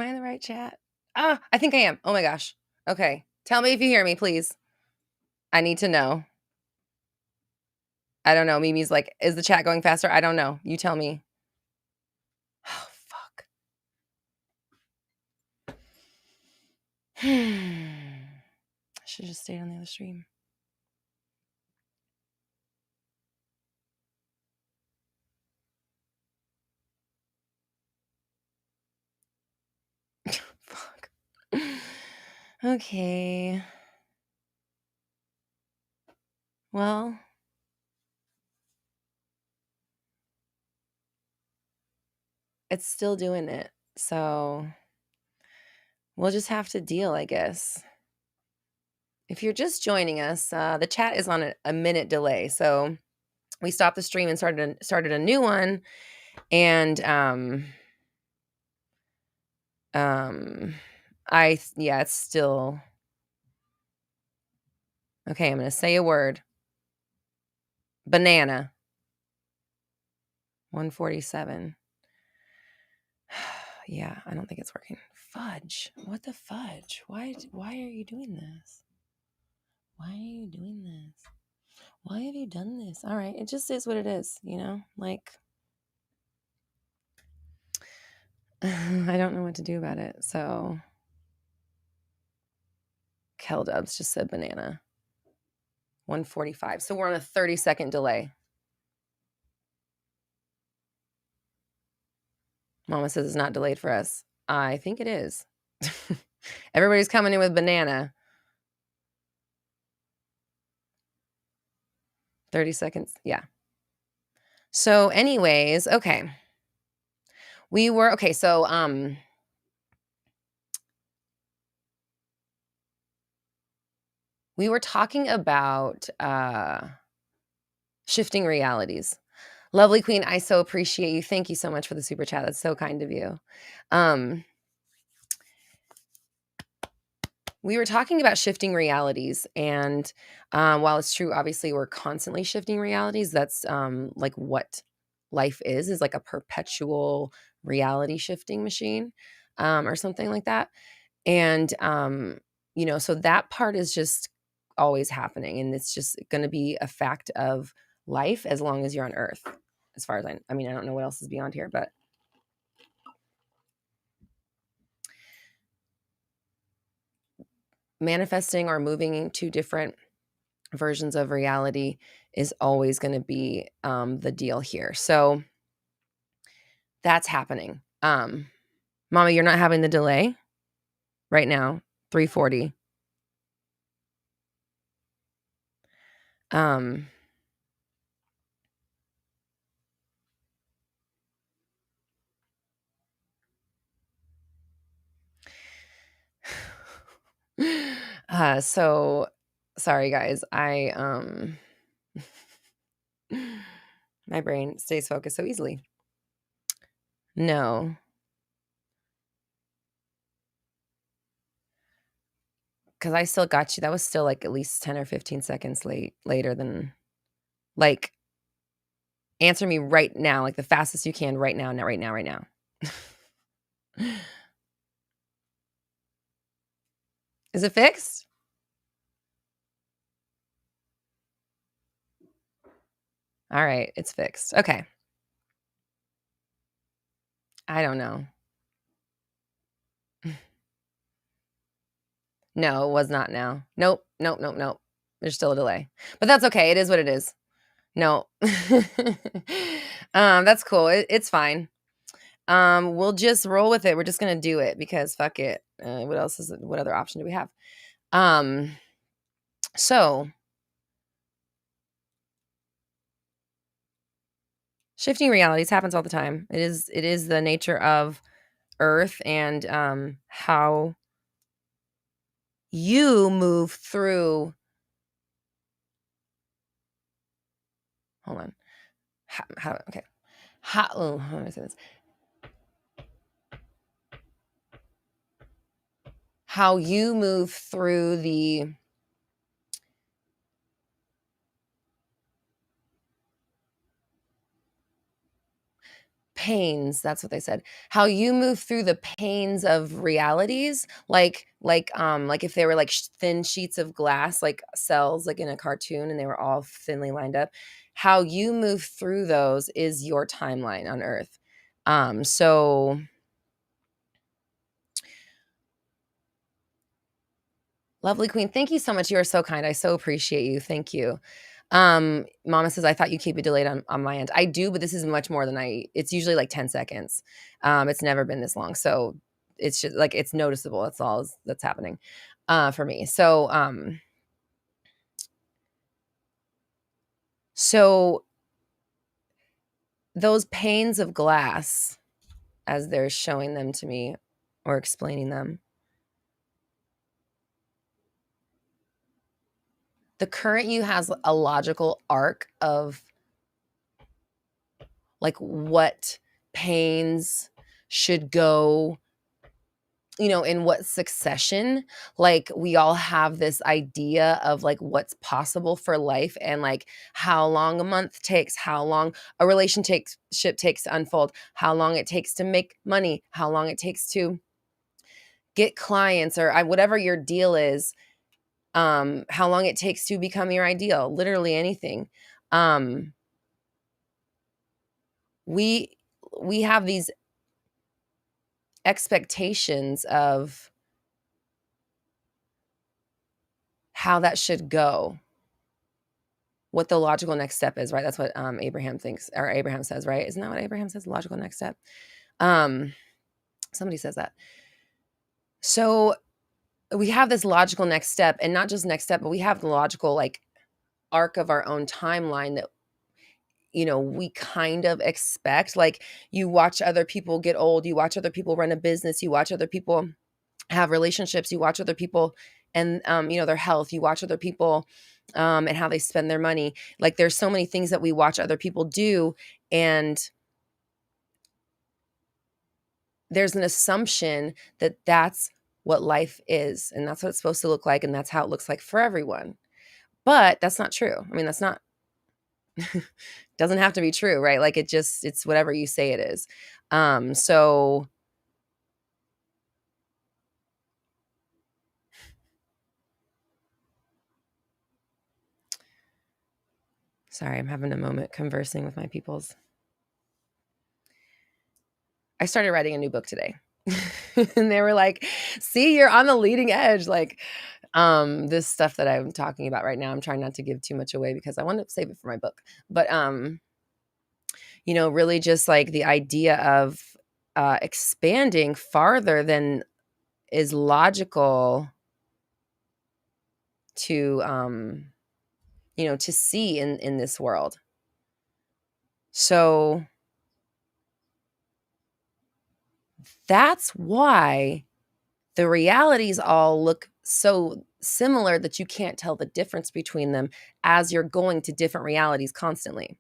Am I in the right chat? Ah, I think I am. Oh my gosh. Okay. Tell me if you hear me, please. I need to know. I don't know. Mimi's like, is the chat going faster? I don't know. You tell me. Oh, fuck. I should have just stayed on the other stream. Fuck. Okay. Well, it's still doing it. So we'll just have to deal, I guess. If you're just joining us, the chat is on a minute delay. So we stopped the stream and started a new one. And it's still okay. I'm gonna say a word. Banana. 147. Yeah, I don't think it's working. Fudge. What the fudge? Why are you doing this? Why are you doing this? Why have you done this? All right, it just is what it is, you know? Like I don't know what to do about it. So Keldubs just said banana. 145. So we're on a 30-second delay. Mama says it's not delayed for us. I think it is. Everybody's coming in with banana. 30 seconds. Yeah. So anyways, okay. We were we were talking about shifting realities. Lovely Queen, I so appreciate you. Thank you so much for the super chat. That's so kind of you. We were talking about shifting realities, and while it's true, obviously, we're constantly shifting realities. That's like what life is like a perpetual reality shifting machine, or something like that. And so that part is just always happening, and it's just going to be a fact of life as long as you're on Earth. As far as I mean, I don't know what else is beyond here, but manifesting or moving to different versions of reality is always going to be the deal here. So that's happening. Mama, you're not having the delay right now. 340. So sorry guys. My brain stays focused so easily. No. Because I still got you. That was still like at least 10 or 15 seconds later than, like, answer me right now, like the fastest you can right now, right now. Is it fixed? All right, it's fixed. Okay. I don't know. No, it was not now. Nope. There's still a delay. But that's okay. It is what it is. No. That's cool. It's fine. We'll just roll with it. We're just gonna do it because fuck it. What other option do we have? So shifting realities happens all the time. It is the nature of Earth and how you move through. Hold on. Okay. How do I say this? How you move through the pains, that's what they said. How you move through the pains of realities, like if they were like thin sheets of glass, like cells, like in a cartoon, and they were all thinly lined up. How you move through those is your timeline on Earth. So lovely queen, thank you so much. You are so kind. I so appreciate you. Thank you. Mama says, I thought you keep it delayed on my end. I do, but this is much more than it's usually like 10 seconds. It's never been this long. So it's just like, it's noticeable. That's all that's happening, for me. So those panes of glass, as they're showing them to me or explaining them, the current you has a logical arc of like what pains should go, in what succession. Like we all have this idea of like what's possible for life, and like how long a month takes, how long a relationship takes to unfold, how long it takes to make money, how long it takes to get clients, or whatever your deal is, how long it takes to become your ideal, literally anything. We have these expectations of how that should go, what the logical next step is, right? That's what Abraham thinks, or Abraham says, right? Isn't that what Abraham says? Logical next step. Somebody says that. So we have this logical next step, and not just next step, but we have the logical like arc of our own timeline that we kind of expect. Like you watch other people get old, you watch other people run a business, you watch other people have relationships, you watch other people and their health, you watch other people and how they spend their money. Like there's so many things that we watch other people do, and there's an assumption that that's what life is, and that's what it's supposed to look like, and that's how it looks like for everyone. But that's not true. I mean, that's not doesn't have to be true, right? Like it's whatever you say it is. So sorry, I'm having a moment conversing with my peoples. I started writing a new book today. And they were like, see, you're on the leading edge. Like, this stuff that I'm talking about right now, I'm trying not to give too much away because I want to save it for my book. But, really just like the idea of expanding farther than is logical to, to see in this world. So that's why the realities all look so similar that you can't tell the difference between them as you're going to different realities constantly,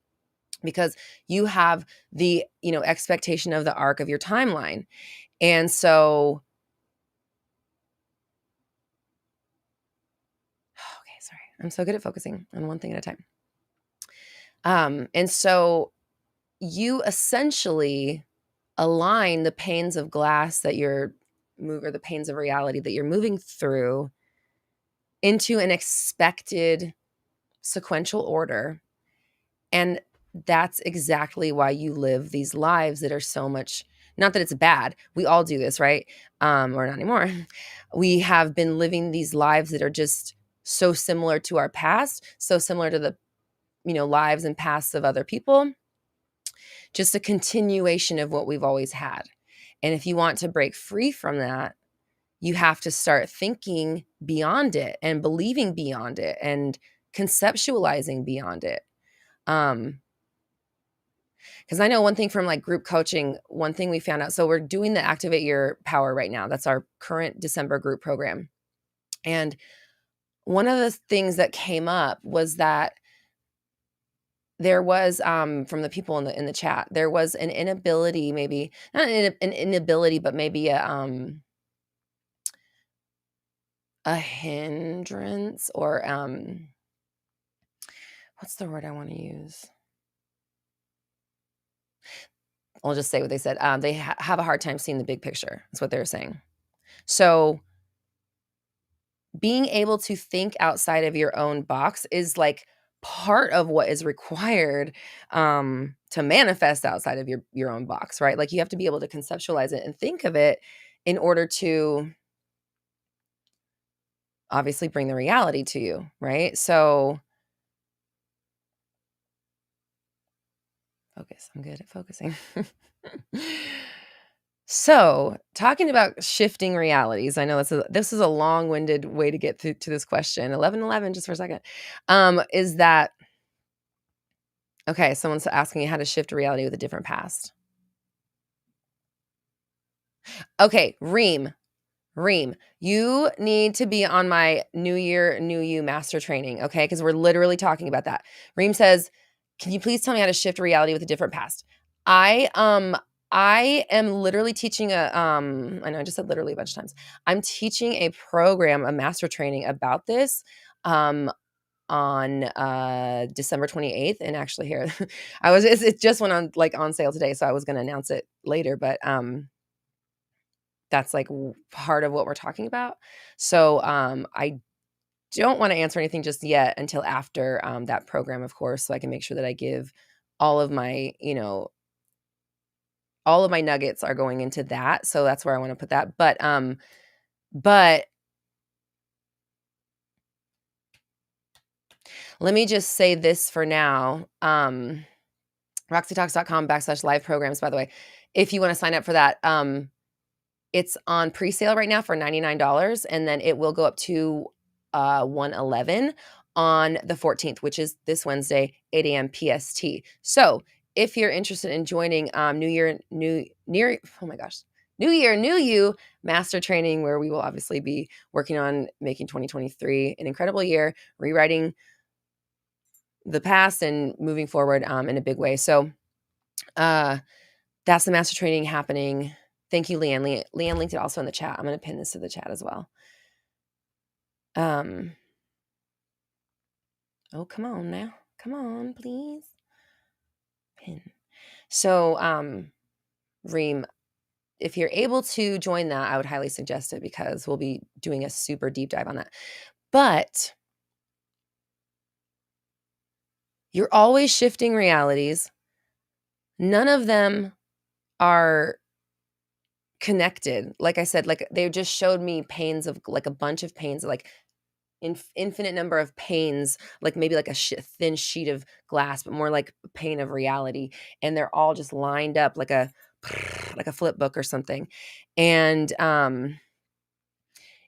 because you have the expectation of the arc of your timeline. And so okay, sorry, I'm so good at focusing on one thing at a time. And so you essentially align the panes of glass that you're or the panes of reality that you're moving through into an expected sequential order. And that's exactly why you live these lives that are so much, not that it's bad. We all do this, right? Or not anymore. We have been living these lives that are just so similar to our past, so similar to the, lives and pasts of other people, just a continuation of what we've always had. And if you want to break free from that, you have to start thinking beyond it and believing beyond it and conceptualizing beyond it. Because I know one thing from like group coaching, one thing we found out. So we're doing the Activate Your Power right now. That's our current December group program. And one of the things that came up was that there was, from the people in the chat, there was an inability, maybe not an inability, but maybe a hindrance, or what's the word I want to use? I'll just say what they said. They have a hard time seeing the big picture. That's what they're saying. So being able to think outside of your own box is like part of what is required to manifest outside of your own box, right? Like you have to be able to conceptualize it and think of it in order to obviously bring the reality to you, right? So focus. I'm good at focusing. So, talking about shifting realities, I know this is a long-winded way to get to this question. 11:11, just for a second. Is that okay? Someone's asking you how to shift a reality with a different past. Okay, Reem, you need to be on my New Year, New You master training, okay? Because we're literally talking about that. Reem says, "Can you please tell me how to shift reality with a different past?" I um I am literally teaching I know I just said literally a bunch of times. I'm teaching a program, a master training about this um on December 28th. And actually here it just went on like on sale today, so I was going to announce it later, but that's like part of what we're talking about. So I don't want to answer anything just yet until after that program, of course, so I can make sure that I give all of my, all of my nuggets are going into that. So that's where I want to put that. But let me just say this for now. RoxyTalks.com/live programs, by the way. If you want to sign up for that, it's on pre-sale right now for $99, and then it will go up to $111 on the 14th, which is this Wednesday, 8 a.m. PST. So if you're interested in joining New Year, New You master training, where we will obviously be working on making 2023 an incredible year, rewriting the past and moving forward in a big way. So that's the master training happening. Thank you, Leanne. Leanne linked it also in the chat. I'm going to pin this to the chat as well. Oh, come on now. Come on, please. Pin. So, Reem, if you're able to join that, I would highly suggest it because we'll be doing a super deep dive on that. But you're always shifting realities. None of them are connected. Like I said, like they just showed me panes of like a bunch of panes, like infinite number of panes, like maybe like a thin sheet of glass, but more like a pane of reality. And they're all just lined up like a like a flip book or something. And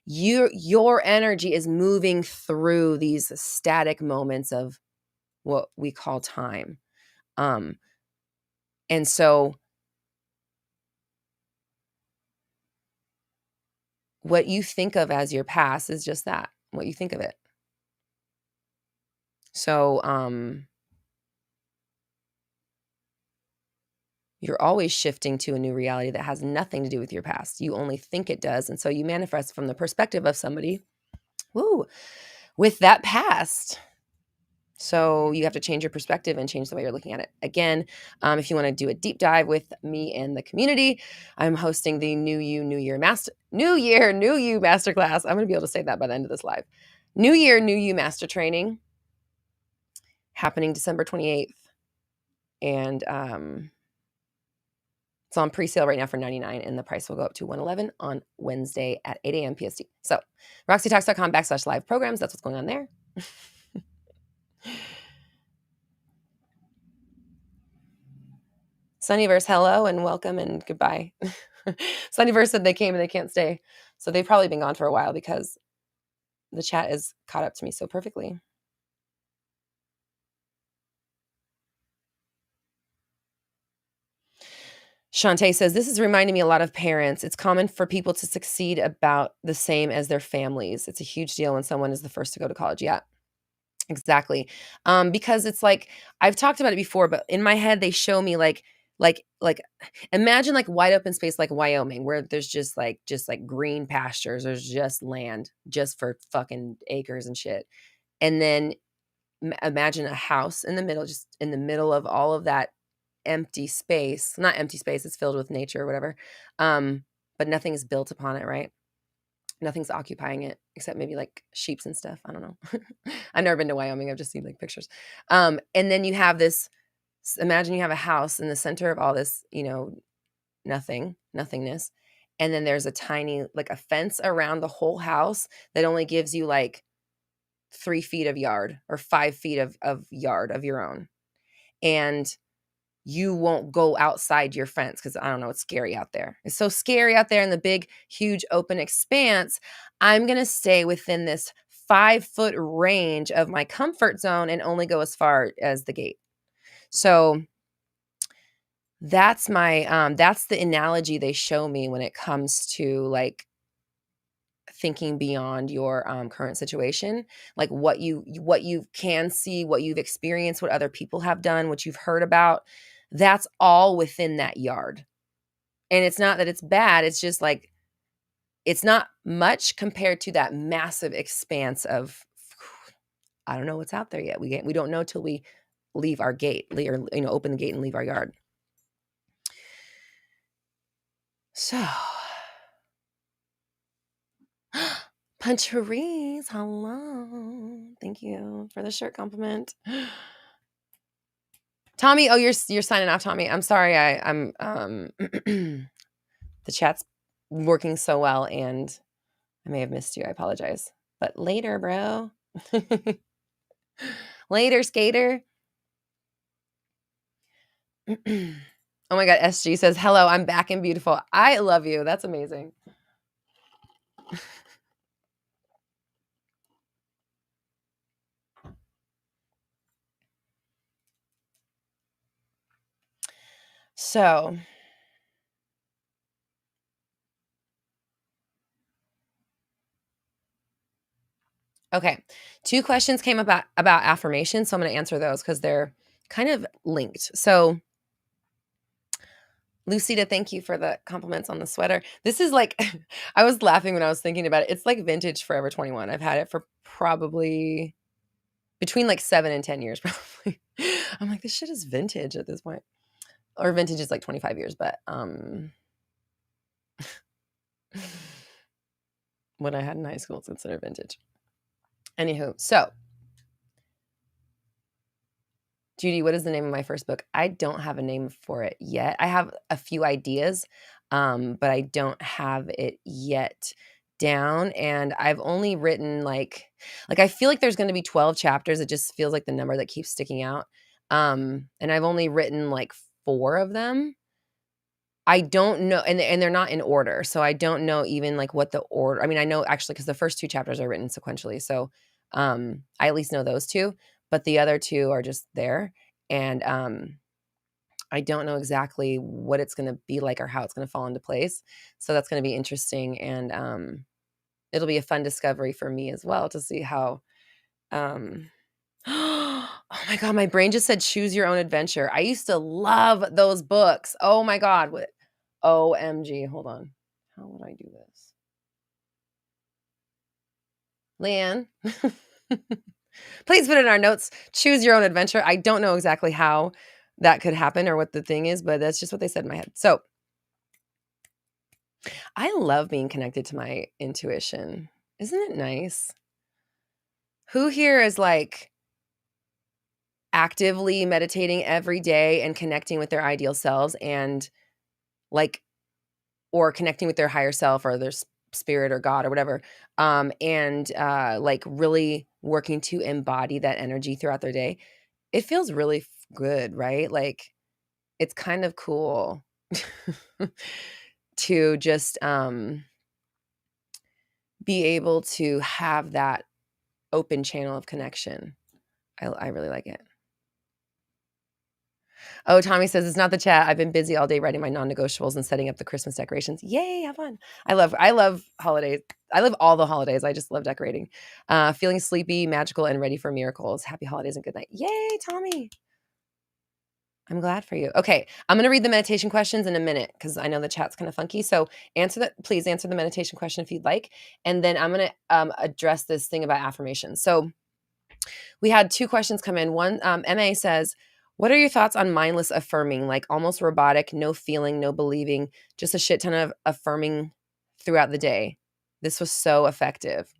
your energy is moving through these static moments of what we call time. And so what you think of as your past is just that, what you think of it. So you're always shifting to a new reality that has nothing to do with your past. You only think it does. And so you manifest from the perspective of somebody, with that past. So you have to change your perspective and change the way you're looking at it. Again, if you want to do a deep dive with me and the community, I'm hosting the New Year, New You Masterclass. I'm going to be able to say that by the end of this live. New Year, New You Master Training happening December 28th. And it's on pre-sale right now for $99, and the price will go up to $111 on Wednesday at 8 a.m. PST. So RoxyTalks.com/live programs. That's what's going on there. Sunnyverse, hello and welcome and goodbye. Sunnyverse said they came and they can't stay. So they've probably been gone for a while because the chat is caught up to me so perfectly. Shantae says, this is reminding me a lot of parents. It's common for people to succeed about the same as their families. It's a huge deal when someone is the first to go to college. Yeah, exactly. Because it's like, I've talked about it before, but in my head, they show me like imagine like wide open space, like Wyoming, where there's just like green pastures. There's just land just for fucking acres and shit. And then imagine a house in the middle, just in the middle of all of that empty space. Not empty space, it's filled with nature or whatever. But nothing is built upon it, right? Nothing's occupying it except maybe like sheeps and stuff. I don't know. I've never been to Wyoming. I've just seen like pictures. And then you have this, imagine you have a house in the center of all this, nothingness. And then there's a tiny, like a fence around the whole house that only gives you like 3 feet of yard or 5 feet of yard of your own. And you won't go outside your fence because I don't know, it's scary out there. It's so scary out there in the big, huge open expanse. I'm going to stay within this 5-foot range of my comfort zone and only go as far as the gate. So that's that's the analogy they show me when it comes to like thinking beyond your current situation, like what you can see, what you've experienced, what other people have done, what you've heard about. That's all within that yard. And it's not that it's bad. It's just like, it's not much compared to that massive expanse of, I don't know what's out there yet. We don't know till we leave our gate or, open the gate and leave our yard. So, Puncheries, hello. Thank you for the shirt compliment. Tommy, oh, you're signing off, Tommy. I'm sorry. I'm the chat's working so well and I may have missed you. I apologize. But later, bro. Later, skater. Oh my God, SG says, hello, I'm back and beautiful. I love you. That's amazing. So, okay, 2 questions came about affirmation, so I'm going to answer those because they're kind of linked. So, Lucita, thank you for the compliments on the sweater. This is like, I was laughing when I was thinking about it. It's like vintage Forever 21. I've had it for probably between like 7 and 10 years, probably. I'm like, this shit is vintage at this point. Or vintage is like 25 years, but what I had in high school is considered vintage. Anywho, so Judy, what is the name of my first book? I don't have a name for it yet. I have a few ideas, but I don't have it yet down. And I've only written like I feel like there's going to be 12 chapters. It just feels like the number that keeps sticking out. And I've only written like 4 of them. I don't know, and they're not in order, so I don't know even like what the order. I mean, I know actually because the first 2 chapters are written sequentially, so I at least know those 2, but the other 2 are just there, and I don't know exactly what it's going to be like or how it's going to fall into place. So that's going to be interesting, and it'll be a fun discovery for me as well to see how. Oh my God, my brain just said choose your own adventure. I used to love those books. Oh my God. What? OMG. Hold on. How would I do this? Leanne, please put in our notes, choose your own adventure. I don't know exactly how that could happen or what the thing is, but that's just what they said in my head. So I love being connected to my intuition. Isn't it nice? Who here is like actively meditating every day and connecting with their ideal selves and like, or connecting with their higher self or their spirit or God or whatever, and like really working to embody that energy throughout their day? It feels really good, right? Like it's kind of cool to just be able to have that open channel of connection. I really like it. Oh, Tommy says it's not the chat. I've been busy all day writing my non-negotiables and setting up the Christmas decorations. Yay, have fun. I love holidays. I love all the holidays. I just love decorating. Feeling sleepy, magical, and ready for miracles. Happy holidays and good night. Yay, Tommy. I'm glad for you. Okay, I'm going to read the meditation questions in a minute because I know the chat's kind of funky. So please answer the meditation question if you'd like. And then I'm going to address this thing about affirmations. So we had 2 questions come in. One, MA says, What are your thoughts on mindless affirming, like almost robotic, no feeling, no believing, just a shit ton of affirming throughout the day? This was so effective.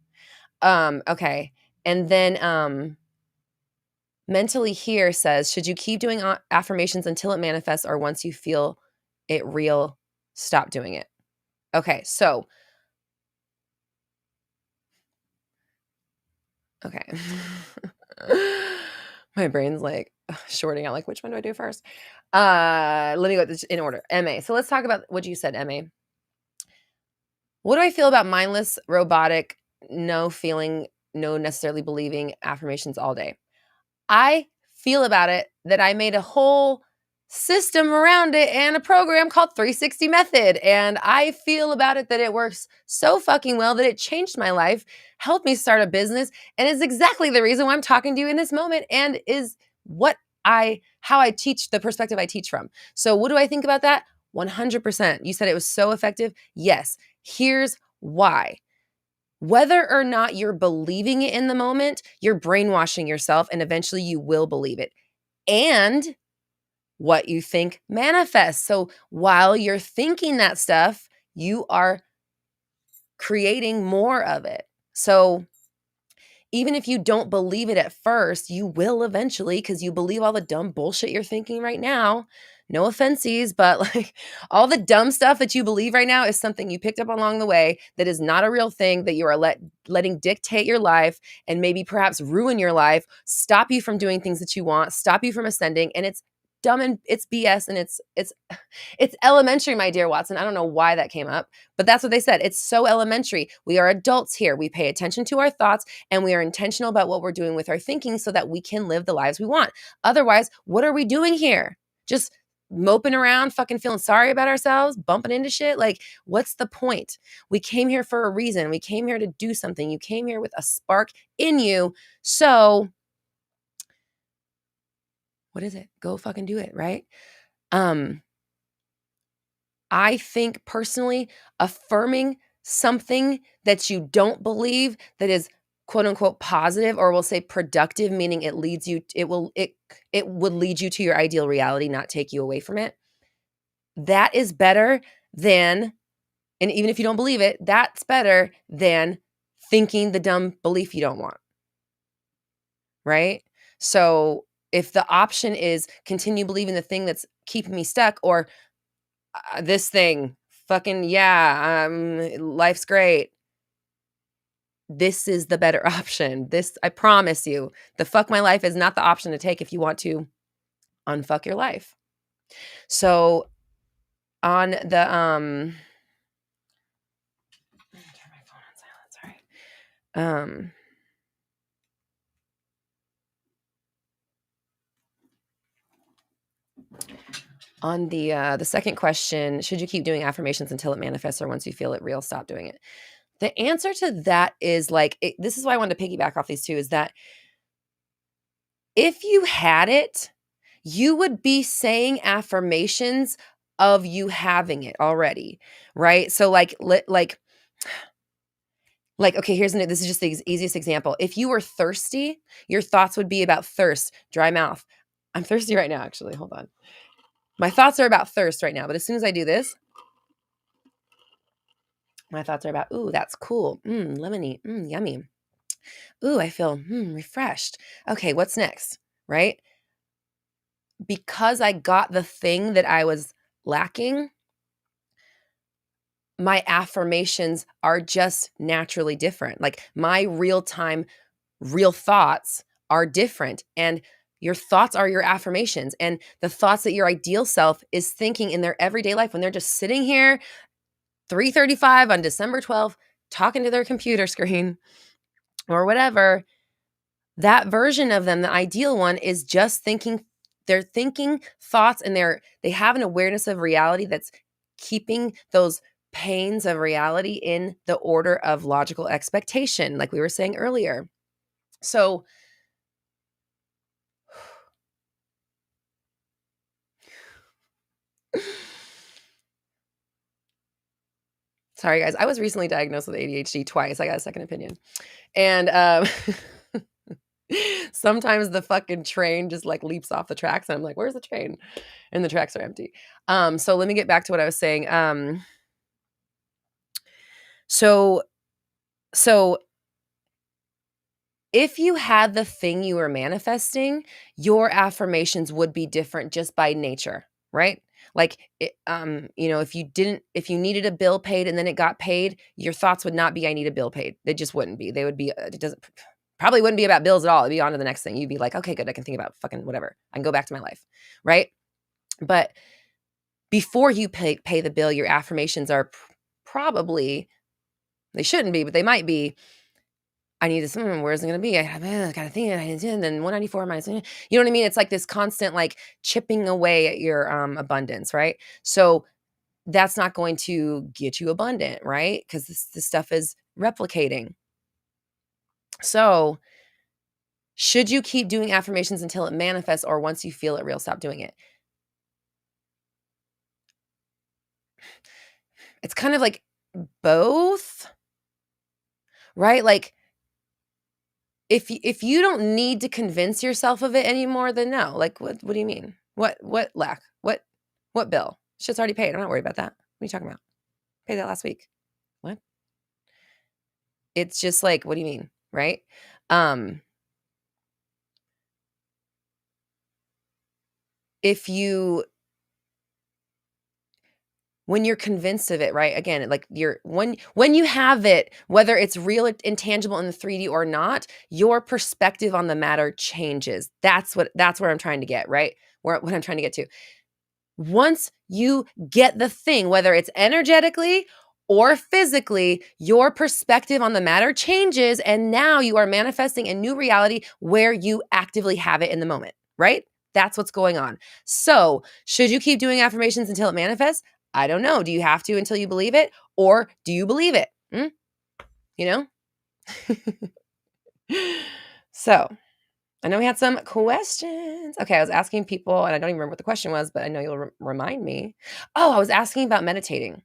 Okay. And then mentally here says, should you keep doing affirmations until it manifests, or once you feel it real, stop doing it? Okay. So, okay. My brain's like shorting out, like, which one do I do first? Let me go in order. MA. So let's talk about what you said, MA. What do I feel about mindless, robotic, no feeling, no necessarily believing affirmations all day? I feel about it that I made a whole system around it and a program called 360 Method. And I feel about it that it works so fucking well that it changed my life, helped me start a business, and is exactly the reason why I'm talking to you in this moment, and is how I teach, the perspective I teach from. So what do I think about that? 100%. You said it was so effective. Yes. Here's why. Whether or not you're believing it in the moment, you're brainwashing yourself, and eventually you will believe it. And what you think manifests. So while you're thinking that stuff, you are creating more of it. So even if you don't believe it at first, you will eventually, because you believe all the dumb bullshit you're thinking right now. No offenses, but like all the dumb stuff that you believe right now is something you picked up along the way that is not a real thing, that you are letting dictate your life and maybe perhaps ruin your life, stop you from doing things that you want, stop you from ascending. And it's dumb and it's BS, and it's elementary, my dear Watson. I don't know why that came up, but that's what they said. It's so elementary. We are adults here. We pay attention to our thoughts, and we are intentional about what we're doing with our thinking so that we can live the lives we want. Otherwise, what are we doing here? Just moping around, fucking feeling sorry about ourselves, bumping into shit. Like, what's the point? We came here for a reason. We came here to do something. You came here with a spark in you. So what is it? Go fucking do it, right? I think personally, affirming something that you don't believe that is quote unquote positive, or we'll say productive, meaning it would lead you to your ideal reality, not take you away from it. That is better than, and even if you don't believe it, that's better than thinking the dumb belief you don't want. Right? So if the option is continue believing the thing that's keeping me stuck, or this thing, fucking yeah, life's great. This is the better option. This, I promise you, the fuck my life is not the option to take if you want to unfuck your life. So on the turn my phone on silent, sorry. On the second question, should you keep doing affirmations until it manifests, or once you feel it real, stop doing it? The answer to that is like, this is why I wanted to piggyback off these two, is that if you had it, you would be saying affirmations of you having it already, right? So like okay, this is just the easiest example. If you were thirsty, your thoughts would be about thirst, dry mouth. I'm thirsty right now, actually. Hold on. My thoughts are about thirst right now, but as soon as I do this, my thoughts are about, ooh, that's cool. Lemony, yummy. Ooh, I feel refreshed. Okay, what's next? Right? Because I got the thing that I was lacking, my affirmations are just naturally different. Like my real thoughts are different. And your thoughts are your affirmations. And the thoughts that your ideal self is thinking in their everyday life when they're just sitting here, 3:35 on December 12th, talking to their computer screen or whatever, that version of them, the ideal one, is just thinking, they're thinking thoughts, and they have an awareness of reality that's keeping those panes of reality in the order of logical expectation, like we were saying earlier. So sorry guys, I was recently diagnosed with ADHD twice. I got a second opinion. And Sometimes the fucking train just like leaps off the tracks and I'm like, where's the train? And the tracks are empty. So let me get back to what I was saying. So so if you had the thing you were manifesting, your affirmations would be different just by nature, right? Like, if you needed a bill paid and then it got paid, your thoughts would not be, I need a bill paid. They just wouldn't be. They would be, it doesn't, probably wouldn't be about bills at all. It'd be on to the next thing. You'd be like, okay, good. I can think about fucking whatever. I can go back to my life. Right. But before you pay the bill, your affirmations are probably, they shouldn't be, but they might be, I need this. Where's it going to be? I got to think. And then 194 minus. You know what I mean? It's like this constant, like chipping away at your abundance, right? So that's not going to get you abundant, right? Because this stuff is replicating. So, should you keep doing affirmations until it manifests, or once you feel it real, stop doing it? It's kind of like both, right? Like, if you don't need to convince yourself of it anymore, then no. Like, what do you mean? What lack? What bill? Shit's already paid. I'm not worried about that. What are you talking about? Paid that last week. What? It's just like, what do you mean? Right? If you when you're convinced of it, right? Again, like when you have it, whether it's real intangible in the 3D or not, your perspective on the matter changes. That's where I'm trying to get, right? What I'm trying to get to. Once you get the thing, whether it's energetically or physically, your perspective on the matter changes. And now you are manifesting a new reality where you actively have it in the moment, right? That's what's going on. So, should you keep doing affirmations until it manifests? I don't know. Do you have to until you believe it? Or do you believe it? You know? So, I know we had some questions. Okay, I was asking people, and I don't even remember what the question was, but I know you'll remind me. Oh, I was asking about meditating.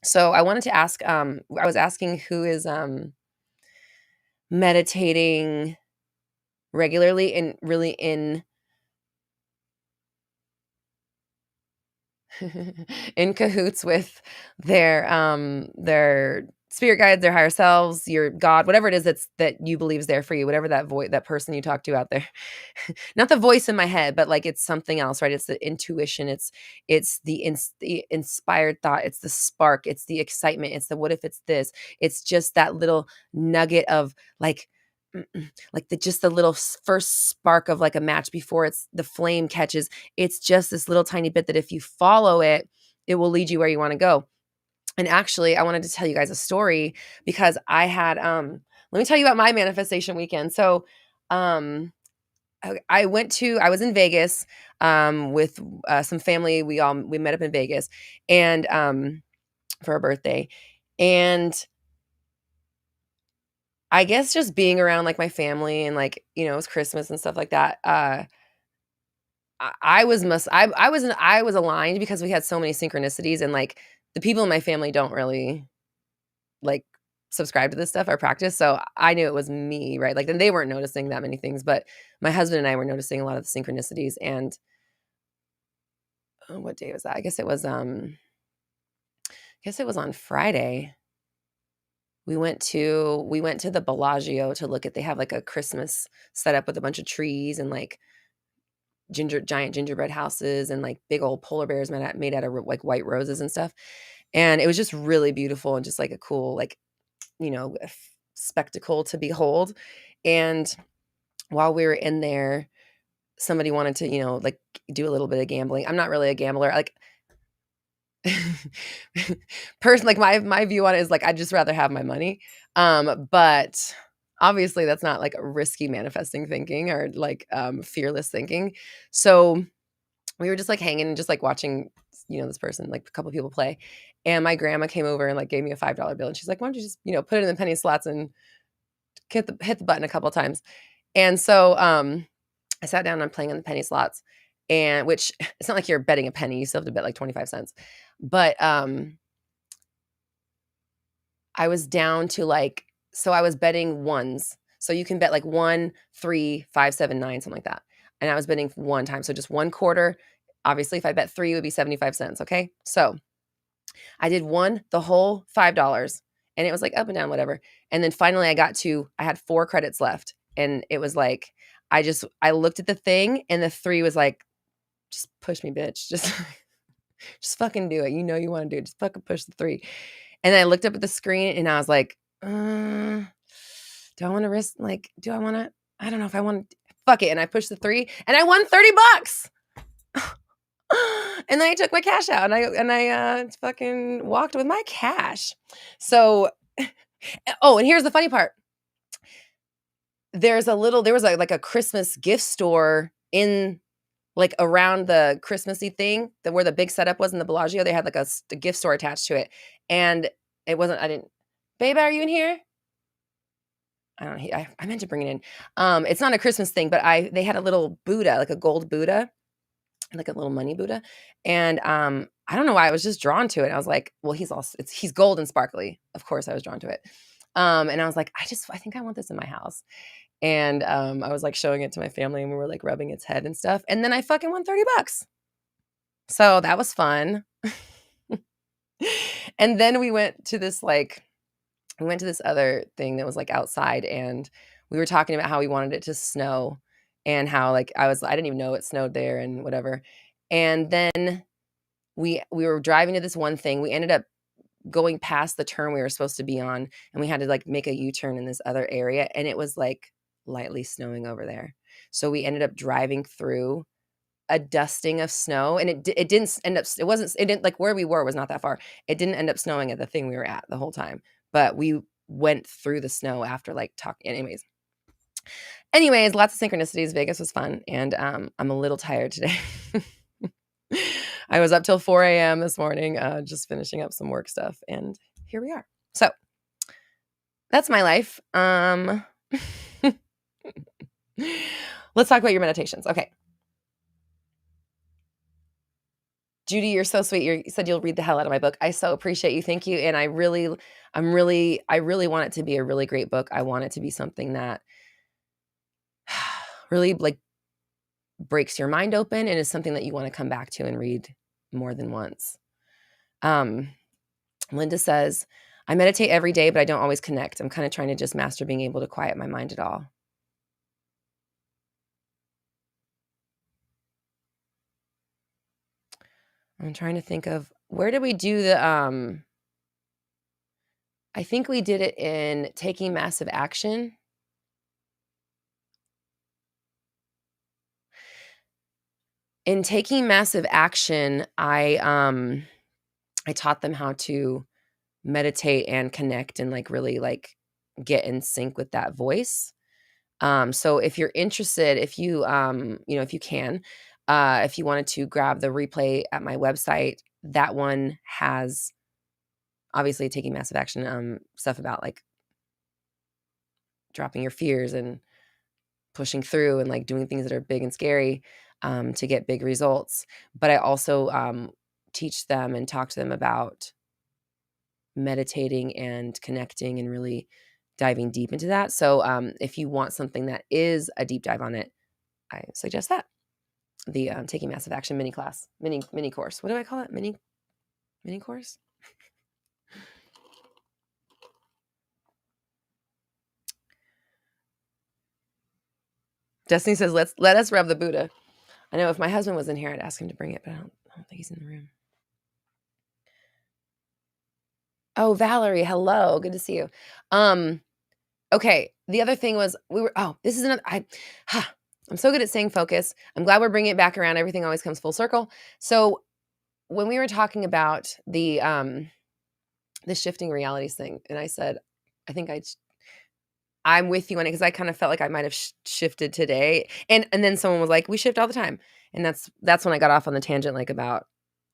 So I wanted to ask. I was asking who is meditating regularly and really in cahoots with their spirit guides, their higher selves, your God, whatever it is that you believe is there for you, whatever that voice, that person you talk to out there. Not the voice in my head, but like it's something else, right? It's the intuition, it's the inspired thought, it's the spark, it's the excitement, it's the what if it's this. It's just that little nugget of like just the little first spark of like a match before it's the flame catches. It's just this little tiny bit that if you follow it, it will lead you where you want to go. And actually, I wanted to tell you guys a story because I had let me tell you about my manifestation weekend. So, I was in Vegas with some family. We met up in Vegas and for a birthday. And I guess just being around like my family and like, it was Christmas and stuff like that. I was aligned because we had so many synchronicities and like the people in my family don't really like subscribe to this stuff or practice. So I knew it was me, right? Like then they weren't noticing that many things, but my husband and I were noticing a lot of the synchronicities. And what day was that? I guess it was on Friday. We went to the Bellagio to look at, they have like a Christmas setup with a bunch of trees and like giant gingerbread houses and like big old polar bears made out of like white roses and stuff. And it was just really beautiful and just like a cool, like, spectacle to behold. And while we were in there, somebody wanted to, like do a little bit of gambling. I'm not really a gambler. Like like my view on it is like I'd just rather have my money. But obviously that's not like a risky manifesting thinking or like fearless thinking. So we were just like hanging and just like watching, this person, like a couple people play. And my grandma came over and like gave me a $5 bill and she's like, why don't you just, put it in the penny slots and hit the button a couple of times. And so I sat down and I'm playing on the penny slots, and which it's not like you're betting a penny, you still have to bet like 25 cents. But I was down to like, so I was betting ones. So you can bet like 1, 3, 5, 7, 9, something like that. And I was betting one time. So just one quarter. Obviously, if I bet 3, it would be 75 cents. Okay. So I did the whole $5, and it was like up and down, whatever. And then finally I had 4 credits left. And it was like, I looked at the thing and the 3 was like, just push me, bitch. Just fucking do it. You know you want to do it. Just fucking push the 3. And then I looked up at the screen and I was like, do I want to risk? Like, do I want to? I don't know if I want to. Fuck it. And I pushed the 3 and I won $30. And then I took my cash out and I fucking walked with my cash. So, oh, and here's the funny part. There was like a Christmas gift store in like around the Christmassy thing where the big setup was in the Bellagio. They had like a gift store attached to it. And it wasn't, babe, are you in here? I don't know. I meant to bring it in. It's not a Christmas thing, but they had a little Buddha, like a gold Buddha, like a little money Buddha. And I don't know why I was just drawn to it. I was like, well, he's gold and sparkly. Of course I was drawn to it. And I was like, I think I want this in my house. And I was like showing it to my family and we were like rubbing its head and stuff. And then I fucking won $30. So that was fun. And then we went to this other thing that was like outside, and we were talking about how we wanted it to snow and how like I didn't even know it snowed there and whatever. And then we were driving to this one thing. We ended up going past the turn we were supposed to be on, and we had to like make a U-turn in this other area, and it was like lightly snowing over there. So we ended up driving through a dusting of snow, and it didn't like where we were was not that far. It didn't end up snowing at the thing we were at the whole time, but we went through the snow after like talking. Anyways, lots of synchronicities. Vegas was fun, and I'm a little tired today. I was up till 4 a.m. this morning, just finishing up some work stuff, and here we are. So that's my life. Let's talk about your meditations. Okay. Judy, you're so sweet. You said you'll read the hell out of my book. I so appreciate you. Thank you. And I really want it to be a really great book. I want it to be something that really like breaks your mind open and is something that you want to come back to and read more than once. Linda says, I meditate every day, but I don't always connect. I'm kind of trying to just master being able to quiet my mind at all. I'm trying to think of where did we do the I think we did it in Taking Massive Action. In Taking Massive Action, I taught them how to meditate and connect and like really like get in sync with that voice. So if you're interested, if you if you can, if you wanted to grab the replay at my website, that one has obviously Taking Massive Action stuff about like dropping your fears and pushing through and like doing things that are big and scary to get big results. But I also teach them and talk to them about meditating and connecting and really diving deep into that. So if you want something that is a deep dive on it, I suggest that. The Taking Massive Action mini course. What do I call it? Mini course? Destiny says, let us rub the Buddha. I know if my husband was in here, I'd ask him to bring it, but I don't think he's in the room. Oh, Valerie, hello. Good to see you. Okay. The other thing was this is another, I'm so good at staying focused. I'm glad we're bringing it back around. Everything always comes full circle. So when we were talking about the shifting realities thing, and I said, I think I'm with you on it because I kind of felt like I might have shifted today. And then someone was like, we shift all the time. And that's when I got off on the tangent, like about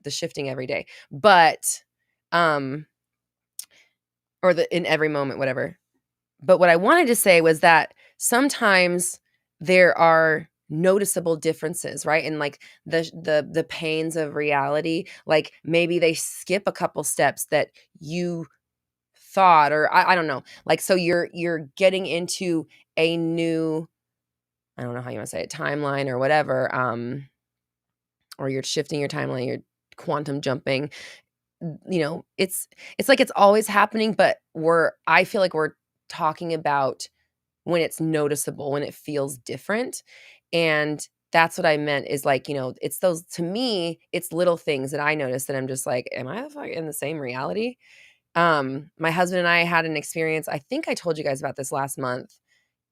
the shifting every day. But, or in every moment, whatever. But what I wanted to say was that sometimes there are noticeable differences, right? And like the pains of reality, like maybe they skip a couple steps that you thought, or I don't know. Like, so you're getting into a new, I don't know how you wanna say it, timeline or whatever, or you're shifting your timeline, you're quantum jumping. It's like it's always happening, but I feel like we're talking about when it's noticeable, when it feels different, and that's what I meant is, like, it's those, to me, it's little things that I notice that I'm just like, "Am I, like, in the same reality?" My husband and I had an experience, I think I told you guys about this last month,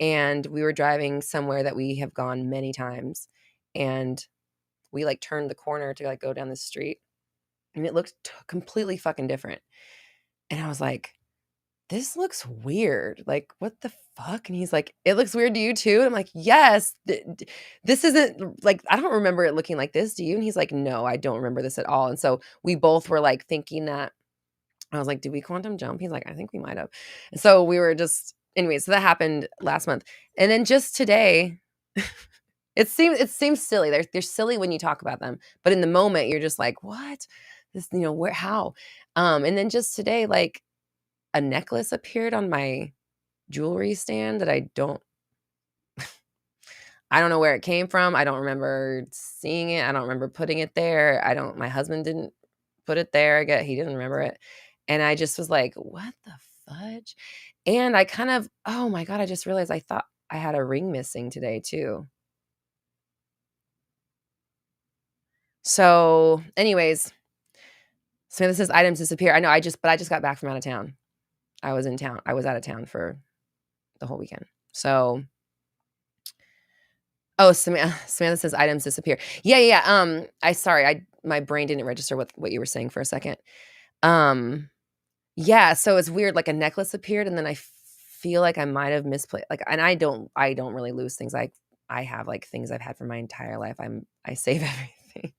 and we were driving somewhere that we have gone many times, and we, like, turned the corner to, like, go down the street, and it looked completely fucking different, and I was like, "This looks weird, like, what the fuck?" And he's like, "It looks weird to you too?" And I'm like, "Yes, this isn't like, I don't remember it looking like this, do you?" And he's like, "No, I don't remember this at all." And so we both were, like, thinking that. I was like, "Did we quantum jump?" He's like, "I think we might have." And so we were just, anyway, so that happened last month. And then just today, it seems silly. They're silly when you talk about them, but in the moment, you're just like, "What? This, where, how?" And then just today, like, a necklace appeared on my jewelry stand that I don't know where it came from. I don't remember seeing it. I don't remember putting it there. My husband didn't put it there. I get he didn't remember it. And I just was like, "What the fudge?" And I kind of, oh my God, I just realized I thought I had a ring missing today too. So, anyways, so this says items disappear. I know, but I just got back from out of town. I was in town. I was out of town for the whole weekend. So, oh, Samantha says items disappear. Yeah, yeah, yeah. My brain didn't register what you were saying for a second. Um, yeah, so it's weird. Like, a necklace appeared, and then I feel like I might have misplaced. Like, and I don't really lose things. I have, like, things I've had for my entire life. I save everything.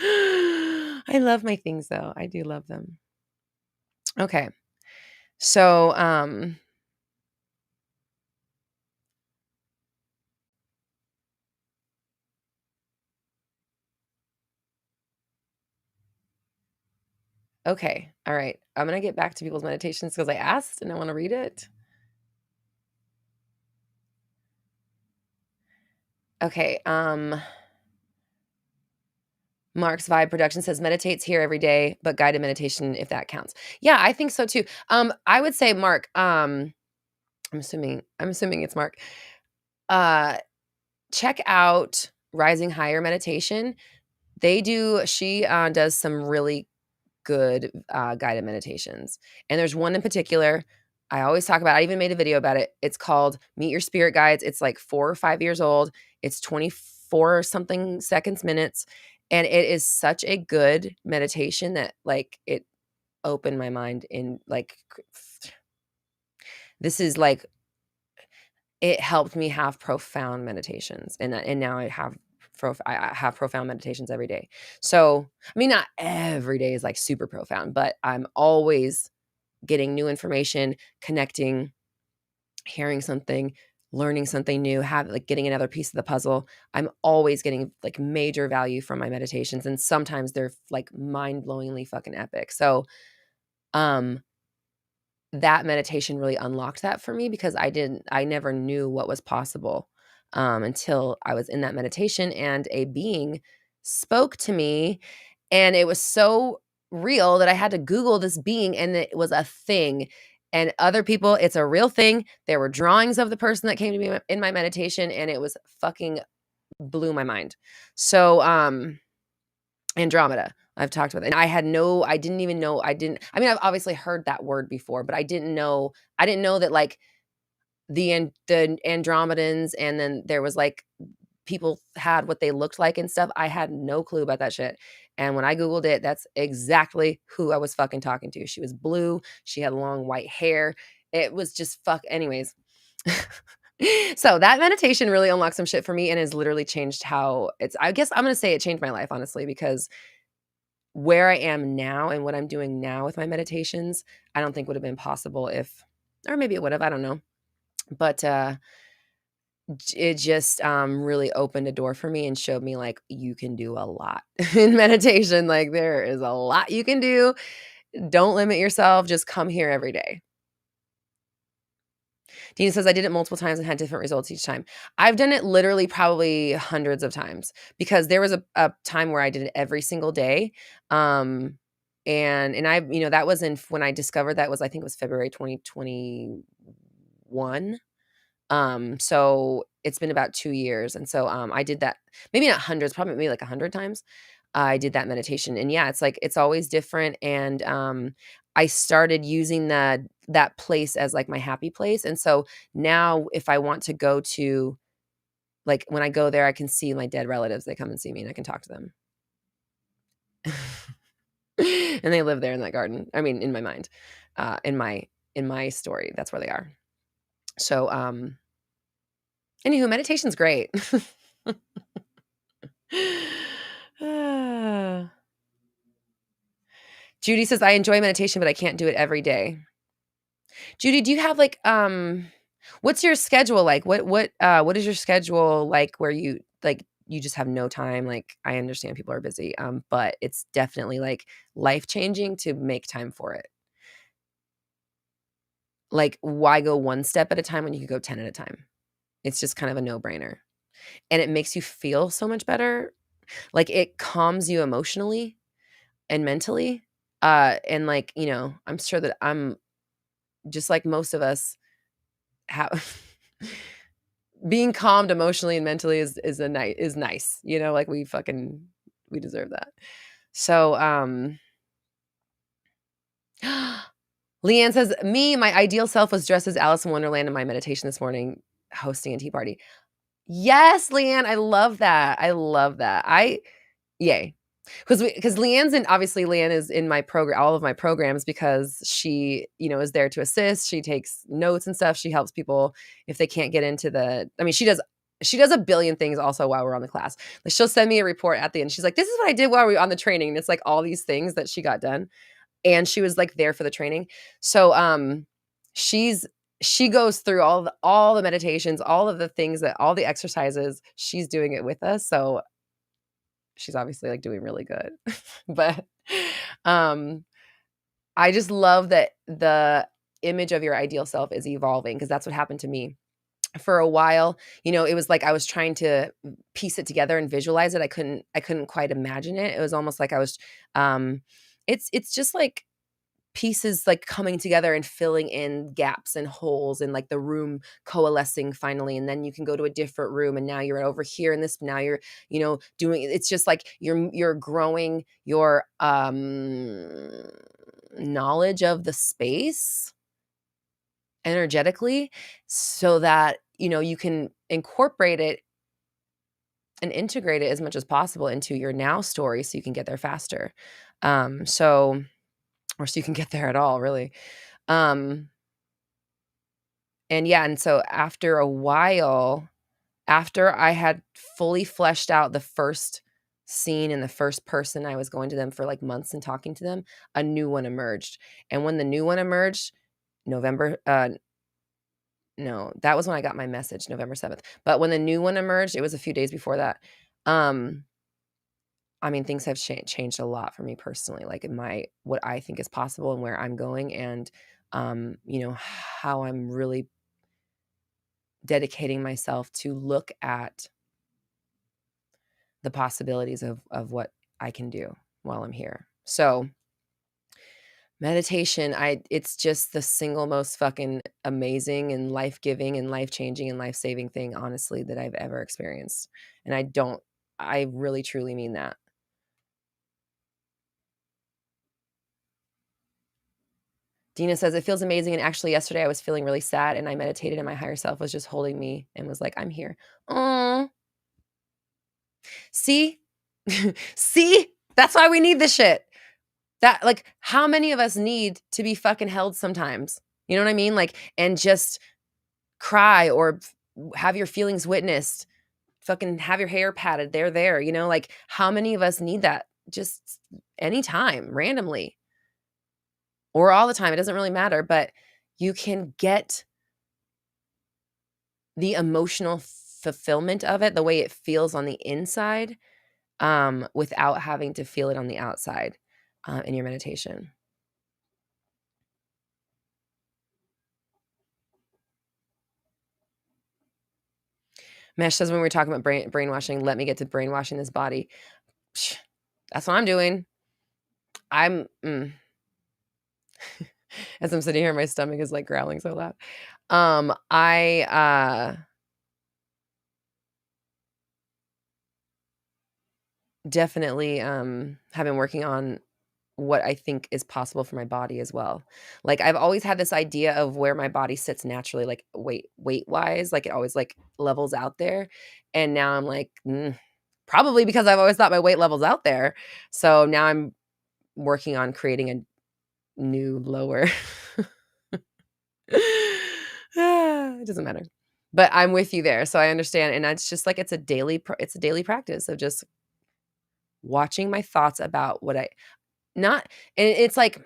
I love my things though. I do love them. Okay, so okay, all right. I'm gonna get back to people's meditations because I asked and I want to read it. Okay, Mark's Vibe Production says meditates here every day, but guided meditation if that counts. Yeah, I think so too. I would say Mark, I'm assuming it's Mark. Uh Check out Rising Higher Meditation. She does some really good guided meditations. And there's one in particular I always talk about. I even made a video about it. It's called Meet Your Spirit Guides. It's like 4 or 5 years old. It's 24 something seconds, minutes. And it is such a good meditation that, like, it opened my mind in, like, this is like, it helped me have profound meditations, and now I have profound meditations every day. So, I mean, not every day is, like, super profound, but I'm always getting new information, connecting, hearing something, learning something new, like, getting another piece of the puzzle. I'm always getting, like, major value from my meditations, and sometimes they're, like, mind-blowingly fucking epic. So, um that meditation really unlocked that for me because I never knew what was possible, until I was in that meditation and a being spoke to me, and it was so real that I had to Google this being, and it was a thing, and other people, it's a real thing. There were drawings of the person that came to me in my meditation, and it was fucking blew my mind. So, Andromeda, I've talked about it, and I didn't even know, I mean, I've obviously heard that word before, but I didn't know that, like, the Andromedans, and then there was, like, people had what they looked like and stuff. I had no clue about that shit, and when I Googled it, that's exactly who I was fucking talking to. She was blue, she had long white hair. It was just anyways. So, that meditation really unlocked some shit for me and has literally changed how I guess I'm gonna say it changed my life, honestly, because where I am now and what I'm doing now with my meditations, I don't think would have been possible if, or maybe it would have, I don't know. But it just really opened a door for me and showed me, like, you can do a lot in meditation. Like, there is a lot you can do. Don't limit yourself, just come here every day. Dina says, "I did it multiple times and had different results each time." I've done it literally probably hundreds of times because there was a time where I did it every single day, um, and I that was in when I discovered that was I think it was February 2021. So it's been about 2 years, and so, I did that maybe not hundreds, probably maybe like 100 times. I did that meditation, and yeah, it's like it's always different, and, I started using that place as, like, my happy place, and so now if I want to go to like, when I go there, I can see my dead relatives, they come and see me, and I can talk to them. And they live there in that garden. I mean, in my mind, in my story, that's where they are. So, anywho, meditation's great. Ah. Judy says, "I enjoy meditation, but I can't do it every day." Judy, do you have like what's your schedule like? What is your schedule like where you like you just have no time? Like I understand people are busy, but it's definitely like life-changing to make time for it. Like why go one step at a time when you could go 10 at a time? It's just kind of a no-brainer. And it makes you feel so much better. Like it calms you emotionally and mentally. And like, I'm sure that I'm just like most of us have being calmed emotionally and mentally is nice, like we deserve that. So, Leanne says, "Me, my ideal self was dressed as Alice in Wonderland in my meditation this morning, hosting a tea party." Yes, Leanne, I love that. I love that. Yay. Because Leanne's in obviously Leanne is in my program all of my programs because she, is there to assist. She takes notes and stuff. She helps people if they can't get into I mean, she does a billion things also while we're on the class. Like she'll send me a report at the end. She's like, "This is what I did while we were on the training." And it's like all these things that she got done. And she was like there for the training. So she's she goes through all the meditations, all of the things that all the exercises. She's doing it with us. So she's obviously like doing really good. But um I just love that the image of your ideal self is evolving because that's what happened to me. For a while, it was like I was trying to piece it together and visualize it. I couldn't quite imagine it. It was almost like I was it's just like pieces like coming together and filling in gaps and holes and like the room coalescing finally, and then you can go to a different room and now you're over here and this now you're doing it's just like you're growing your knowledge of the space energetically so that you can incorporate it and integrate it as much as possible into your now story so you can get there faster. So or so you can get there at all, really. Um, and yeah, and so after a while, after I had fully fleshed out the first scene and the first person, I was going to them for like months and talking to them, a new one emerged. And when the new one emerged, November, no, that was when I got my message, November 7th. But when the new one emerged, it was a few days before that. Um, I mean, things have changed a lot for me personally, like in what I think is possible and where I'm going, and how I'm really dedicating myself to look at the possibilities of what I can do while I'm here. So meditation, it's just the single most fucking amazing and life-giving and life-changing and life-saving thing, honestly, that I've ever experienced. And I really truly mean that. Dina says, "It feels amazing. And actually, yesterday I was feeling really sad and I meditated and my higher self was just holding me and was like, 'I'm here.'" Oh, see? See? That's why we need this shit. That like, how many of us need to be fucking held sometimes? You know what I mean? Like, and just cry or have your feelings witnessed, fucking have your hair patted. They're there, like how many of us need that just anytime, randomly, or all the time? It doesn't really matter, but you can get the emotional fulfillment of it, the way it feels on the inside, without having to feel it on the outside, in your meditation. Mesh says when we were talking about brainwashing, let me get to brainwashing this body. Psh, that's what I'm doing. I'm as I'm sitting here, my stomach is like growling so loud. I definitely have been working on what I think is possible for my body as well. Like I've always had this idea of where my body sits naturally, like weight wise, like it always like levels out there. And now I'm like, probably because I've always thought my weight levels out there. So now I'm working on creating a new lower. It doesn't matter. But I'm with you there. So I understand. And it's just like it's a daily practice of just watching my thoughts about what I not and it's like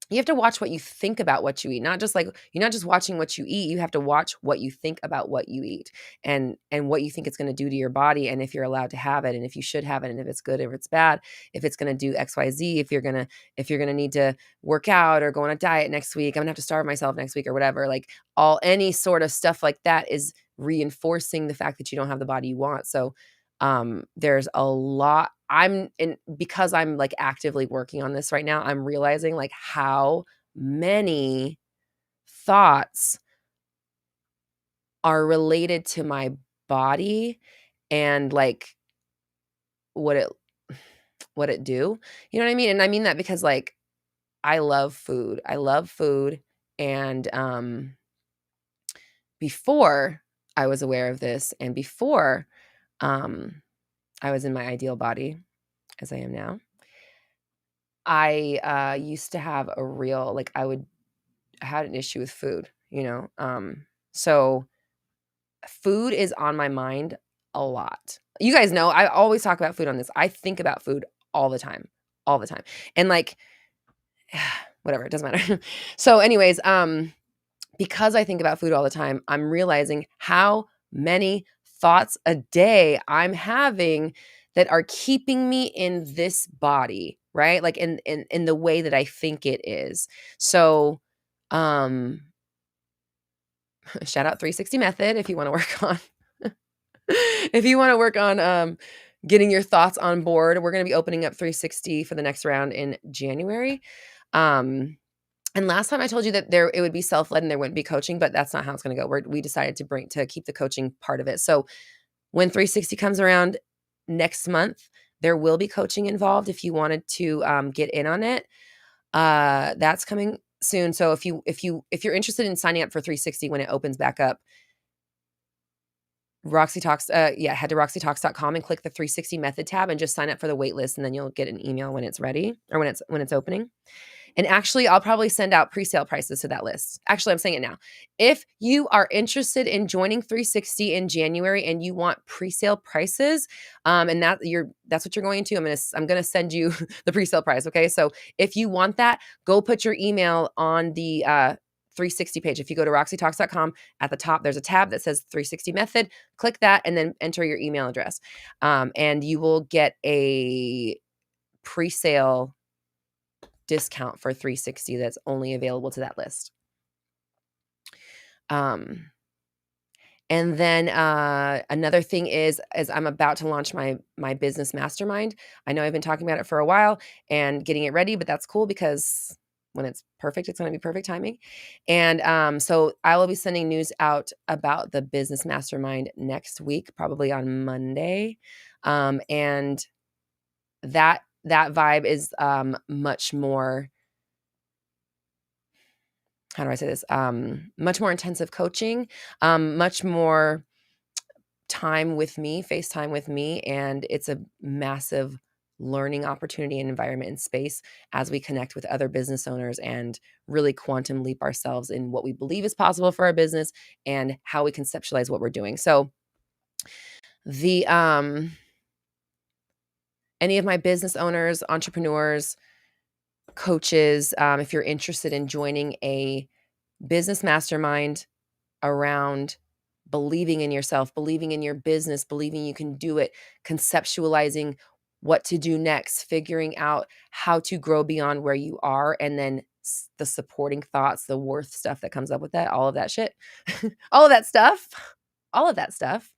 you have to watch what you think about what you eat, not just like you're not just watching what you eat, you have to watch what you think about what you eat and what you think it's going to do to your body and if you're allowed to have it and if you should have it and if it's good, if it's bad, if it's going to do XYZ, if you're going to need to work out or go on a diet next week, I'm going to have to starve myself next week or whatever. Like any sort of stuff like that is reinforcing the fact that you don't have the body you want. So there's a lot because I'm like actively working on this right now, I'm realizing like how many thoughts are related to my body and like what it do. You know what I mean? And I mean that because like I love food. I love food and before I was aware of this and before um I was in my ideal body as I am now, I used to have a real like I had an issue with food, you know? So food is on my mind a lot. You guys know I always talk about food on this. I think about food all the time, all the time. And like whatever, it doesn't matter. So anyways, because I think about food all the time, I'm realizing how many thoughts a day I'm having that are keeping me in this body, right? Like in the way that I think it is. So, shout out 360 method if you want to work on if you want to work on getting your thoughts on board. We're going to be opening up 360 for the next round in January. And last time I told you that it would be self-led and there wouldn't be coaching, but that's not how it's going to go. We decided to keep the coaching part of it. So when 360 comes around next month, there will be coaching involved if you wanted to get in on it. That's coming soon. So if you're interested in signing up for 360 when it opens back up, Roxy Talks, head to roxytalks.com and click the 360 method tab and just sign up for the wait list, and then you'll get an email when it's ready or when it's opening. And actually, I'll probably send out pre-sale prices to that list. Actually, I'm saying it now. If you are interested in joining 360 in January and you want pre-sale prices, and that's what you're going to, I'm gonna send you the pre-sale price. Okay, so if you want that, go put your email on the 360 page. If you go to roxytalks.com, at the top there's a tab that says 360 method. Click that and then enter your email address, and you will get a pre-sale discount for 360 that's only available to that list. And then another thing is I'm about to launch my business mastermind. I know I've been talking about it for a while and getting it ready, but that's cool because when it's perfect, it's going to be perfect timing. And so I will be sending news out about the business mastermind next week, probably on Monday. And that vibe is much more, how do I say this? Much more intensive coaching, much more time with me, FaceTime with me. And it's a massive learning opportunity and environment and space as we connect with other business owners and really quantum leap ourselves in what we believe is possible for our business and how we conceptualize what we're doing. So the any of my business owners, entrepreneurs, coaches, if you're interested in joining a business mastermind around believing in yourself, believing in your business, believing you can do it, conceptualizing what to do next, figuring out how to grow beyond where you are, and then the supporting thoughts, the worth stuff that comes up with that, all of that shit, all of that stuff, all of that stuff.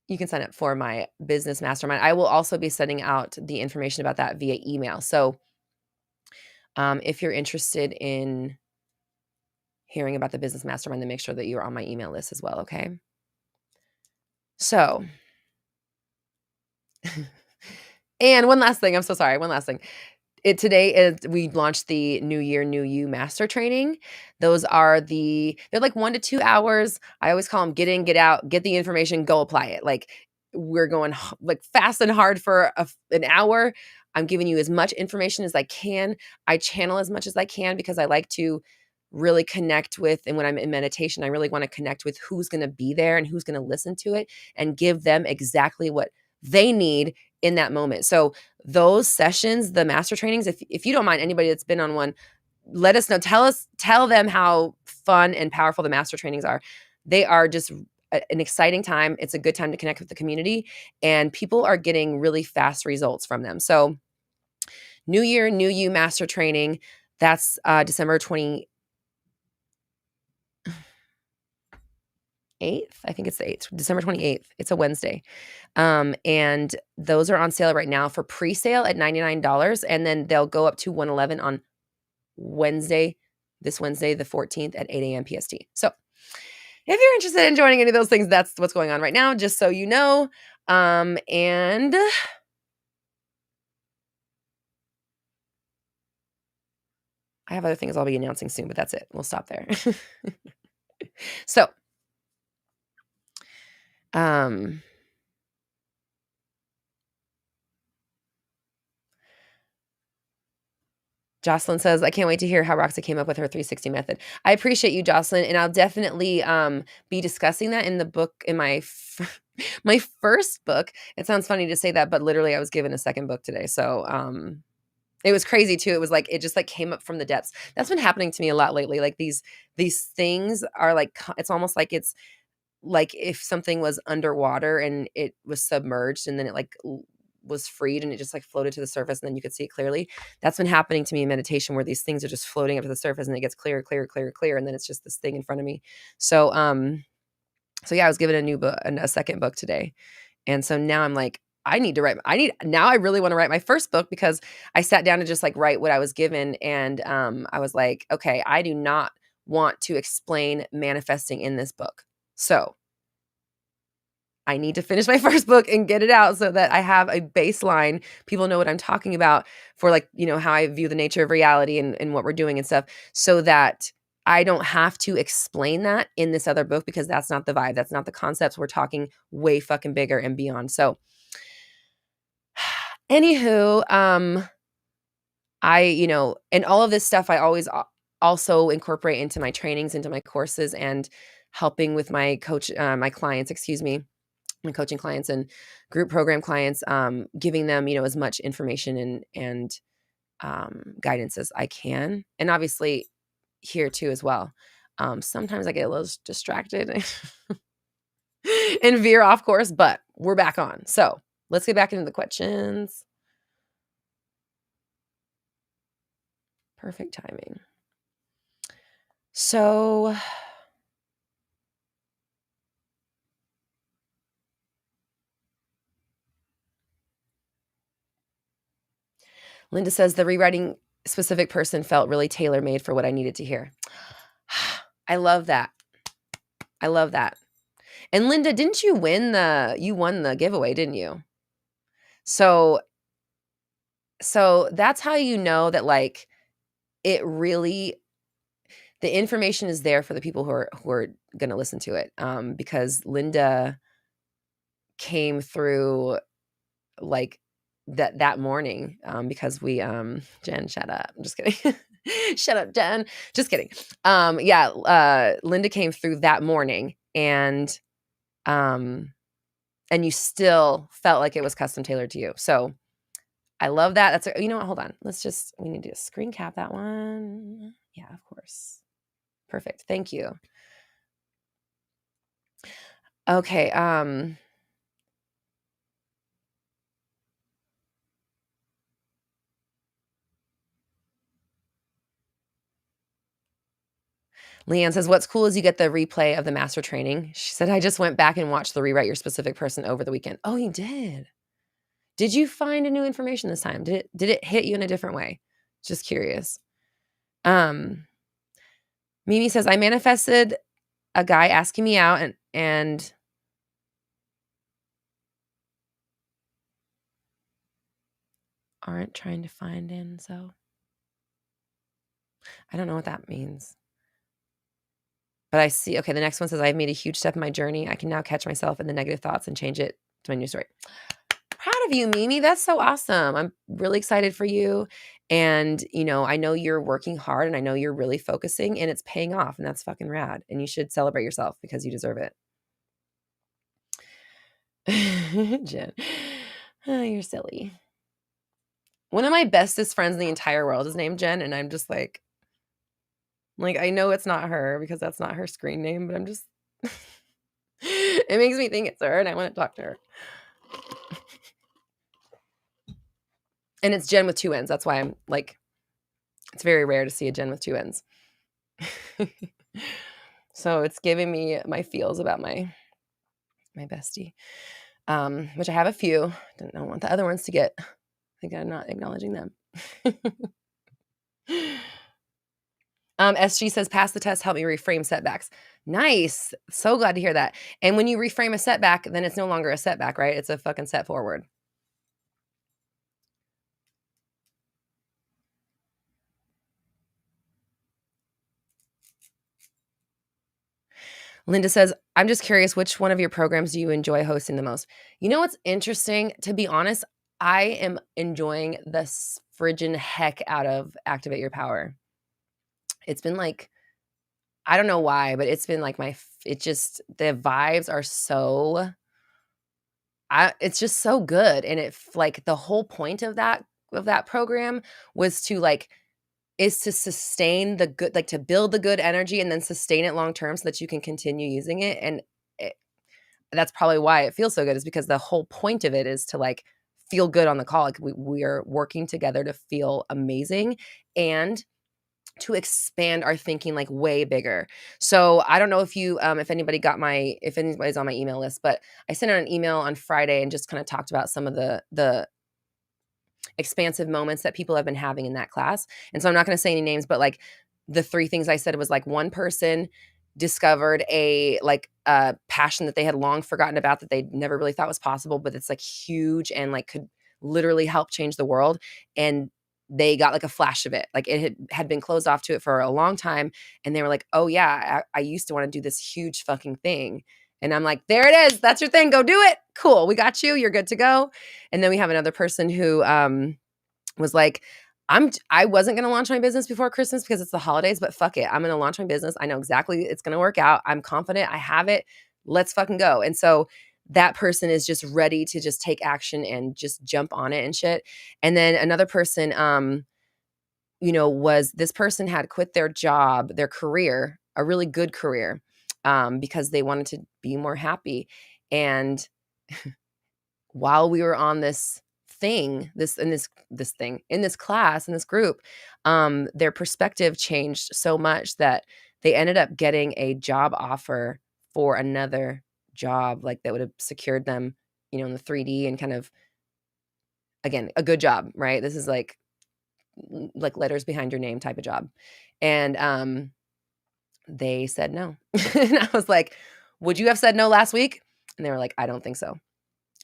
you can sign up for my business mastermind. I will also be sending out the information about that via email. So if you're interested in hearing about the business mastermind, then make sure that you're on my email list as well. Okay. So, and one last thing. I'm so sorry. One last thing. Today is we launched the New Year, New You Master Training. They're like 1 to 2 hours. I always call them get in, get out, get the information, go apply it. Like we're going like fast and hard for an hour. I'm giving you as much information as I can. I channel as much as I can because I like to really connect with, and when I'm in meditation, I really want to connect with who's going to be there and who's going to listen to it and give them exactly what they need in that moment. So those sessions, the master trainings, if you don't mind, anybody that's been on one, let us know. Tell them how fun and powerful the master trainings are. They are just an exciting time. It's a good time to connect with the community, and people are getting really fast results from them. So New Year, New You Master Training, that's December 28th. I think it's the 8th, December 28th. It's a Wednesday. And those are on sale right now for pre-sale at $99. And then they'll go up to $111 on this Wednesday, the 14th at 8 a.m. PST. So if you're interested in joining any of those things, that's what's going on right now, just so you know. And I have other things I'll be announcing soon, but that's it. We'll stop there. So, Jocelyn says, I can't wait to hear how Roxy came up with her 360 method. I appreciate you, Jocelyn, and I'll definitely be discussing that in the book, in my my first book. It sounds funny to say that, but literally I was given a second book today. So it was crazy too. It was like, it just like came up from the depths. That's been happening to me a lot lately. Like these things are like, it's almost like it's like if something was underwater and it was submerged and then it like was freed and it just like floated to the surface and then you could see it clearly. That's been happening to me in meditation where these things are just floating up to the surface and it gets clearer, clearer, clearer, clearer. And then it's just this thing in front of me. So, yeah, I was given a new book, a second book today. And so now I'm like, now I really want to write my first book because I sat down to just like write what I was given. And I was like, okay, I do not want to explain manifesting in this book. So I need to finish my first book and get it out so that I have a baseline. People know what I'm talking about for like, how I view the nature of reality and what we're doing and stuff, so that I don't have to explain that in this other book because that's not the vibe. That's not the concepts. We're talking way fucking bigger and beyond. So anywho, and all of this stuff I always also incorporate into my trainings, into my courses, and helping with my my clients, my coaching clients and group program clients, giving them, as much information and guidance as I can. And obviously here too as well. Sometimes I get a little distracted and veer off course, but we're back on. So let's get back into the questions. Perfect timing. So Linda says the rewriting specific person felt really tailor-made for what I needed to hear. I love that. I love that. And Linda, didn't you won the giveaway, didn't you? So that's how you know that like it really, the information is there for the people who are going to listen to it. Because Linda came through like that morning, because we, Jen, shut up. I'm just kidding. Shut up, Jen. Just kidding. Linda came through that morning and you still felt like it was custom tailored to you. So I love that. That's, you know what? Hold on. We need to screen cap that one. Yeah, of course. Perfect. Thank you. Okay. Leanne says, what's cool is you get the replay of the master training. She said, I just went back and watched the Rewrite Your Specific Person over the weekend. Oh, you did? Did you find a new information this time? Did it hit you in a different way? Just curious. Mimi says, I manifested a guy asking me out and aren't trying to find in, so I don't know what that means. But I see, okay, the next one says, I've made a huge step in my journey. I can now catch myself in the negative thoughts and change it to my new story. Proud of you, Mimi. That's so awesome. I'm really excited for you. And, I know you're working hard and I know you're really focusing and it's paying off and that's fucking rad. And you should celebrate yourself because you deserve it. Jen, you're silly. One of my bestest friends in the entire world is named Jen. And I'm just like, I know it's not her because that's not her screen name, but I'm just, it makes me think it's her and I want to talk to her. And it's Jen with 2 N's. That's why I'm like, it's very rare to see a Jen with 2 N's. So it's giving me my feels about my bestie, which I have a few. I don't want the other ones to get, I think I'm not acknowledging them. SG says, pass the test, help me reframe setbacks. Nice. So glad to hear that. And when you reframe a setback, then it's no longer a setback, right? It's a fucking step forward. Linda says, I'm just curious, which one of your programs do you enjoy hosting the most? You know what's interesting? To be honest, I am enjoying the friggin' heck out of Activate Your Power. It's been like, I don't know why, but it's been like the vibes are so, it's just so good. And like the whole point of that program was to is to sustain the good, like to build the good energy and then sustain it long term so that you can continue using it. And that's probably why it feels so good, is because the whole point of it is to feel good on the call. Like we are working together to feel amazing and to expand our thinking way bigger. So I don't know if you, if anybody's on my email list, but I sent out an email on Friday and just kind of talked about some of the expansive moments that people have been having in that class. And so I'm not going to say any names, but the 3 things I said was one person discovered a passion that they had long forgotten about, that they never really thought was possible, but it's huge and could literally help change the world. And they got a flash of it. It had been closed off to it for a long time. And they were like, oh yeah, I used to want to do this huge fucking thing. And I'm like, there it is. That's your thing. Go do it. Cool. We got you. You're good to go. And then we have another person who was like, I wasn't going to launch my business before Christmas because it's the holidays, but fuck it. I'm going to launch my business. I know exactly it's going to work out. I'm confident. I have it. Let's fucking go. And so that person is just ready to just take action and just jump on it and shit. And then another person, this person had quit their job, their career, a really good career, because they wanted to be more happy. And while we were on this thing, in this class, in this group, their perspective changed so much that they ended up getting a job offer for another job, that would have secured them, in the 3D and kind of, again, a good job, right? This is like letters behind your name type of job. And they said no. And I was like, would you have said no last week? And they were like, I don't think so.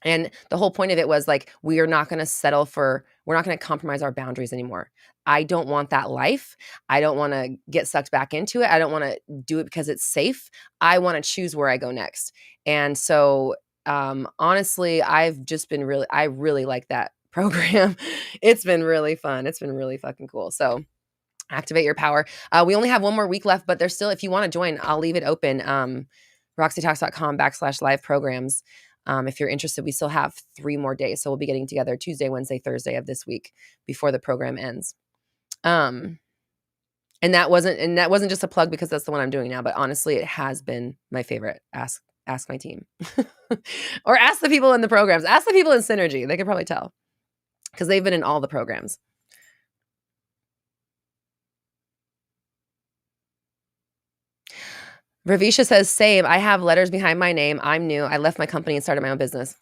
And the whole point of it was we are not going to we're not going to compromise our boundaries anymore. I don't want that life. I don't want to get sucked back into it. I don't want to do it because it's safe. I want to choose where I go next. And so, honestly, I really like that program. It's been really fun. It's been really fucking cool. So Activate Your Power. We only have 1 more week left, but there's still, if you want to join, I'll leave it open. RoxyTalks.com/live programs. If you're interested, we still have 3 more days. So we'll be getting together Tuesday, Wednesday, Thursday of this week before the program ends. And that wasn't just a plug because that's the one I'm doing now, but honestly, it has been my favorite. Ask my team or ask the people in the programs, ask the people in Synergy. They could probably tell because they've been in all the programs. Ravisha says, same. I have letters behind my name. I'm new. I left my company and started my own business.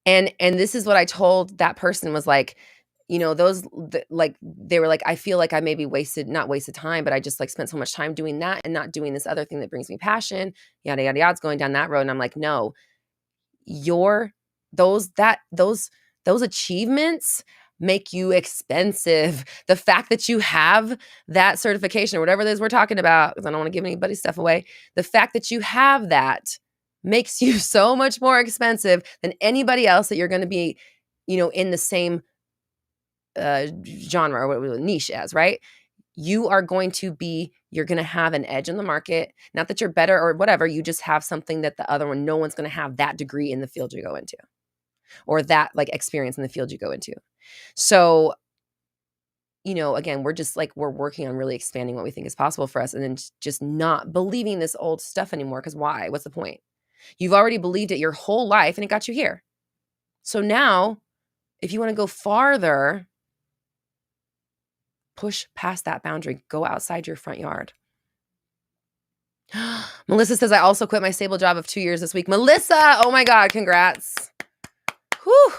And this is what I told that person was like, you know, like, they were like, I feel like I maybe not wasted time, but I just like spent so much time doing that and not doing this other thing that brings me passion, yada, yada, yada. It's going down that road. And I'm like, no, your, those achievements make you expensive. The fact that you have that certification or whatever it is we're talking about, because I don't want to give anybody's stuff away. The fact that you have that makes you so much more expensive than anybody else that you're going to be, you know, in the same genre or whatever niche as, right? You're going to have an edge in the market. Not that you're better or whatever, you just have something that the other one, no one's going to have that degree in the field you go into, or that like experience in the field you go into. So, you know, again, we're working on really expanding what we think is possible for us, and then just not believing this old stuff anymore. Because why? What's the point? You've already believed it your whole life and it got you here. So now, if you want to go farther, push past that boundary. Go outside your front yard. Melissa says, I also quit my stable job of 2 years this week. Melissa, oh my God, congrats. Whew.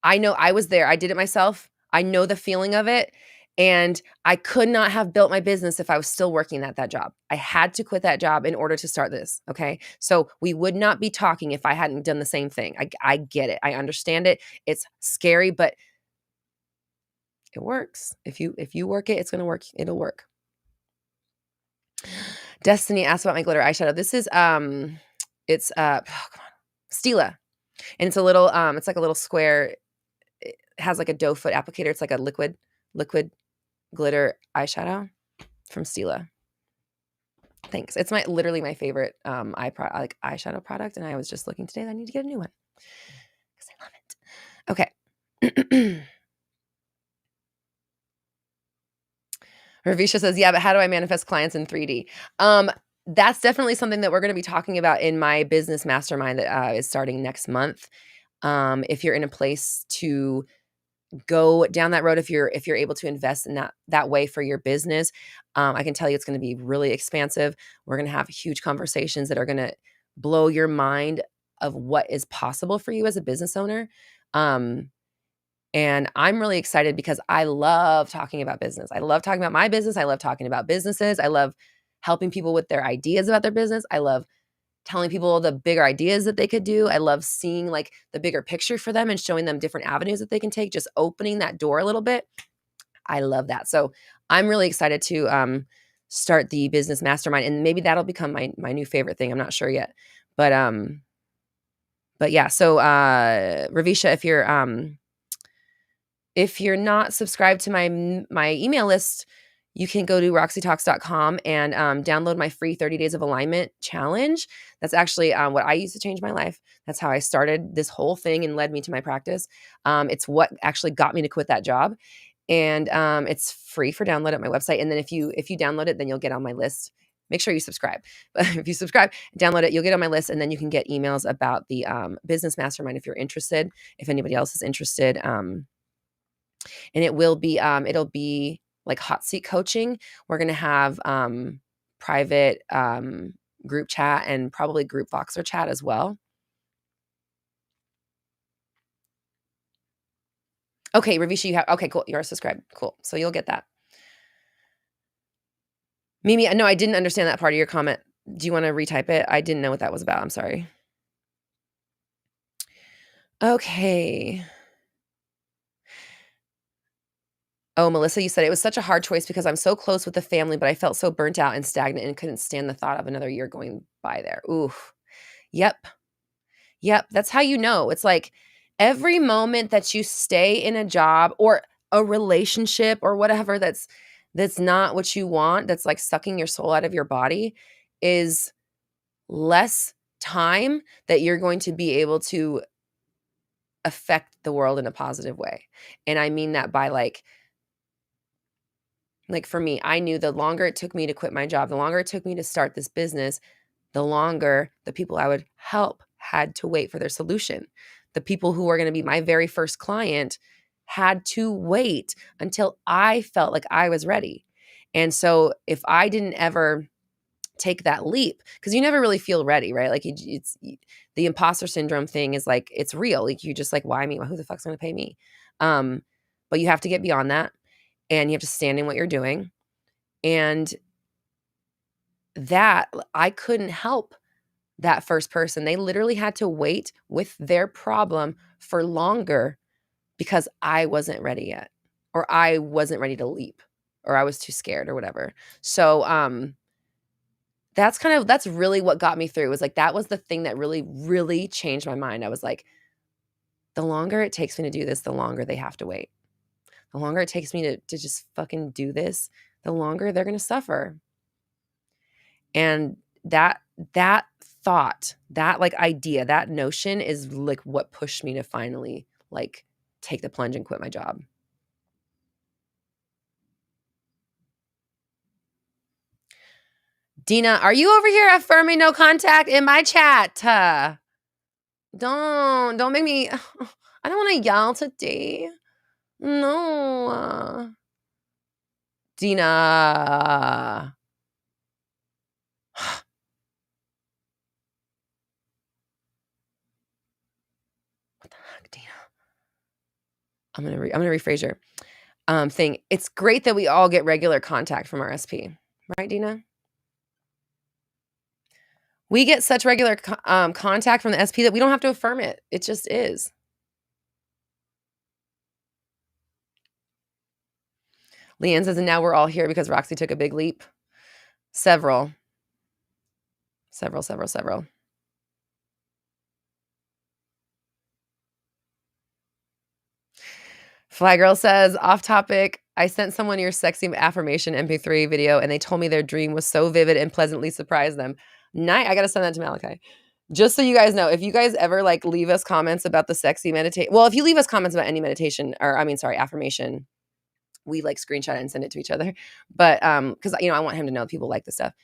I know, I was there. I did it myself. I know the feeling of it. And I could not have built my business if I was still working at that job. I had to quit that job in order to start this. Okay. So we would not be talking if I hadn't done the same thing. I get it. I understand it. It's scary, but it works. If you work it, it's going to work. It'll work. Destiny asked about my glitter eyeshadow. This is it's Stila. And it's a little it's like a little square. It has like a doe foot applicator. It's like a liquid glitter eyeshadow from Stila. Thanks. It's literally my favorite eyeshadow product, and I was just looking today that I need to get a new one because I love it. Okay. Ravisha says, yeah, but how do I manifest clients in 3D? That's definitely something that we're going to be talking about in my business mastermind that is starting next month. If you're in a place to go down that road, if you're able to invest in that way for your business, I can tell you it's going to be really expansive. We're going to have huge conversations that are going to blow your mind of what is possible for you as a business owner. And I'm really excited because I love talking about business. I love talking about my business. I love talking about businesses. I love helping people with their ideas about their business. I love telling people the bigger ideas that they could do. I love seeing like the bigger picture for them and showing them different avenues that they can take, just opening that door a little bit. I love that. So I'm really excited to start the business mastermind, and maybe that'll become my new favorite thing. I'm not sure yet, but yeah. So Ravisha, if you're not subscribed to my email list, you can go to roxytalks.com and download my free 30 Days of Alignment challenge. That's actually what I used to change my life. That's how I started this whole thing and led me to my practice. It's what actually got me to quit that job. And it's free for download at my website. And then if you download it, then you'll get on my list. Make sure you subscribe. But if you subscribe, download it, you'll get on my list, and then you can get emails about the business mastermind if you're interested, if anybody else is interested. And it'll be like hot seat coaching. We're going to have private group chat and probably group Voxer chat as well. Okay, Ravisha, okay, cool. You're subscribed. Cool. So you'll get that. Mimi, no, I didn't understand that part of your comment. Do you want to retype it? I didn't know what that was about. I'm sorry. Okay. Oh, Melissa, you said it was such a hard choice because I'm so close with the family, but I felt so burnt out and stagnant and couldn't stand the thought of another year going by there. Ooh. Yep. That's how you know. It's like every moment that you stay in a job or a relationship or whatever that's not what you want, that's like sucking your soul out of your body, is less time that you're going to be able to affect the world in a positive way. And I mean that by like for me, I knew the longer it took me to quit my job, the longer it took me to start this business, the longer the people I would help had to wait for their solution. The people who were going to be my very first client had to wait until I felt like I was ready. And so if I didn't ever take that leap, because you never really feel ready, right? Like it's the imposter syndrome thing is like, it's real. Like you just like, why me? Who the fuck's going to pay me? But you have to get beyond that, and you have to stand in what you're doing. And that I couldn't help that first person. They literally had to wait with their problem for longer because I wasn't ready yet, or I wasn't ready to leap, or I was too scared or whatever. So that's really what got me through. It was like, that was the thing that really, really changed my mind. I was like, the longer it takes me to do this, the longer they have to wait. The longer it takes me to just fucking do this, the longer they're going to suffer. And that thought, that like idea, that notion is like what pushed me to finally like take the plunge and quit my job. Dina, are you over here affirming no contact in my chat? Don't make me, I don't want to yell today. No. Dina. What the heck, Dina? I'm gonna rephrase your thing. It's great that we all get regular contact from our SP, right, Dina? We get such regular contact from the SP that we don't have to affirm it. It just is. Leanne says, and now we're all here because Roxy took a big leap. Several. Fly Girl says, off topic, I sent someone your sexy affirmation MP3 video and they told me their dream was so vivid and pleasantly surprised them. I got to send that to Malachi. Just so you guys know, if you guys ever like leave us comments about the sexy meditation, well, if you leave us comments about any meditation or affirmation, we like screenshot it and send it to each other. But because I want him to know people like this stuff.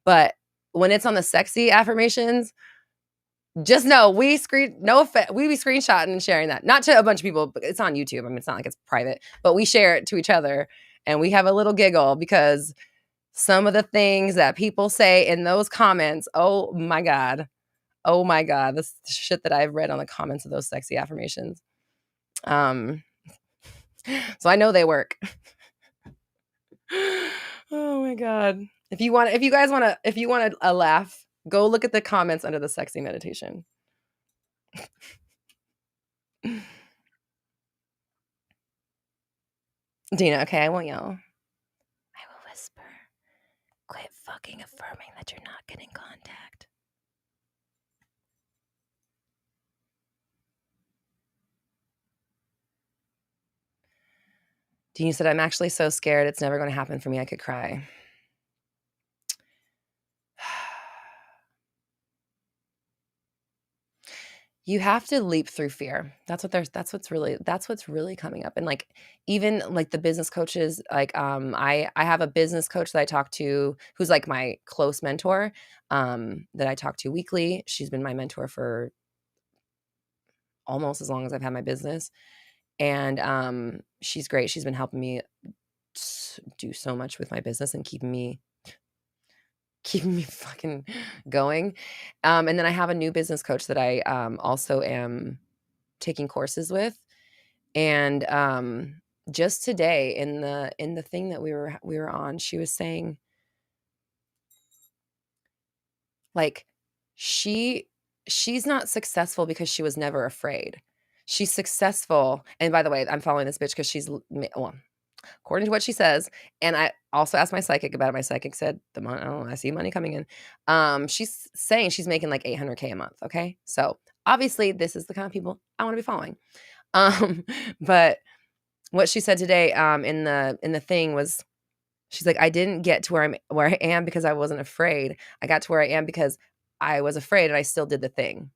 But when it's on the sexy affirmations, just know we be screenshotting and sharing that. Not to a bunch of people, but it's on YouTube. I mean, it's not like it's private, but we share it to each other and we have a little giggle because some of the things that people say in those comments, oh my God, this shit that I've read on the comments of those sexy affirmations. So I know they work. Oh my God. If you want a laugh, go look at the comments under the sexy meditation. Dina, okay, I won't yell. I will whisper. Quit fucking affirming that you're not getting contact. Dina said, I'm actually so scared. It's never going to happen for me. I could cry. You have to leap through fear. That's what's really coming up. And like, even like the business coaches, like, I have a business coach that I talk to who's like my close mentor, that I talk to weekly. She's been my mentor for almost as long as I've had my business. And, she's great. She's been helping me do so much with my business and keeping me fucking going. And then I have a new business coach that I also am taking courses with. And just today in the thing that we were on, she was saying like she's not successful because she was never afraid. She's successful. And by the way, I'm following this bitch because she's, well, according to what she says, and I also asked my psychic about it. My psychic said, the money, I see money coming in. She's saying she's making like $800K a month. Okay. So obviously this is the kind of people I want to be following. But what she said today, in the thing was, she's like, I didn't get to where I am because I wasn't afraid. I got to where I am because I was afraid and I still did the thing.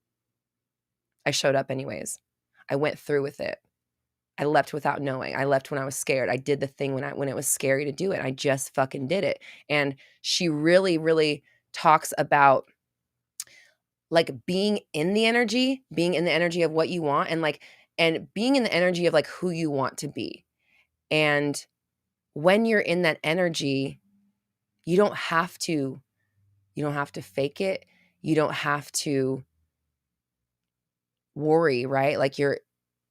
I showed up anyways. I went through with it. I left without knowing. I left when I was scared. I did the thing when it was scary to do it. I just fucking did it. And she really, really talks about like being in the energy of what you want, and being in the energy of like who you want to be. And when you're in that energy, You don't have to fake it. You don't have to worry, right? Like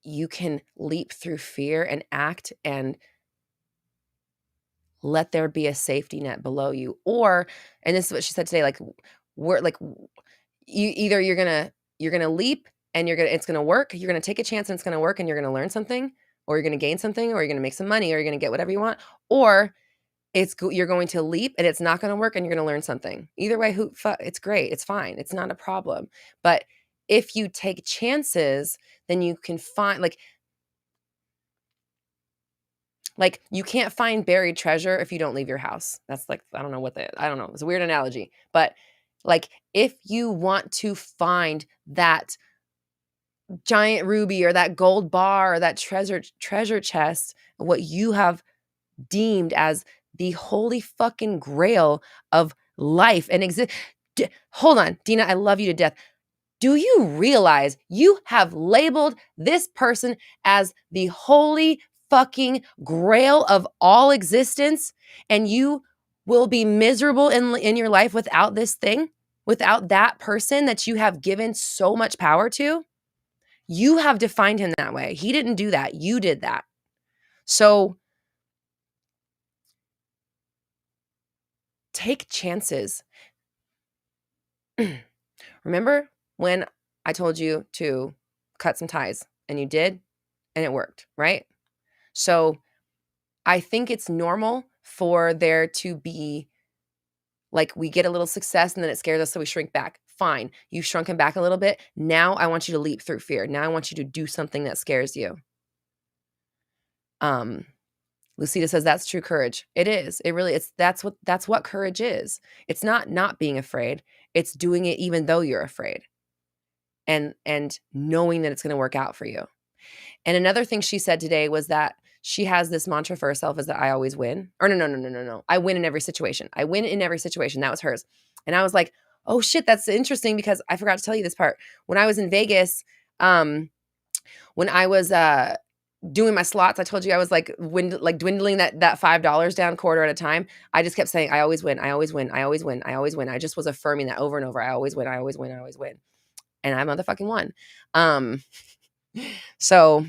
you can leap through fear and act and let there be a safety net below you. Or, and this is what she said today, like we're like you either you're gonna leap and it's gonna work, you're gonna take a chance and it's gonna work and you're gonna learn something, or you're gonna gain something, or you're gonna make some money, or you're gonna get whatever you want, or you're going to leap and it's not gonna work and you're gonna learn something. Either way, it's great, it's fine, it's not a problem. But if you take chances, then you can find like you can't find buried treasure if you don't leave your house. That's like, I don't know. It's a weird analogy, but like if you want to find that giant ruby or that gold bar or that treasure chest, what you have deemed as the holy fucking grail of life and exist. Hold on, Dina, I love you to death. Do you realize you have labeled this person as the holy fucking grail of all existence, and you will be miserable in your life without this thing, without that person that you have given so much power to? You have defined him that way. He didn't do that. You did that. So take chances. Remember when I told you to cut some ties and you did and it worked, right? So I think it's normal for there to be like we get a little success and then it scares us, so we shrink back. Fine. You've shrunken back a little bit. Now I want you to leap through fear. Now I want you to do something that scares you. Lucida says that's true courage. It is. It really that's what courage is. It's not being afraid. It's doing it even though you're afraid. And knowing that it's going to work out for you. And another thing she said today was that she has this mantra for herself is that I always win. Or no. I win in every situation. I win in every situation. That was hers. And I was like, oh shit, that's interesting because I forgot to tell you this part. When I was in Vegas, when I was doing my slots, I told you I was like dwindling that $5 down quarter at a time. I just kept saying, I always win. I always win. I always win. I always win. I just was affirming that over and over. I always win. I always win. I always win. And I motherfucking won. So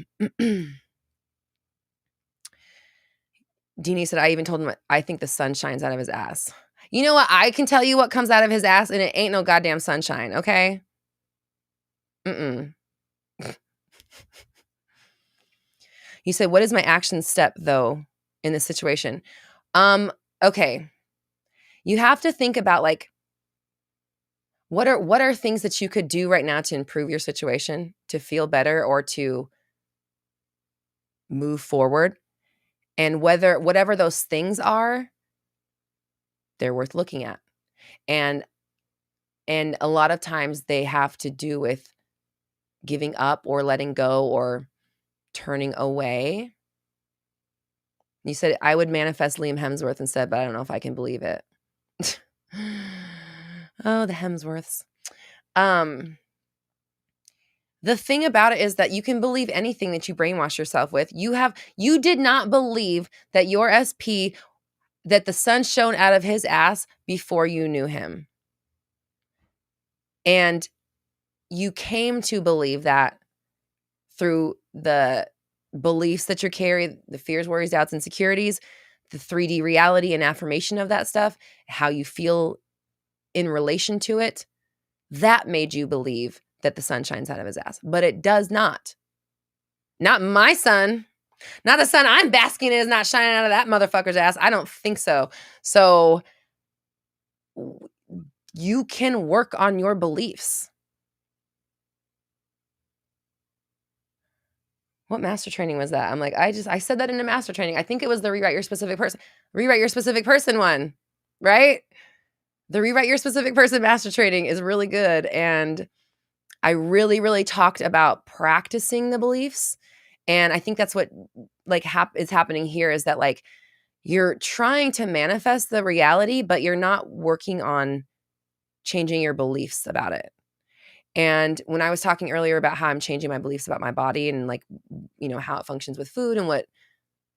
Deanie said, I even told him, I think the sun shines out of his ass. You know what? I can tell you what comes out of his ass and it ain't no goddamn sunshine. Okay. You said, what is my action step though in this situation? Okay. You have to think about like, what are things that you could do right now to improve your situation, to feel better or to move forward? And whatever those things are, they're worth looking at. And a lot of times they have to do with giving up or letting go or turning away. You said I would manifest Liam Hemsworth instead, but I don't know if I can believe it. Oh, the Hemsworths. The thing about it is that you can believe anything that you brainwash yourself with. You did not believe that your SP, that the sun shone out of his ass before you knew him. And you came to believe that through the beliefs that you carry, the fears, worries, doubts, insecurities, the 3D reality and affirmation of that stuff, how you feel in relation to it. That made you believe that the sun shines out of his ass, but it does not. Not my sun. Not the sun I'm basking in is not shining out of that motherfucker's ass. I don't think so. So you can work on your beliefs. What master training was that? I'm like, I said that in a master training. I think it was the rewrite your specific person one, right? The rewrite your specific person master training is really good. And I really, really talked about practicing the beliefs. And I think that's what like is happening here is that like you're trying to manifest the reality, but you're not working on changing your beliefs about it. And when I was talking earlier about how I'm changing my beliefs about my body and like, you know, how it functions with food and what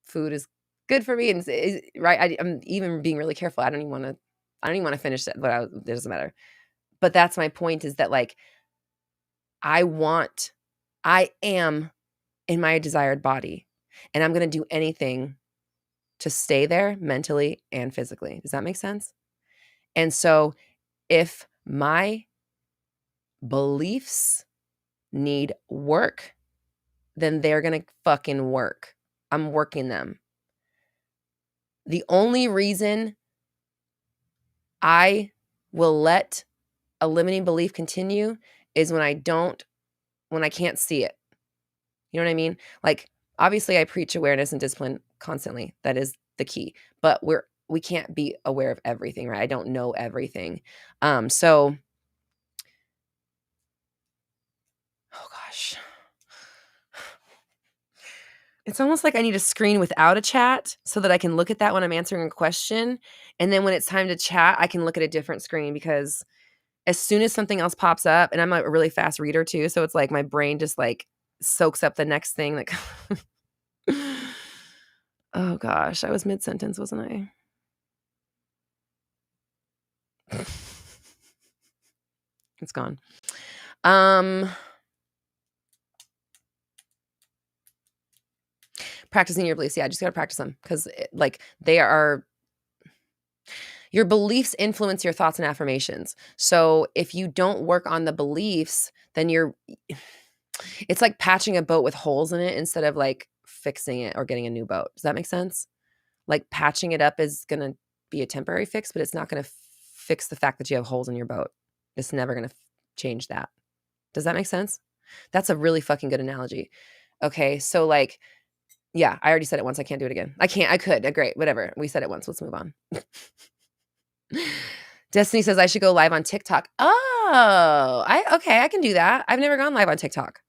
food is good for me. And right, I'm even being really careful. I don't even want to finish it, but it doesn't matter. But that's my point, is that like I am in my desired body, and I'm going to do anything to stay there mentally and physically. Does that make sense? And so if my beliefs need work, then they're going to fucking work. I'm working them. The only reason I will let a limiting belief continue is when I can't see it. You know what I mean? Like, obviously I preach awareness and discipline constantly. That is the key. But we can't be aware of everything, right? I don't know everything. So oh gosh. It's almost like I need a screen without a chat so that I can look at that when I'm answering a question. And then when it's time to chat, I can look at a different screen, because as soon as something else pops up, and I'm a really fast reader too, so it's like my brain just like soaks up the next thing. Like, oh gosh, I was mid-sentence, wasn't I? It's gone. Practicing your beliefs. Yeah, I just got to practice them, because like your beliefs influence your thoughts and affirmations. So if you don't work on the beliefs, then it's like patching a boat with holes in it instead of like fixing it or getting a new boat. Does that make sense? Like, patching it up is going to be a temporary fix, but it's not going to fix the fact that you have holes in your boat. It's never going to change that. Does that make sense? That's a really fucking good analogy. Okay, so like, yeah, I already said it once. I can't do it again. I could. Great, whatever. We said it once. Let's move on. Destiny says I should go live on TikTok. Oh, I can do that. I've never gone live on TikTok.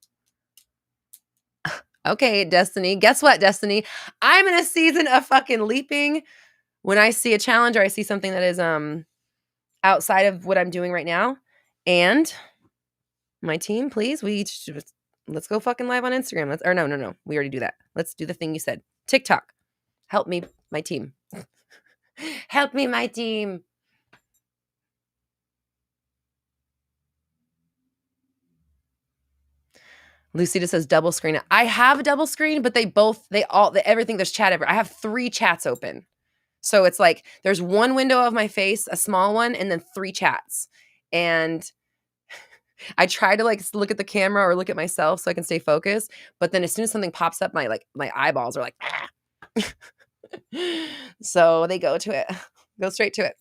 Okay, Destiny. Guess what, Destiny? I'm in a season of fucking leaping. When I see a challenge or I see something that is outside of what I'm doing right now, and my team, please, let's go fucking live on Instagram. No. We already do that. Let's do the thing you said. TikTok. Help me, my team. Help me, my team. Lucita says double screen. I have a double screen, but everything, there's chat everywhere. I have 3 chats open. So it's like there's one window of my face, a small one, and then 3 chats. And I try to like look at the camera or look at myself so I can stay focused. But then as soon as something pops up, my eyeballs are like, ah. So they go to it, go straight to it.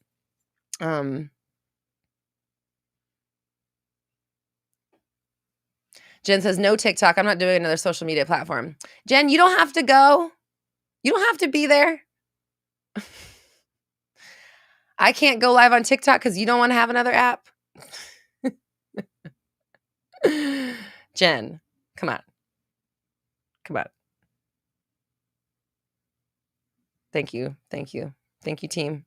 Jen says, no TikTok. I'm not doing another social media platform. Jen, you don't have to go. You don't have to be there. I can't go live on TikTok because you don't want to have another app. Jen, come on. Thank you, team.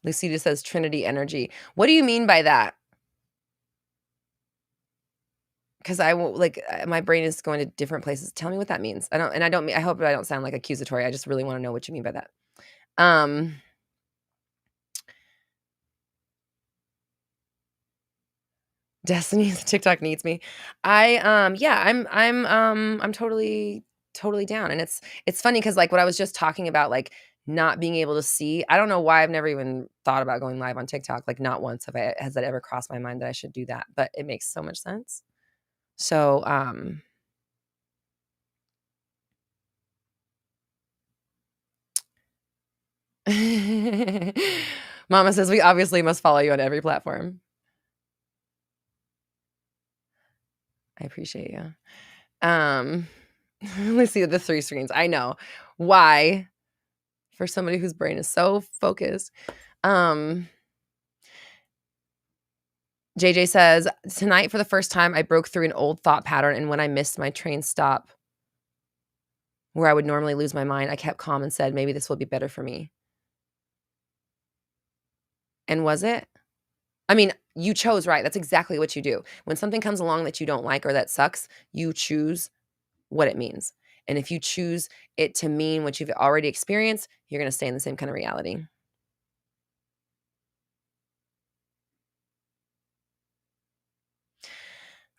Lucita says Trinity energy. What do you mean by that? Because I will my brain is going to different places. Tell me what that means. I hope I don't sound like accusatory. I just really want to know what you mean by that. Destiny, TikTok needs me. I'm totally down. And it's funny because like what I was just talking about, like not being able to see, I don't know why I've never even thought about going live on TikTok. Like not once has that ever crossed my mind that I should do that, but it makes so much sense. So, Mama says we obviously must follow you on every platform. I appreciate you. Let's see the 3 screens. I know why, for somebody whose brain is so focused. JJ says, tonight for the first time, I broke through an old thought pattern. And when I missed my train stop where I would normally lose my mind, I kept calm and said, maybe this will be better for me. And was it? I mean, you chose right. That's exactly what you do. When something comes along that you don't like or that sucks, you choose what it means. And if you choose it to mean what you've already experienced, you're going to stay in the same kind of reality.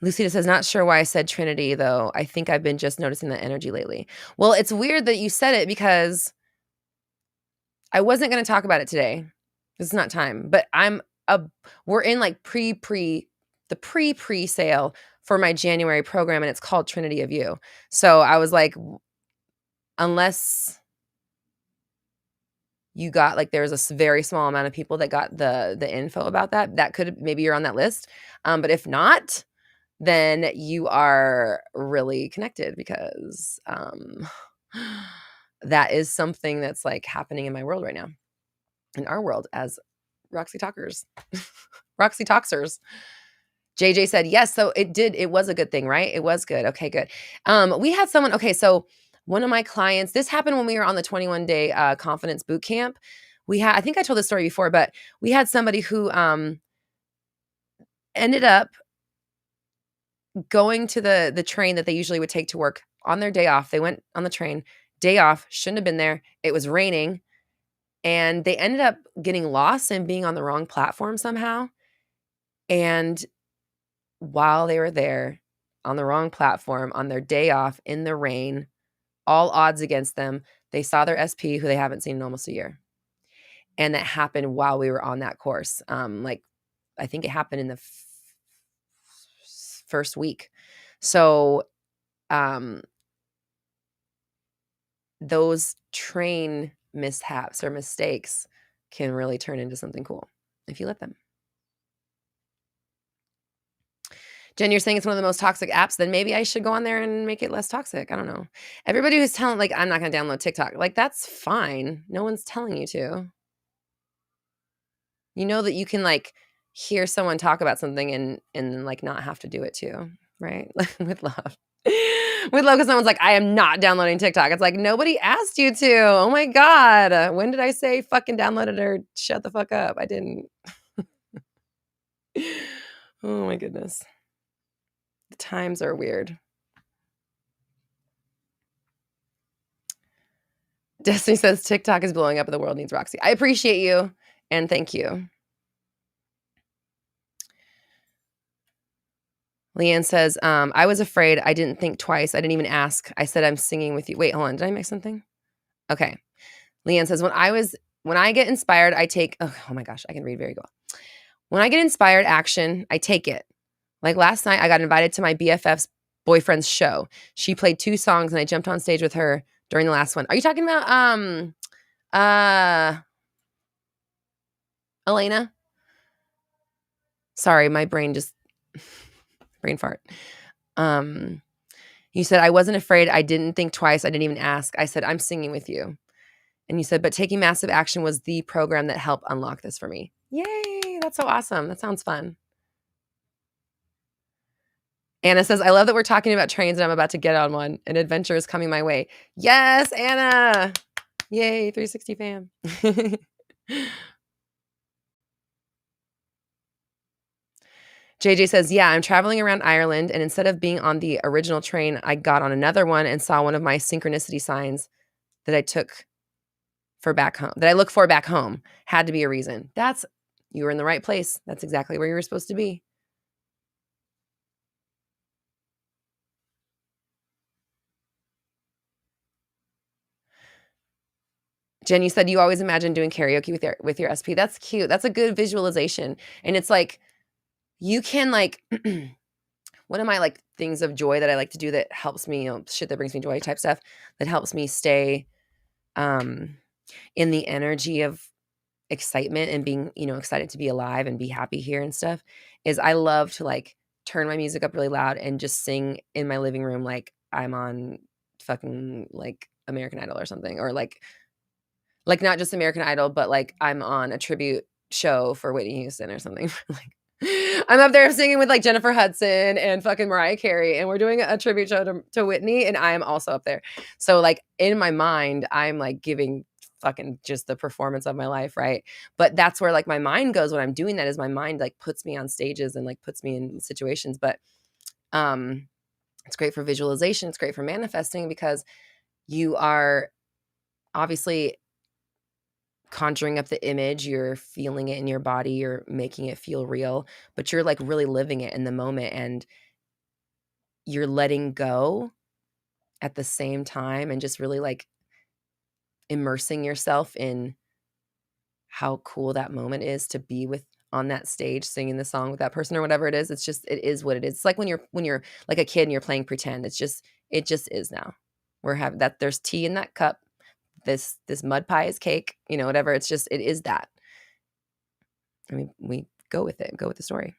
Lucita says, not sure why I said Trinity, though. I think I've been just noticing that energy lately. Well, it's weird that you said it because I wasn't going to talk about it today. It's not time, but we're in like the pre-sale for my January program, and it's called Trinity of You. So I was like, unless you got like, there's a very small amount of people that got the info about that could, maybe you're on that list. But if not, then you are really connected because that is something that's like happening in my world right now, in our world as Roxy Talkers. Roxy Talksers. JJ said, yes. So it was a good thing, right? It was good. Okay, good. We had someone, okay, so one of my clients, this happened when we were on the 21-day confidence boot camp. I think I told this story before, but we had somebody who ended up going to the train that they usually would take to work on their day off. They went on the train, day off, shouldn't have been there. It was raining. And they ended up getting lost and being on the wrong platform somehow. And while they were there on the wrong platform on their day off in the rain, all odds against them, they saw their SP, who they haven't seen in almost a year. And that happened while we were on that course. Like, I think it happened in the first week. So those train mishaps or mistakes can really turn into something cool if you let them. Jen, you're saying it's one of the most toxic apps, then maybe I should go on there and make it less toxic. I don't know. Everybody who's telling, like, I'm not going to download TikTok, like, that's fine. No one's telling you to. You know that you can, like, hear someone talk about something and like, not have to do it too, right? With love. With love, because someone's like, I am not downloading TikTok. It's like, nobody asked you to. Oh my God. When did I say fucking download it or shut the fuck up? I didn't. Oh my goodness. The times are weird. Destiny says TikTok is blowing up and the world needs Roxy. I appreciate you and thank you. Leanne says, I was afraid. I didn't think twice. I didn't even ask. I said, I'm singing with you. Wait, hold on. Did I make something? Okay. Leanne says, when I get inspired, I take, oh my gosh, I can read very well. When I get inspired action, I take it. Like last night, I got invited to my BFF's boyfriend's show. She played 2 songs and I jumped on stage with her during the last one. Are you talking about, Elena? Sorry, my brain just, brain fart. You said, I wasn't afraid. I didn't think twice. I didn't even ask. I said, I'm singing with you. And you said, but taking massive action was the program that helped unlock this for me. Yay. That's so awesome. That sounds fun. Anna says, I love that we're talking about trains and I'm about to get on one. An adventure is coming my way. Yes, Anna. Yay, 360 fam. JJ says, yeah, I'm traveling around Ireland, and instead of being on the original train, I got on another one and saw one of my synchronicity signs that I took for back home, that I look for back home. Had to be a reason. You were in the right place. That's exactly where you were supposed to be. Jen, you said you always imagine doing karaoke with your SP. That's cute. That's a good visualization. And it's like, you can like, one of my like things of joy that I like to do that helps me, shit that brings me joy type stuff, that helps me stay in the energy of excitement and being, excited to be alive and be happy here and stuff, is I love to like turn my music up really loud and just sing in my living room like I'm on fucking like American Idol or something, or like not just American Idol, but like I'm on a tribute show for Whitney Houston or something. Like I'm up there singing with like Jennifer Hudson and fucking Mariah Carey, and we're doing a tribute show to Whitney, and I am also up there. So like in my mind, I'm like giving fucking just the performance of my life, right? But that's where like my mind goes when I'm doing that, is my mind like puts me on stages and like puts me in situations. But It's great for visualization. It's great for manifesting because you are obviously conjuring up the image, you're feeling it in your body, you're making it feel real, but you're like really living it in the moment and you're letting go at the same time and just really like immersing yourself in how cool that moment is to be with on that stage singing the song with that person or whatever it is. It's just it is what it is. It's like when you're like a kid and you're playing pretend. It just is now. We're having that there's tea in that cup. This mud pie is cake, whatever. It's just it is that. I mean, we go with it. Go with the story.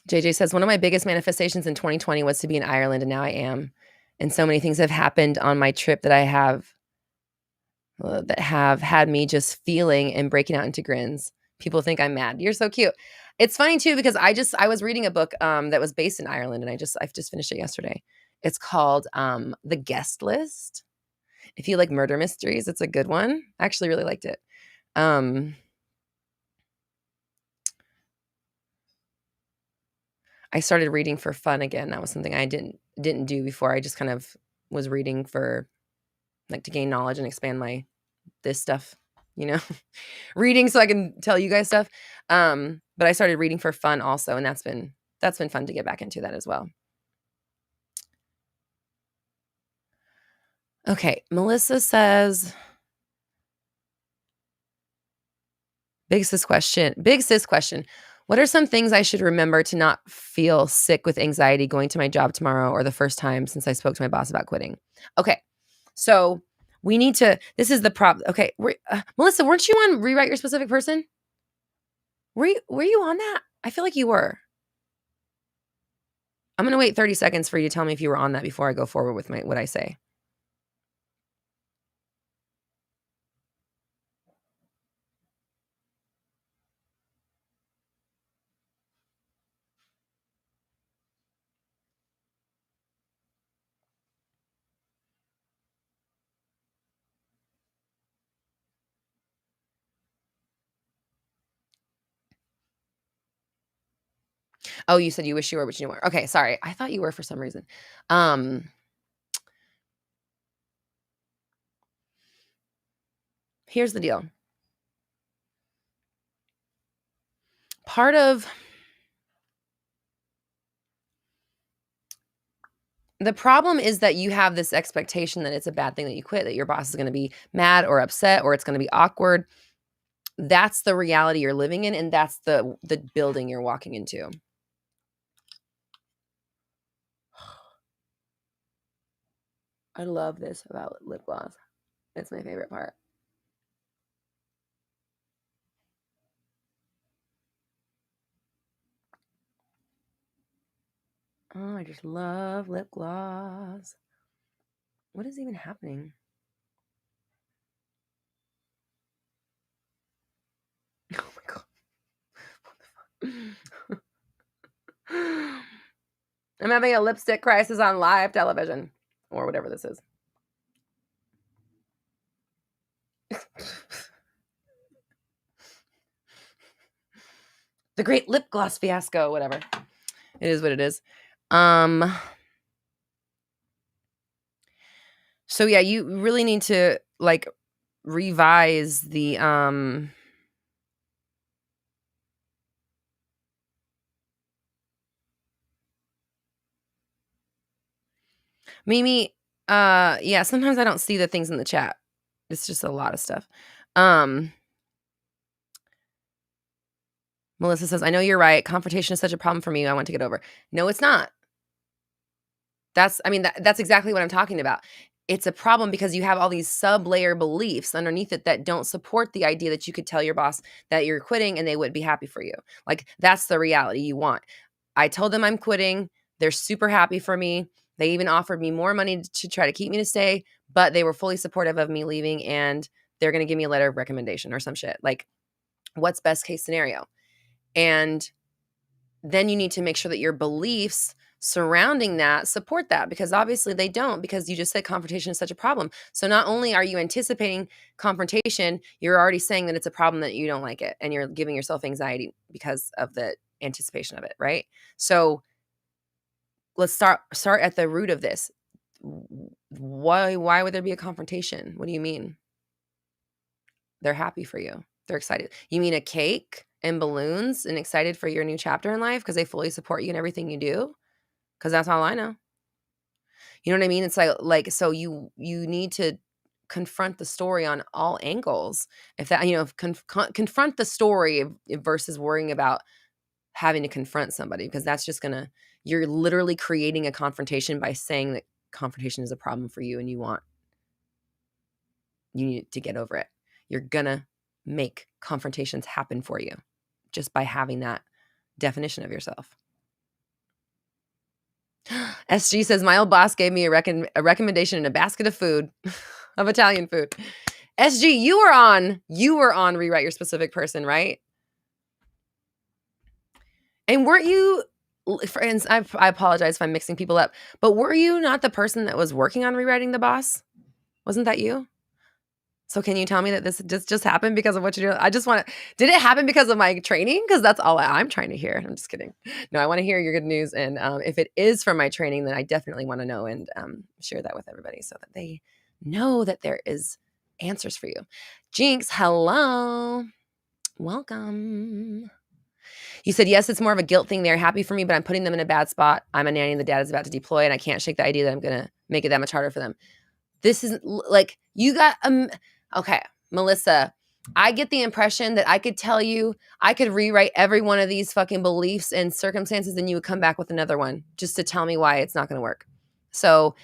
JJ says, one of my biggest manifestations in 2020 was to be in Ireland, and now I am. And so many things have happened on my trip that have had me just feeling and breaking out into grins. People think I'm mad. You're so cute. It's funny too because I was reading a book that was based in Ireland, and I've just finished it yesterday. It's called The Guest List. If you like murder mysteries, it's a good one. I actually really liked it. I started reading for fun again. That was something I didn't do before. I just kind of was reading for like to gain knowledge and expand my this stuff, reading so I can tell you guys stuff. But I started reading for fun also, and that's been fun to get back into that as well. Okay, Melissa says, Big sis question. What are some things I should remember to not feel sick with anxiety going to my job tomorrow or the first time since I spoke to my boss about quitting? Okay, so we need to, this is the problem. Okay, Melissa, weren't you on Rewrite Your Specific Person? Were you on that? I feel like you were. I'm going to wait 30 seconds for you to tell me if you were on that before I go forward with what I say. Oh, you said you wish you were, but you weren't. Okay, sorry. I thought you were for some reason. Here's the deal. Part of the problem is that you have this expectation that it's a bad thing that you quit, that your boss is going to be mad or upset or it's going to be awkward. That's the reality you're living in, and that's the building you're walking into. I love this about lip gloss. It's my favorite part. Oh, I just love lip gloss. What is even happening? Oh my god. What the fuck? I'm having a lipstick crisis on live television or whatever this is. The great lip gloss fiasco, whatever. It is what it is. So yeah, you really need to like revise the Mimi, yeah, sometimes I don't see the things in the chat. It's just a lot of stuff. Melissa says, I know you're right. Confrontation is such a problem for me. I want to get over. No, it's not. That's exactly what I'm talking about. It's a problem because you have all these sub-layer beliefs underneath it that don't support the idea that you could tell your boss that you're quitting and they would be happy for you. Like, that's the reality you want. I told them I'm quitting. They're super happy for me. They even offered me more money to try to keep me to stay, but they were fully supportive of me leaving, and they're going to give me a letter of recommendation or some shit. Like, what's best case scenario? And then you need to make sure that your beliefs surrounding that support that? Because obviously they don't, because you just said confrontation is such a problem. So not only are you anticipating confrontation, you're already saying that it's a problem, that you don't like it, and you're giving yourself anxiety because of the anticipation of it, right? So let's start at the root of this. Why would there be a confrontation? What do you mean? They're happy for you. They're excited. You mean a cake and balloons and excited for your new chapter in life because they fully support you in everything you do? Because that's all I know. You know what I mean? It's like so you need to confront the story on all angles. If that, confront the story versus worrying about having to confront somebody, because that's just gonna, you're literally creating a confrontation by saying that confrontation is a problem for you and you need to get over it. You're gonna make confrontations happen for you just by having that definition of yourself. SG says, my old boss gave me a recommendation in a basket of food, of Italian food. SG, you were on Rewrite Your Specific Person, right? And weren't you, friends, I apologize if I'm mixing people up, but were you not the person that was working on rewriting the boss? Wasn't that you? So can you tell me that this just happened because of what you're doing? I just want to, did it happen because of my training? Because that's all I'm trying to hear. I'm just kidding. No, I want to hear your good news. And if it is from my training, then I definitely want to know and share that with everybody so that they know that there is answers for you. Jinx, hello. Welcome. You said, yes, it's more of a guilt thing. They're happy for me, but I'm putting them in a bad spot. I'm a nanny and the dad is about to deploy, and I can't shake the idea that I'm going to make it that much harder for them. This is like, you got, okay, Melissa, I get the impression that I could tell you, I could rewrite every one of these fucking beliefs and circumstances, and you would come back with another one just to tell me why it's not going to work. So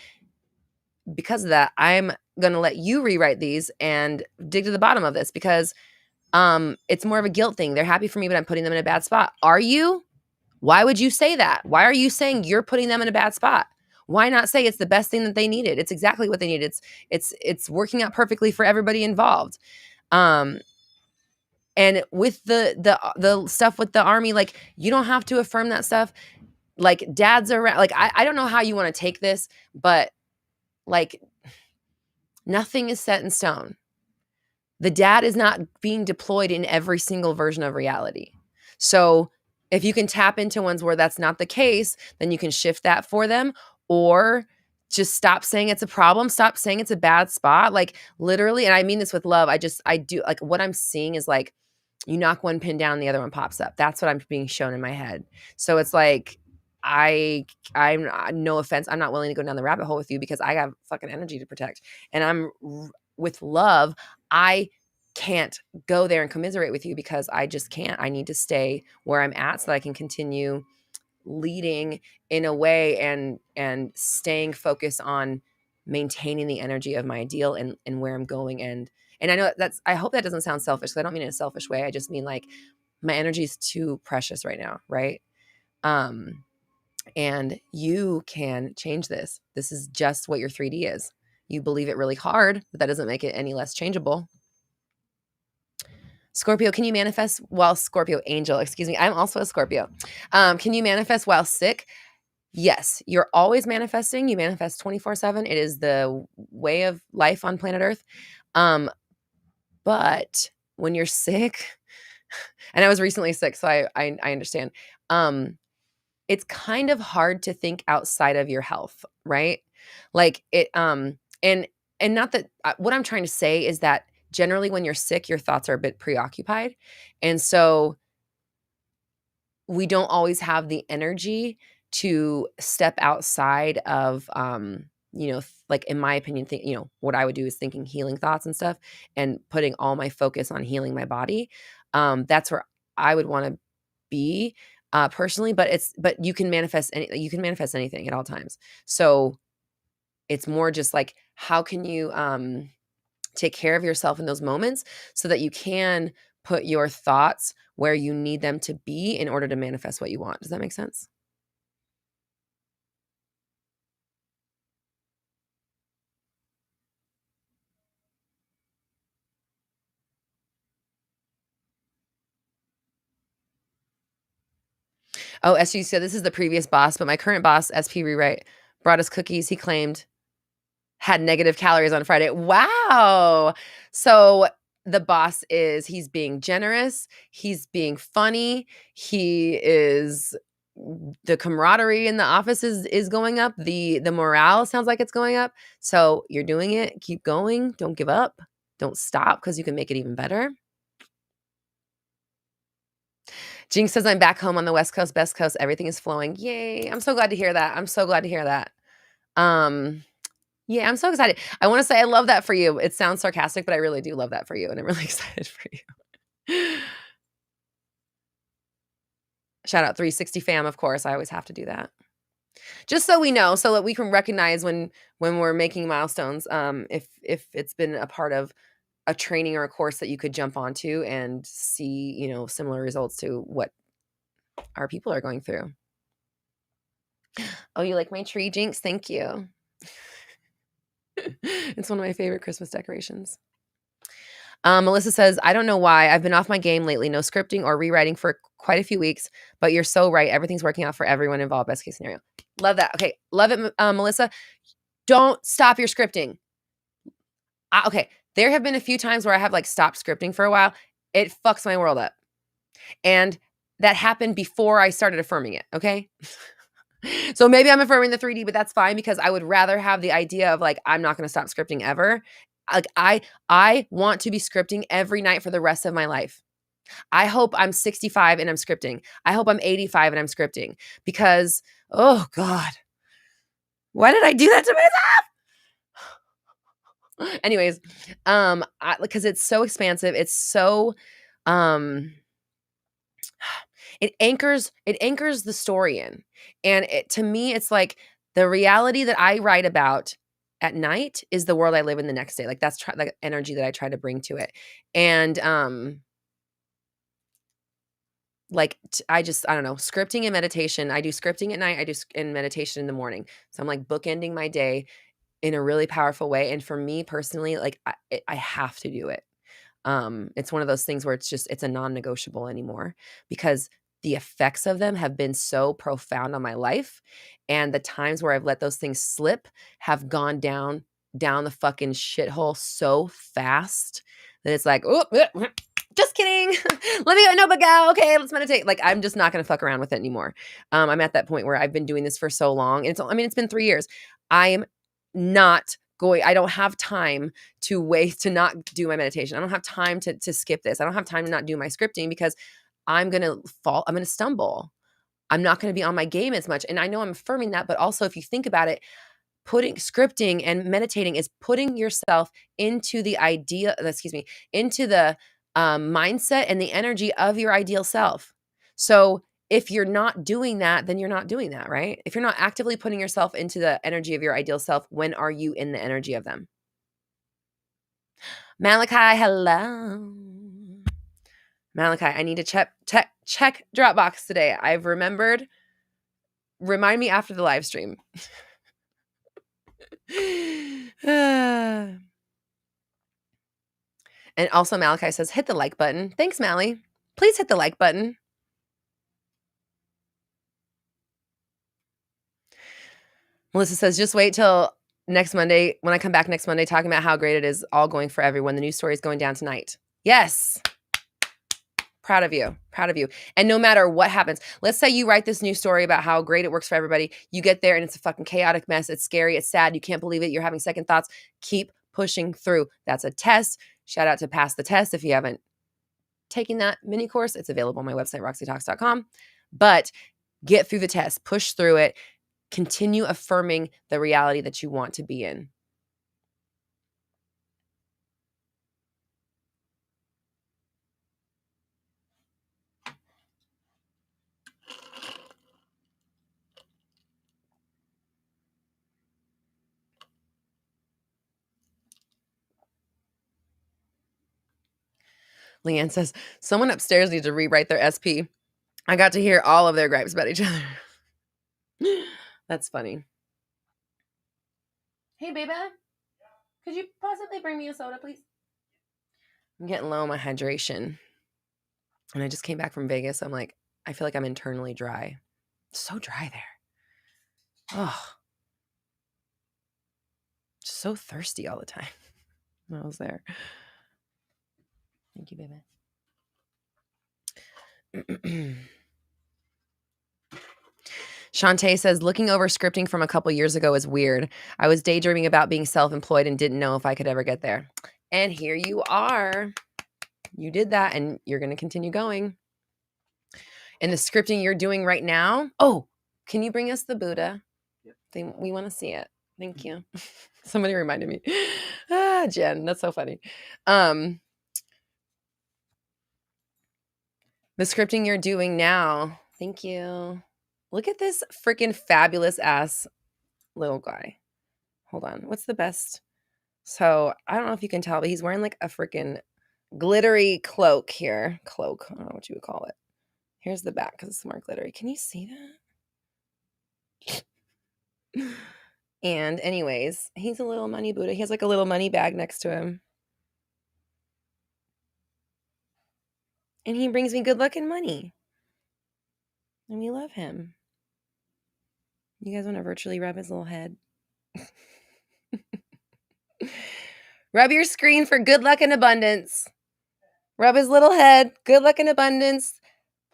because of that, I'm going to let you rewrite these and dig to the bottom of this, because it's more of a guilt thing. They're happy for me, but I'm putting them in a bad spot. Are you? Why would you say that? Why are you saying you're putting them in a bad spot? Why not say it's the best thing that they needed? It's exactly what they needed. It's working out perfectly for everybody involved. And with the stuff with the army, like, you don't have to affirm that stuff. Like, dads are around. Like, I don't know how you want to take this, but like, nothing is set in stone. The dad is not being deployed in every single version of reality. So if you can tap into ones where that's not the case, then you can shift that for them, or just stop saying it's a problem. Stop saying it's a bad spot. Like, literally, and I mean this with love. I do, like, what I'm seeing is like, you knock one pin down, the other one pops up. That's what I'm being shown in my head. So it's like, I'm no offense, I'm not willing to go down the rabbit hole with you because I have fucking energy to protect. And with love, I can't go there and commiserate with you because I just can't. I need to stay where I'm at so that I can continue leading in a way and staying focused on maintaining the energy of my ideal and where I'm going. And I know I hope that doesn't sound selfish, because I don't mean in a selfish way. I just mean, like, my energy is too precious right now, right? And you can change this. This is just what your 3D is. You believe it really hard, but that doesn't make it any less changeable. Scorpio, can you manifest while Scorpio angel, excuse me, I'm also a Scorpio. Can you manifest while sick? Yes, you're always manifesting. You manifest 24/7. It is the way of life on planet Earth. But when you're sick, and I was recently sick, so I understand. It's kind of hard to think outside of your health, right? Like, it and not that what I'm trying to say is that generally when you're sick, your thoughts are a bit preoccupied. And so we don't always have the energy to step outside of like, in my opinion, what I would do is thinking healing thoughts and stuff, and putting all my focus on healing my body. That's where I would want to be, personally. But you can manifest anything at all times. So it's more just like, how can you take care of yourself in those moments so that you can put your thoughts where you need them to be in order to manifest what you want. Does that make sense? Oh, SG said, this is the previous boss, but my current boss, SP Rewrite, brought us cookies he claimed had negative calories on Friday. Wow. So the boss he's being generous, he's being funny, he is the camaraderie in the office is going up. The morale sounds like it's going up. So you're doing it, keep going, don't give up, don't stop because you can make it even better. Jinx says, I'm back home on the West Coast, best coast. Everything is flowing. Yay. I'm so glad to hear that. I'm so glad to hear that. Yeah, I'm so excited. I want to say I love that for you. It sounds sarcastic, but I really do love that for you. And I'm really excited for you. Shout out 360 fam, of course. I always have to do that. Just so we know, so that we can recognize when we're making milestones, if it's been a part of a training or a course that you could jump onto and see, similar results to what our people are going through. Oh, you like my tree, Jinx? Thank you. It's one of my favorite Christmas decorations. Melissa says, I don't know why. I've been off my game lately. No scripting or rewriting for quite a few weeks, but you're so right. Everything's working out for everyone involved. Best case scenario. Love that. Okay. Love it, Melissa. Don't stop your scripting. Okay. There have been a few times where I have stopped scripting for a while. It fucks my world up. And that happened before I started affirming it. Okay. So maybe I'm affirming the 3D, but that's fine because I would rather have the idea of I'm not going to stop scripting ever. I want to be scripting every night for the rest of my life. I hope I'm 65 and I'm scripting. I hope I'm 85 and I'm scripting because, oh God, why did I do that to myself? Anyways, because it's so expansive. It's so, it anchors the story in. And to me, it's like the reality that I write about at night is the world I live in the next day. That's the energy that I try to bring to it. And I don't know, scripting and meditation. I do scripting at night. I do in meditation in the morning. So I'm bookending my day in a really powerful way. And for me personally, I have to do it. It's one of those things where it's a non-negotiable anymore because the effects of them have been so profound on my life. And the times where I've let those things slip have gone down the fucking shithole so fast that it's oh, just kidding. Let me go. No, but go. Okay, let's meditate. I'm just not going to fuck around with it anymore. I'm at that point where I've been doing this for so long. And it's been 3 years. I'm not I don't have time to wait to not do my meditation. I don't have time to skip this. I don't have time to not do my scripting because I'm going to fall. I'm going to stumble. I'm not going to be on my game as much. And I know I'm affirming that, but also if you think about it, scripting and meditating is putting yourself into the into the mindset and the energy of your ideal self. So if you're not doing that, then you're not doing that, right? If you're not actively putting yourself into the energy of your ideal self, when are you in the energy of them? Malachi, hello. Malachi, I need to check Dropbox today. I've remembered. Remind me after the live stream. And also Malachi says, hit the like button. Thanks, Mally. Please hit the like button. Melissa says, just wait till next Monday when I come back next Monday talking about how great it is all going for everyone. The news story is going down tonight. Yes. Proud of you. Proud of you. And no matter what happens, let's say you write this news story about how great it works for everybody. You get there and it's a fucking chaotic mess. It's scary. It's sad. You can't believe it. You're having second thoughts. Keep pushing through. That's a test. Shout out to Pass the Test. If you haven't taken that mini course, it's available on my website, roxytalks.com. But get through the test. Push through it. Continue affirming the reality that you want to be in. Leanne says, someone upstairs needs to rewrite their SP. I got to hear all of their gripes about each other. That's funny. Hey, baby. Could you possibly bring me a soda, please? I'm getting low on my hydration. And I just came back from Vegas. So I feel like I'm internally dry. So dry there. Oh, so thirsty all the time when I was there. Thank you, baby. Shantae says, looking over scripting from a couple years ago is weird. I was daydreaming about being self-employed and didn't know if I could ever get there. And here you are. You did that and you're going to continue going. And the scripting you're doing right now. Oh, can you bring us the Buddha? Yep. We want to see it. Thank you. Somebody reminded me. Jen, that's so funny. The scripting you're doing now. Thank you. Look at this freaking fabulous ass little guy. Hold on. What's the best? So I don't know if you can tell, but he's wearing like a freaking glittery cloak here. Cloak. I don't know what you would call it. Here's the back because it's more glittery. Can you see that? And anyways, he's a little money Buddha. He has like a little money bag next to him. And he brings me good luck and money. And we love him. You guys want to virtually rub his little head? Rub your screen for good luck and abundance. Rub his little head. Good luck and abundance.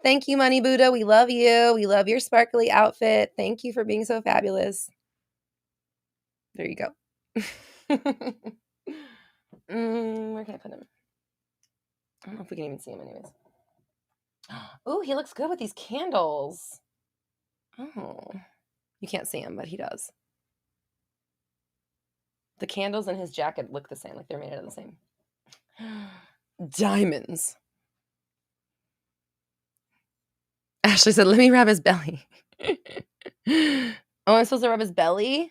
Thank you, Money Buddha. We love you. We love your sparkly outfit. Thank you for being so fabulous. There you go. Where can I put him? I don't know if we can even see him anyways. Oh, he looks good with these candles. Oh, you can't see him, but he does. The candles and his jacket look the same, like they're made out of the same. Diamonds. Ashley said, let me rub his belly. Oh, I'm supposed to rub his belly? Is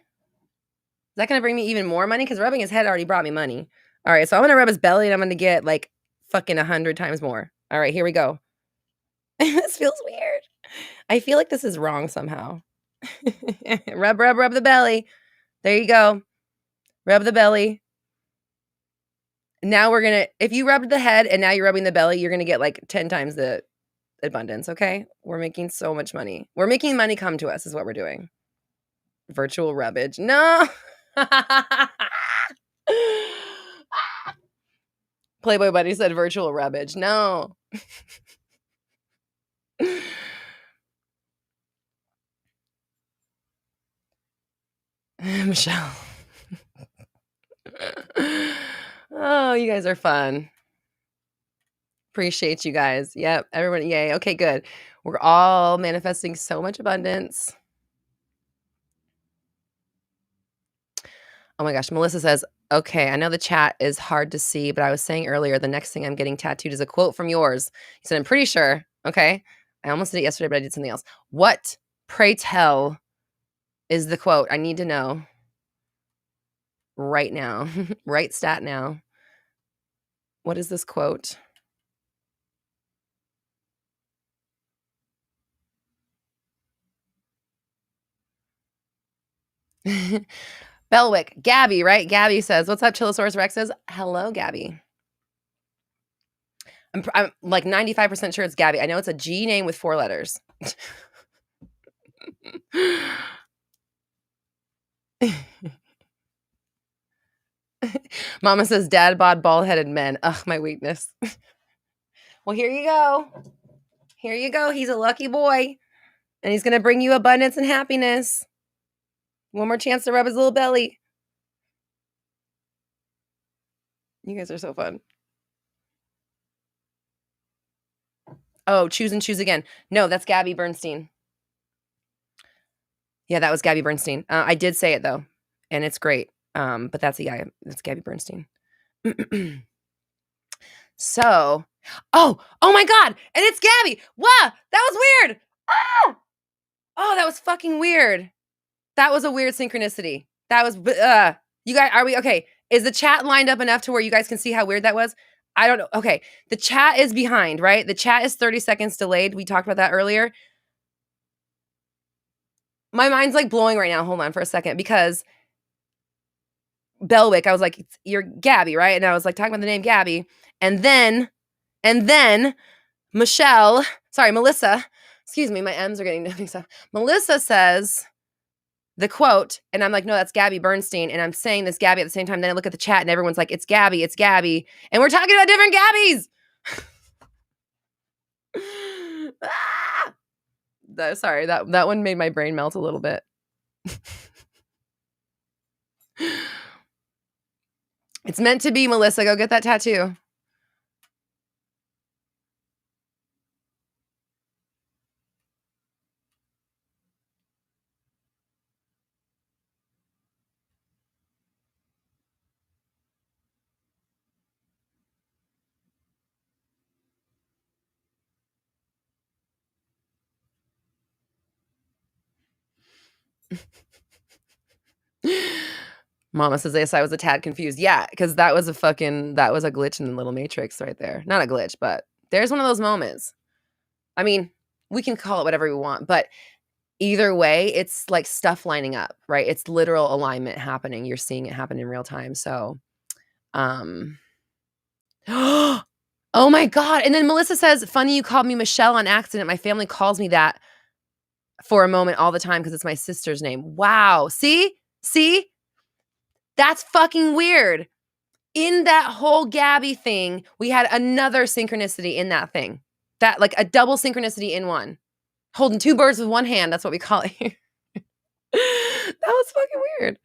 that going to bring me even more money? Because rubbing his head already brought me money. All right, so I'm going to rub his belly and I'm going to get like fucking 100 times more. All right, here we go. This feels weird. I feel like this is wrong somehow. Rub the belly. There you go. Rub the belly. Now we're going to, if you rubbed the head and now you're rubbing the belly, you're going to get like 10 times the abundance, okay? We're making so much money. We're making money come to us is what we're doing. Virtual rubbage. No. Playboy Buddy said virtual rubbage. No. Michelle. Oh, you guys are fun. Appreciate you guys. Yep. Everyone. Yay. Okay, good. We're all manifesting so much abundance. Oh my gosh. Melissa says, okay, I know the chat is hard to see, but I was saying earlier, the next thing I'm getting tattooed is a quote from yours. He said, I'm pretty sure. Okay. I almost did it yesterday, but I did something else. What, pray tell, is the quote? I need to know right now. Right stat now. What is this quote? Belwick, Gabby, right? Gabby says, what's up, Chilosaurus Rex says, hello, Gabby. I'm like 95% sure it's Gabby. I know it's a G name with 4 letters. Mama says, dad bod bald-headed men. Ugh, my weakness. Well, here you go. Here you go. He's a lucky boy. And he's going to bring you abundance and happiness. One more chance to rub his little belly. You guys are so fun. Oh, choose and choose again. No, that's Gabby Bernstein. Yeah, that was Gabby Bernstein. I did say it though, and it's great. But that's that's Gabby Bernstein. So, oh my God, and it's Gabby. Wow, that was weird. Oh, that was fucking weird. That was a weird synchronicity. That was, you guys, are we, okay. Is the chat lined up enough to where you guys can see how weird that was? I don't know. Okay. The chat is behind, right? The chat is 30 seconds delayed. We talked about that earlier. My mind's like blowing right now. Hold on for a second because Belwick, I was like, you're Gabby, right? And I was like talking about the name Gabby. And then Melissa Excuse me, my M's are getting mixed up. Melissa says the quote, and I'm like, no, that's Gabby Bernstein. And I'm saying this Gabby at the same time. Then I look at the chat and everyone's like, it's Gabby, it's Gabby. And we're talking about different Gabbies. Sorry, that one made my brain melt a little bit. It's meant to be, Melissa. Go get that tattoo. Mama says, yes, I was a tad confused. Yeah, because that was a glitch in the little matrix right there. Not a glitch, but there's one of those moments. I mean, we can call it whatever we want, but either way, it's like stuff lining up, right? It's literal alignment happening. You're seeing it happen in real time. So, oh my God. And then Melissa says, funny you called me Michelle on accident. My family calls me that for a moment all the time because it's my sister's name. Wow. See? That's fucking weird. In that whole Gabby thing, we had another synchronicity in that thing. That like a double synchronicity in one. Holding two birds with one hand. That's what we call it here. That was fucking weird.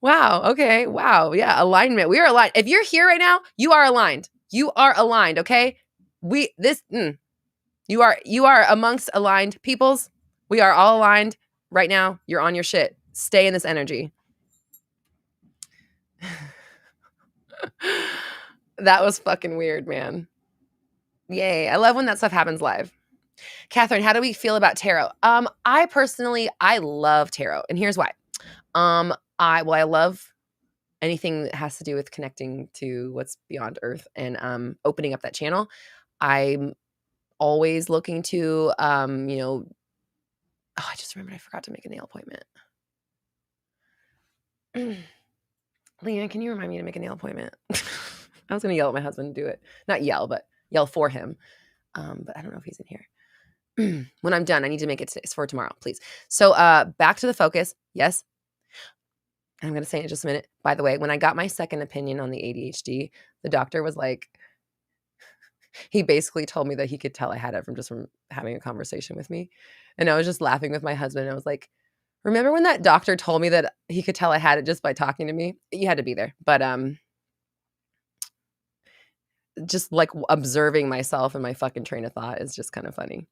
Wow. Okay. Wow. Yeah. Alignment. We are aligned. If you're here right now, you are aligned. You are aligned. Okay. You are amongst aligned peoples. We are all aligned right now. You're on your shit. Stay in this energy. That was fucking weird, man. Yay. I love when that stuff happens live. Catherine, how do we feel about tarot? I love tarot. And here's why. I love anything that has to do with connecting to what's beyond Earth and opening up that channel. I'm always looking to I just remembered I forgot to make a nail appointment. Leanne, can you remind me to make a nail appointment? I was gonna yell at my husband to do it. Not yell, but yell for him. But I don't know if he's in here. When I'm done, I need to make it for tomorrow, please. So back to the focus. Yes. I'm going to say in just a minute. By the way, when I got my second opinion on the ADHD, the doctor was like, he basically told me that he could tell I had it from having a conversation with me. And I was just laughing with my husband. And I was like, remember when that doctor told me that he could tell I had it just by talking to me? You had to be there. But just like observing myself and my fucking train of thought is just kind of funny.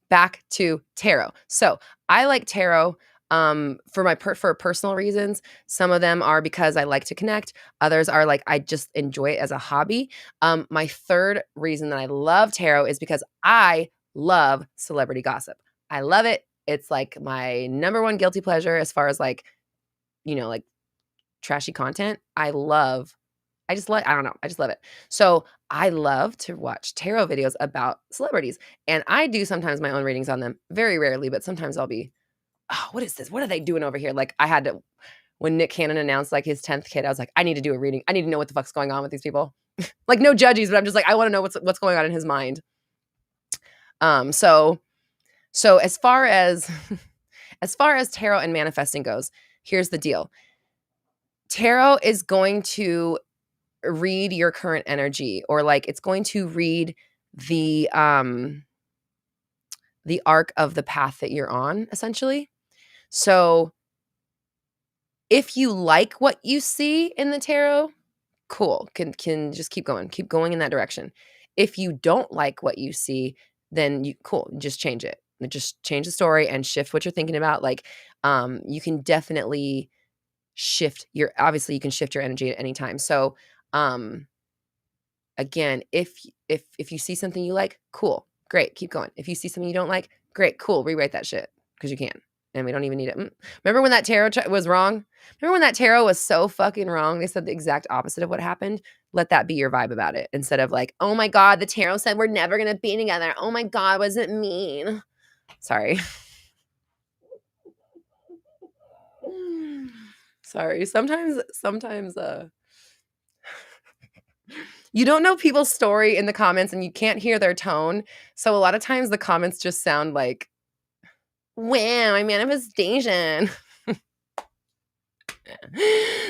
Back to tarot. So I like tarot for personal reasons. Some of them are because I like to connect. Others are like I just enjoy it as a hobby. My third reason that I love tarot is because I love celebrity gossip. I love it. It's like my number one guilty pleasure as far as like trashy content. I just love it. So I love to watch tarot videos about celebrities. And I do sometimes my own readings on them. Very rarely, but sometimes I'll be, oh, what is this? What are they doing over here? Like I had to, when Nick Cannon announced like his 10th kid, I was like, I need to do a reading. I need to know what the fuck's going on with these people. Like no judges, but I'm just like, I want to know what's going on in his mind. So as far as tarot and manifesting goes, here's the deal. Tarot is going to read your current energy, or like it's going to read the arc of the path that you're on, essentially. So if you like what you see in the tarot, cool, can just keep going in that direction. If you don't like what you see, then just change it. Just change the story and shift what you're thinking about. Like you can definitely shift your energy at any time. So again, if you see something you like, cool, great, keep going. If you see something you don't like, great, cool, rewrite that shit because you can. And we don't even need it. Remember when that tarot was wrong? Remember when that tarot was so fucking wrong? They said the exact opposite of what happened. Let that be your vibe about it. Instead of like, oh my God, the tarot said we're never going to be together. Oh my God, was it mean? Sorry. Sorry. Sometimes You don't know people's story in the comments and you can't hear their tone. So a lot of times the comments just sound like, wow, my manifestation.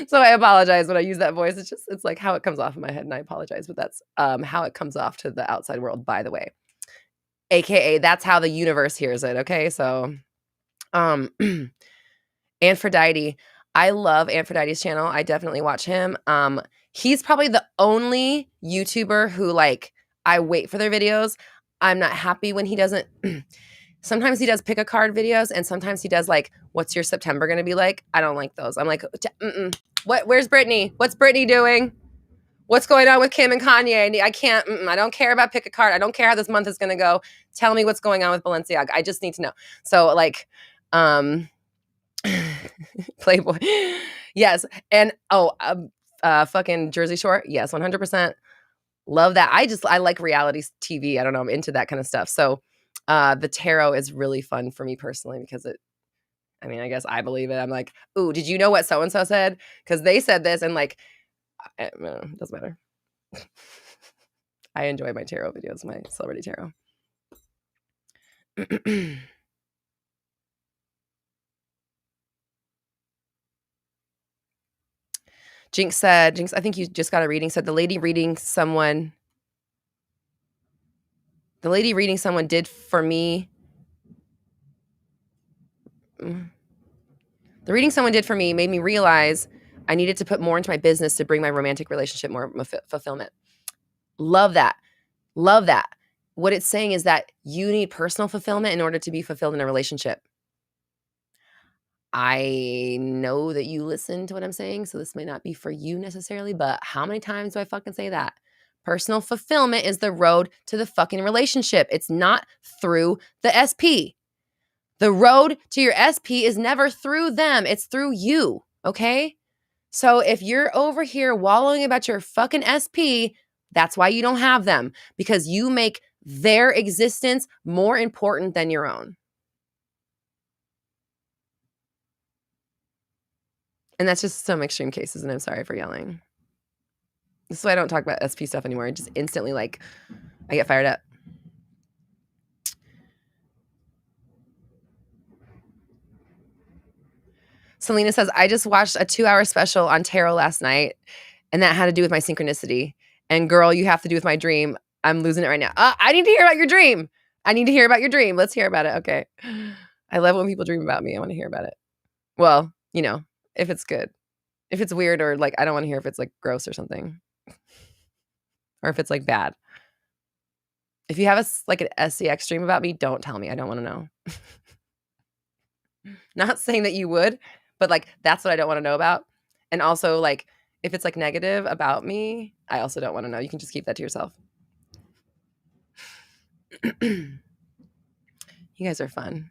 So I apologize when I use that voice. It's like how it comes off in my head, and I apologize, but that's how it comes off to the outside world, by the way. AKA that's how the universe hears it. Okay. So um Aphrodite. I love Aphrodite's channel. I definitely watch him. He's probably the only YouTuber who like I wait for their videos. I'm not happy when he doesn't. Sometimes he does pick a card videos, and sometimes he does like, "What's your September gonna be like?" I don't like those. I'm like, What? Where's Brittany? What's Brittany doing? What's going on with Kim and Kanye? I can't. I don't care about pick a card. I don't care how this month is gonna go. Tell me what's going on with Balenciaga. I just need to know. So like, Playboy. Yes. And fucking Jersey Shore. Yes, 100%. Love that. I like reality TV. I don't know. I'm into that kind of stuff. So the tarot is really fun for me personally because I guess I believe it. I'm like, ooh, did you know what so and so said? Because they said this, and like, doesn't matter. I enjoy my tarot videos, my celebrity tarot. Jinx, I think you just got a reading, said the lady reading someone did for me. The reading someone did for me made me realize I needed to put more into my business to bring my romantic relationship more fulfillment. Love that. Love that. What it's saying is that you need personal fulfillment in order to be fulfilled in a relationship. I know that you listen to what I'm saying, so this may not be for you necessarily, but how many times do I fucking say that? Personal fulfillment is the road to the fucking relationship. It's not through the SP. The road to your SP is never through them. It's through you, okay? So if you're over here wallowing about your fucking SP, that's why you don't have them, because you make their existence more important than your own. And that's just some extreme cases, and I'm sorry for yelling. This is why I don't talk about SP stuff anymore. I just instantly, like, I get fired up. Selena says, I just watched a 2-hour special on tarot last night, and that had to do with my synchronicity. And girl, you have to do with my dream. I'm losing it right now. I need to hear about your dream. Let's hear about it. Okay. I love when people dream about me. I want to hear about it. Well, if it's good. If it's weird or like, I don't want to hear if it's like gross or something. Or if it's like bad. If you have like an SCX dream about me, don't tell me. I don't want to know. Not saying that you would, but like that's what I don't want to know about. And also like if it's like negative about me, I also don't want to know. You can just keep that to yourself. You guys are fun.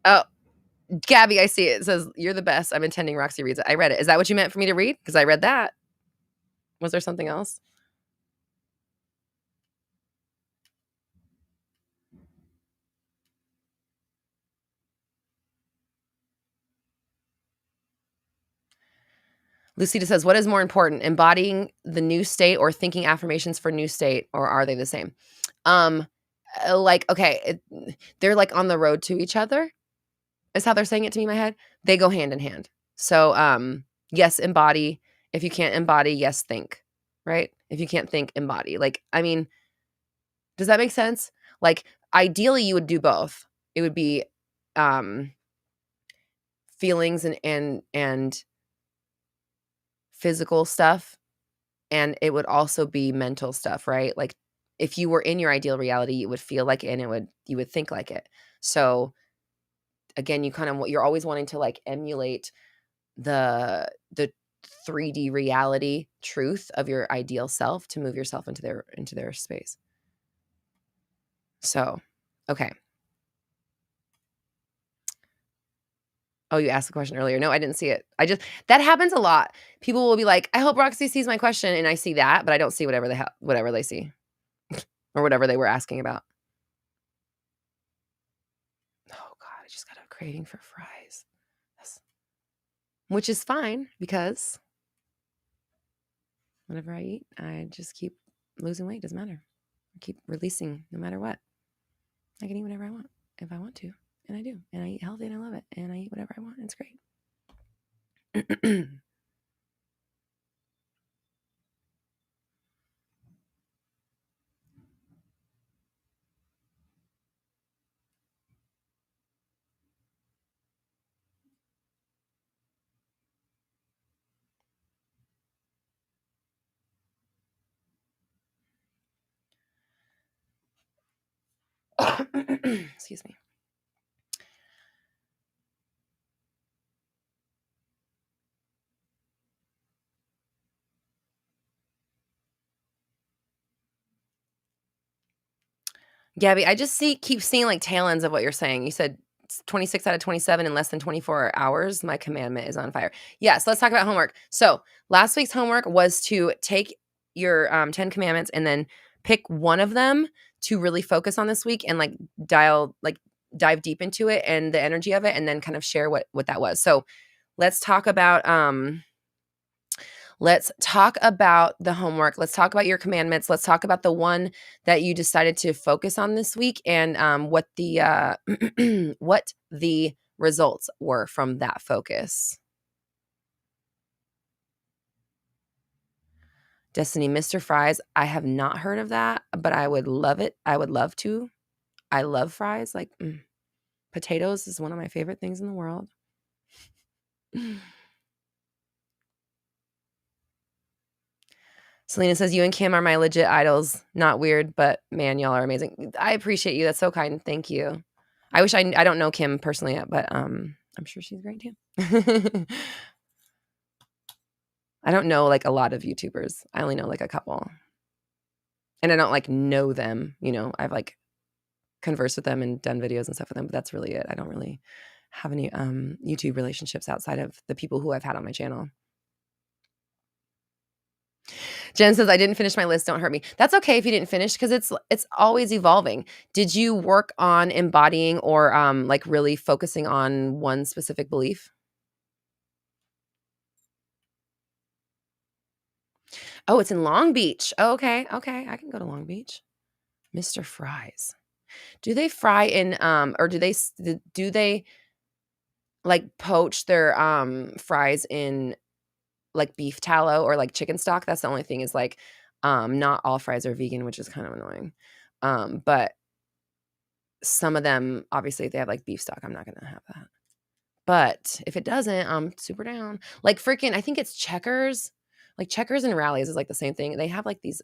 Oh, Gabby, I see it. It says, you're the best. I'm intending Roxy reads it. I read it. Is that what you meant for me to read? Because I read that. Was there something else? Lucita says, what is more important, embodying the new state or thinking affirmations for new state, or are they the same? They're like on the road to each other is how they're saying it to me in my head. They go hand in hand. So, yes, embody. If you can't embody, yes, think, right? If you can't think, embody. Like, I mean, does that make sense? Like, ideally you would do both. It would be, feelings and physical stuff, and it would also be mental stuff, right? Like if you were in your ideal reality, you would feel like it, and you would think like it. So again, you're always wanting to like emulate the 3D reality truth of your ideal self to move yourself into their space. So, okay. Oh, you asked the question earlier. No, I didn't see it. That happens a lot. People will be like, I hope Roxy sees my question. And I see that, but I don't see whatever they see or whatever they were asking about. Oh God, I just got a craving for fries. which is fine because whenever I eat, I just keep losing weight. Doesn't matter. I keep releasing no matter what. I can eat whatever I want if I want to, and I do. And I eat healthy and I love it. And I eat whatever I want. It's great. Excuse me. Gabby, I just keep seeing like tail ends of what you're saying. You said 26 out of 27 in less than 24 hours. My commandment is on fire. Yes, let's talk about homework. So last week's homework was to take your 10 commandments and then pick one of them to really focus on this week and dive deep into it and the energy of it, and then kind of share what that was. So let's talk about the homework. Let's talk about your commandments. Let's talk about the one that you decided to focus on this week, and what the what the results were from that focus. Destiny, Mr. Fries. I have not heard of that, but I would love it. I would love to. I love fries. Like potatoes is one of my favorite things in the world. Selena says, you and Kim are my legit idols. Not weird, but man, y'all are amazing. I appreciate you. That's so kind. Thank you. I wish I don't know Kim personally yet, but I'm sure she's great too. I don't know like a lot of YouTubers. I only know like a couple. And I don't like know them, I've like conversed with them and done videos and stuff with them, but that's really it. I don't really have any YouTube relationships outside of the people who I've had on my channel. Jen says, I didn't finish my list. Don't hurt me. That's okay if you didn't finish because it's always evolving. Did you work on embodying or like really focusing on one specific belief? Oh, it's in Long Beach. Oh, okay. Okay. I can go to Long Beach. Mr. Fries. Do they fry in or do they like poach their fries in like beef tallow or like chicken stock? That's the only thing is like not all fries are vegan, which is kind of annoying. But some of them obviously if they have like beef stock, I'm not going to have that. But if it doesn't, I'm super down. Like freaking I think it's Checkers. Like Checkers and Rallies is like the same thing. They have like these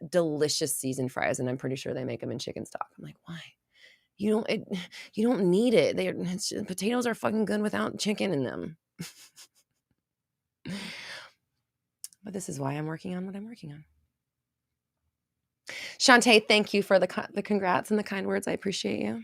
delicious seasoned fries and I'm pretty sure they make them in chicken stock. I'm like, why? You don't need it. Potatoes are fucking good without chicken in them. But this is why I'm working on what I'm working on. Shantae, thank you for the congrats and the kind words. I appreciate you.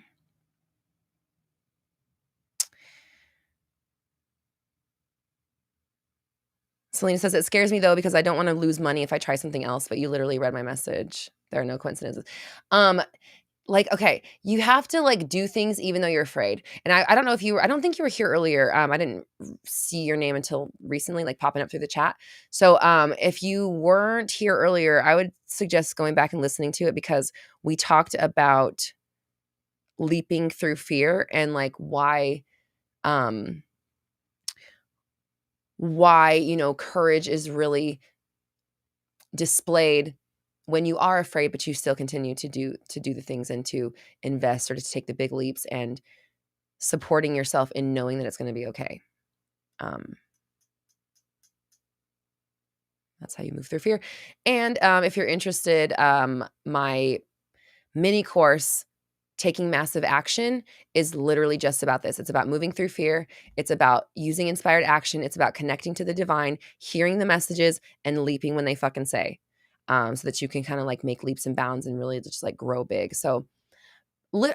Selena says, it scares me though because I don't want to lose money if I try something else, but you literally read my message. There are no coincidences. Like, okay, you have to like do things even though you're afraid. And I don't know if I don't think you were here earlier. I didn't see your name until recently, like popping up through the chat. So if you weren't here earlier, I would suggest going back and listening to it because we talked about leaping through fear and like why, courage is really displayed when you are afraid, but you still continue to do the things and to invest or to take the big leaps and supporting yourself in knowing that it's going to be okay. That's how you move through fear. And if you're interested, my mini course, Taking Massive Action, is literally just about this. It's about moving through fear. It's about using inspired action. It's about connecting to the divine, hearing the messages, and leaping when they fucking say, so that you can kind of like make leaps and bounds and really just like grow big. So,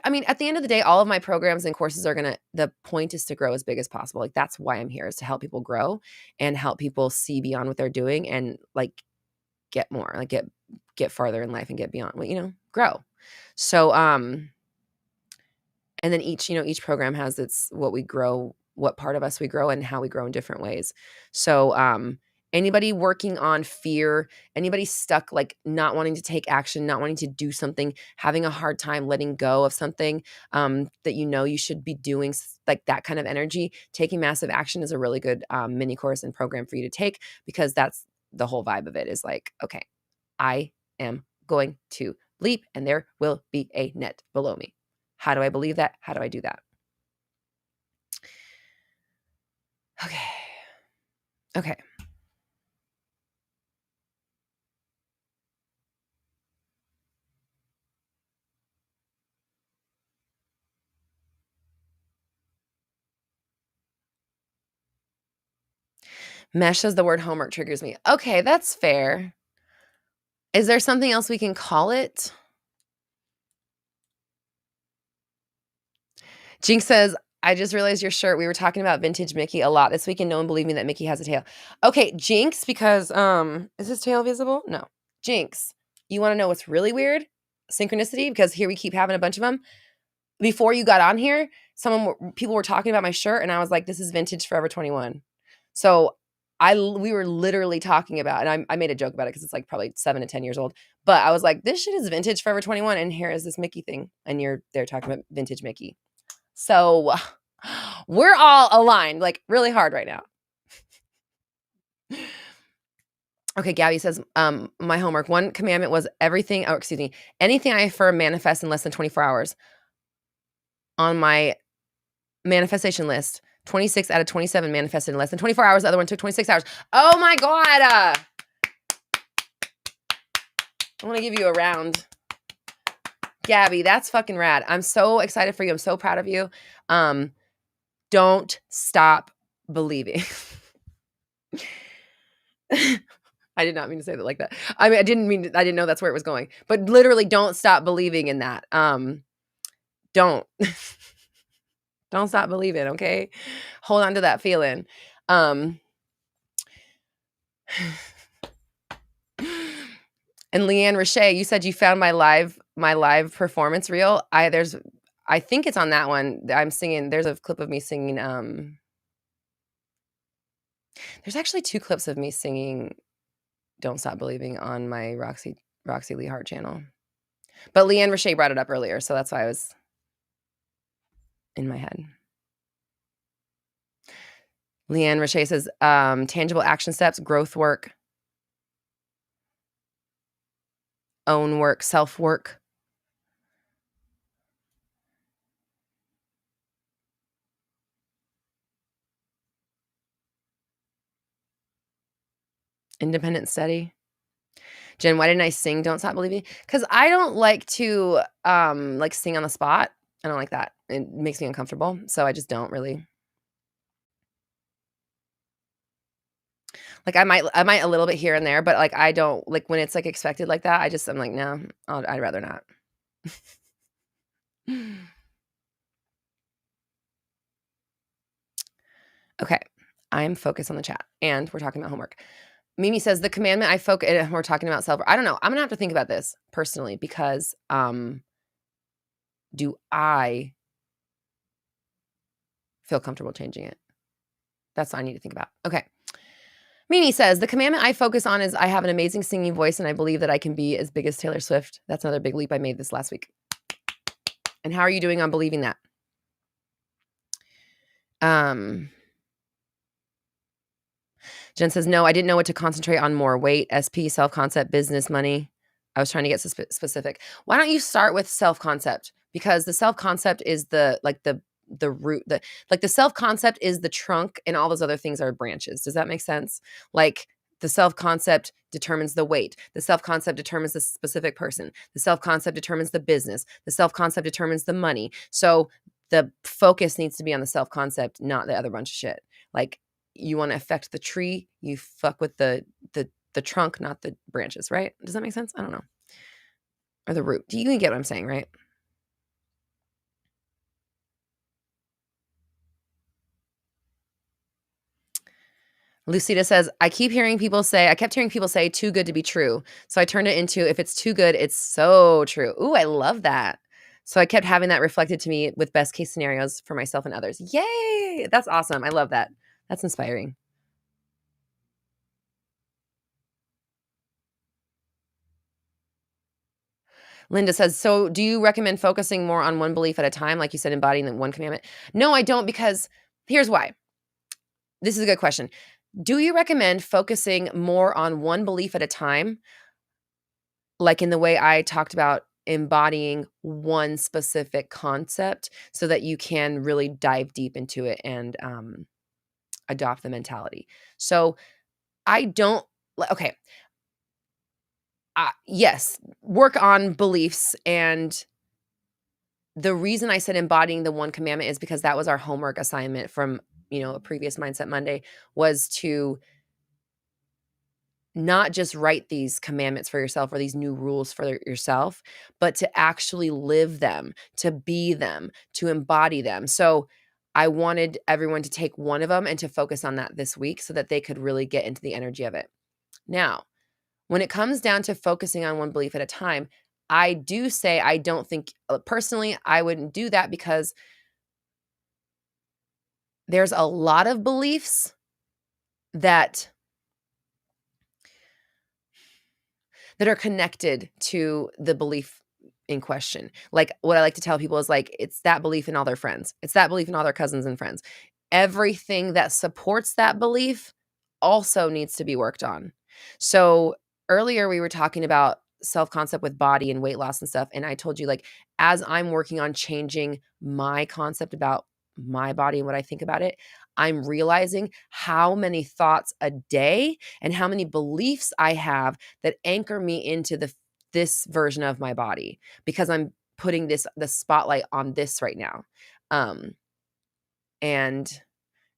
I mean, at the end of the day, all of my programs and courses the point is to grow as big as possible. Like that's why I'm here, is to help people grow and help people see beyond what they're doing and like get more, like get farther in life and get beyond, grow. So, and then each program has what we grow what part of us we grow and how we grow in different ways. So anybody working on fear, anybody stuck like not wanting to take action, not wanting to do something, having a hard time letting go of something that you know you should be doing, like that kind of energy, taking massive action is a really good mini course and program for you to take, because that's the whole vibe of it, is like, okay, I am going to leap and there will be a net below me. How do I believe that? How do I do that? Okay. Mesh says the word homework triggers me. Okay, that's fair. Is there something else we can call it? Jinx says, I just realized your shirt. We were talking about vintage Mickey a lot this week, and no one believed me that Mickey has a tail. Okay, Jinx, because is his tail visible? No. Jinx, you want to know what's really weird? Synchronicity, because here we keep having a bunch of them. Before you got on here, people were talking about my shirt, and I was like, this is vintage Forever 21. So we were literally talking about, and I made a joke about it because it's like probably 7 to 10 years old, but I was like, this shit is vintage Forever 21, and here is this Mickey thing, and they're talking about vintage Mickey. So we're all aligned like really hard right now. Okay, Gabby says, my homework, one commandment was anything I affirm manifests in less than 24 hours. On my manifestation list, 26 out of 27 manifested in less than 24 hours. The other one took 26 hours. Oh my God. I want to give you a round. Gabby, that's fucking rad. I'm so excited for you. I'm so proud of you. Don't stop believing. I did not mean to say that like that. I mean, I didn't know that's where it was going. But literally, don't stop believing in that. Don't. Don't stop believing, okay? Hold on to that feeling. And Leanne Roche, you said you found my live performance reel. I think it's on that one. I'm singing. There's a clip of me singing. There's actually 2 clips of me singing Don't Stop Believing on my Roxy Lee Hart channel. But Leanne Roche brought it up earlier, so that's why I was in my head. Leanne Roche says, tangible action steps, growth work, own work, self-work. Independent study. Jen, why didn't I sing Don't Stop Believing? Because I don't like to like sing on the spot. I don't like that. It makes me uncomfortable. So I just don't really. Like I might a little bit here and there, but like I don't like when it's like expected like that. I'm like, no, I'd rather not. Okay, I'm focused on the chat, and we're talking about homework. Mimi says the commandment I focus. We're talking about self. I don't know. I'm gonna have to think about this personally because do I feel comfortable changing it? That's what I need to think about. Okay. Mimi says the commandment I focus on is I have an amazing singing voice, and I believe that I can be as big as Taylor Swift. That's another big leap I made this last week. And how are you doing on believing that? Jen says, no, I didn't know what to concentrate on more. Weight, SP, self-concept, business, money. I was trying to get specific. Why don't you start with self-concept? Because the self-concept is the root, the self-concept is the trunk, and all those other things are branches. Does that make sense? Like the self-concept determines the weight. The self-concept determines the specific person. The self-concept determines the business. The self-concept determines the money. So the focus needs to be on the self-concept, not the other bunch of shit. Like you want to affect the tree, you fuck with the trunk, not the branches, right? Does that make sense? I don't know. Or the root. You can get what I'm saying, right? Lucida says, I kept hearing people say too good to be true. So I turned it into, if it's too good, it's so true. Ooh, I love that. So I kept having that reflected to me with best case scenarios for myself and others. Yay! That's awesome. I love that. That's inspiring. Linda says, "So do you recommend focusing more on one belief at a time, like you said, embodying the one commandment?" No, I don't, because here's why. This is a good question. Do you recommend focusing more on one belief at a time, like in the way I talked about embodying one specific concept so that you can really dive deep into it and adopt the mentality? So I don't okay, yes, work on beliefs. And the reason I said embodying the one commandment is because that was our homework assignment from, a previous Mindset Monday, was to not just write these commandments for yourself or these new rules for yourself, but to actually live them, to be them, to embody them. So I wanted everyone to take one of them and to focus on that this week so that they could really get into the energy of it. Now, when it comes down to focusing on one belief at a time, I do say I don't think, personally, I wouldn't do that because there's a lot of beliefs that are connected to the belief in question. Like, what I like to tell people is, like, it's that belief in all their friends. It's that belief in all their cousins and friends. Everything that supports that belief also needs to be worked on. So earlier we were talking about self-concept with body and weight loss and stuff. And I told you, like, as I'm working on changing my concept about my body and what I think about it, I'm realizing how many thoughts a day and how many beliefs I have that anchor me into this version of my body, because I'm putting the spotlight on this right now. Um, and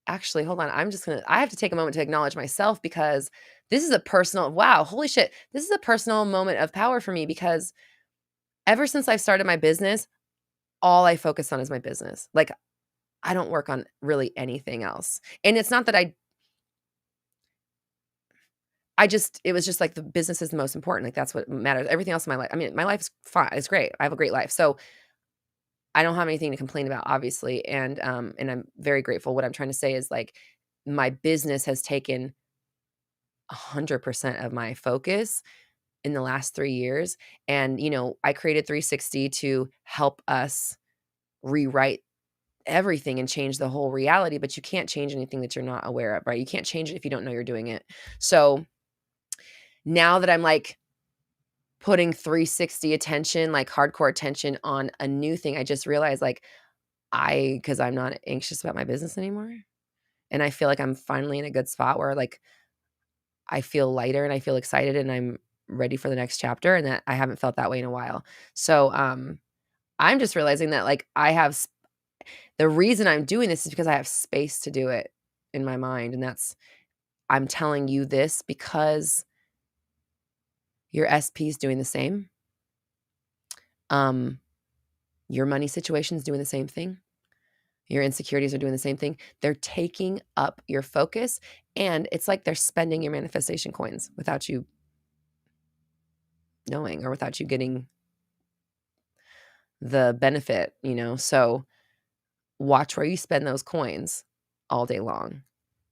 actually, hold on, I have to take a moment to acknowledge myself, because this is a personal, wow, holy shit. This is a personal moment of power for me, because ever since I've started my business, all I focus on is my business. Like, I don't work on really anything else. And it's not that I just it was just like the business is the most important. Like, that's what matters. Everything else in my life, I mean, my life's fine. It's great. I have a great life. So I don't have anything to complain about, obviously. And I'm very grateful. What I'm trying to say is, like, my business has taken 100% of my focus in the last 3 years. And, I created 360 to help us rewrite everything and change the whole reality, but you can't change anything that you're not aware of, right? You can't change it if you don't know you're doing it. So now that I'm, like, putting 360 attention, like hardcore attention on a new thing, I just realized, like, because I'm not anxious about my business anymore. And I feel like I'm finally in a good spot where, like, I feel lighter and I feel excited and I'm ready for the next chapter, and that I haven't felt that way in a while. So, I'm just realizing that, like, the reason I'm doing this is because I have space to do it in my mind. And I'm telling you this because your SP is doing the same. Um, your money situation is doing the same thing. Your insecurities are doing the same thing. They're taking up your focus, and it's like they're spending your manifestation coins without you knowing, or without you getting the benefit. So watch where you spend those coins all day long.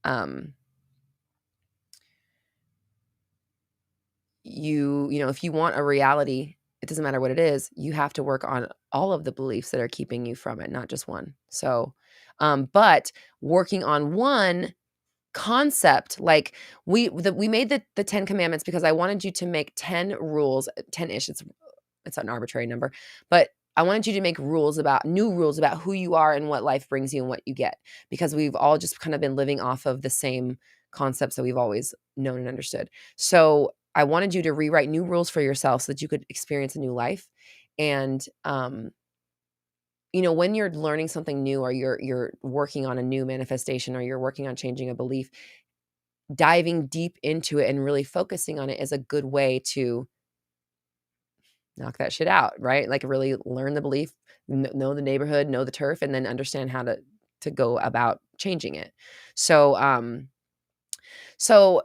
Um, if you want a reality, it doesn't matter what it is, you have to work on all of the beliefs that are keeping you from it, not just one. So, but working on one concept, like, we made the 10 commandments because I wanted you to make 10 rules, 10-ish. It's an arbitrary number, but I wanted you to make new rules about who you are and what life brings you and what you get, because we've all just kind of been living off of the same concepts that we've always known and understood. So I wanted you to rewrite new rules for yourself so that you could experience a new life. And when you're learning something new, or you're working on a new manifestation, or you're working on changing a belief, diving deep into it and really focusing on it is a good way to knock that shit out, right? Like, really learn the belief, know the neighborhood, know the turf, and then understand how to go about changing it. So, so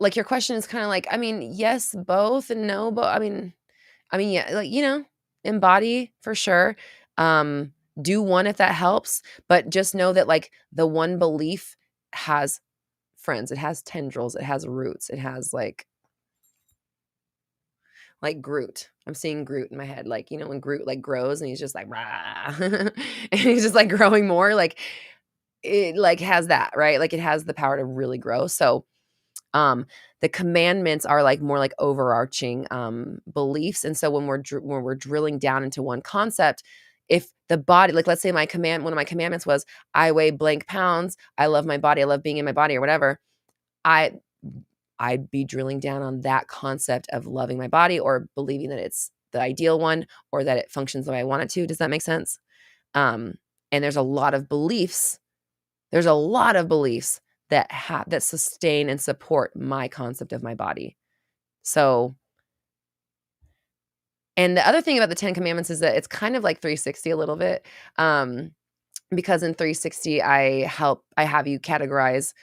like, your question is kind of like, I mean, yes, both, and no, but I mean, yeah, like, embody for sure. Do one if that helps, but just know that like the one belief has friends, it has tendrils, it has roots, it has like Groot. I'm seeing Groot in my head, like, you know, when Groot like grows and he's just like, rah, and he's just like growing more, like it like has that, right? Like it has the power to really grow. So um the commandments are like more like overarching beliefs. And so when we're drilling down into one concept, if the body, like let's say one of my commandments was I weigh blank pounds, I love my body, I love being in my body or whatever, I I'd be drilling down on that concept of loving my body or believing that it's the ideal one or that it functions the way I want it to. Does that make sense? Um, and there's a lot of beliefs that sustain and support my concept of my body. So, and the other thing about the 10 commandments is that it's kind of like 360 a little bit. Because in 360 I have you categorize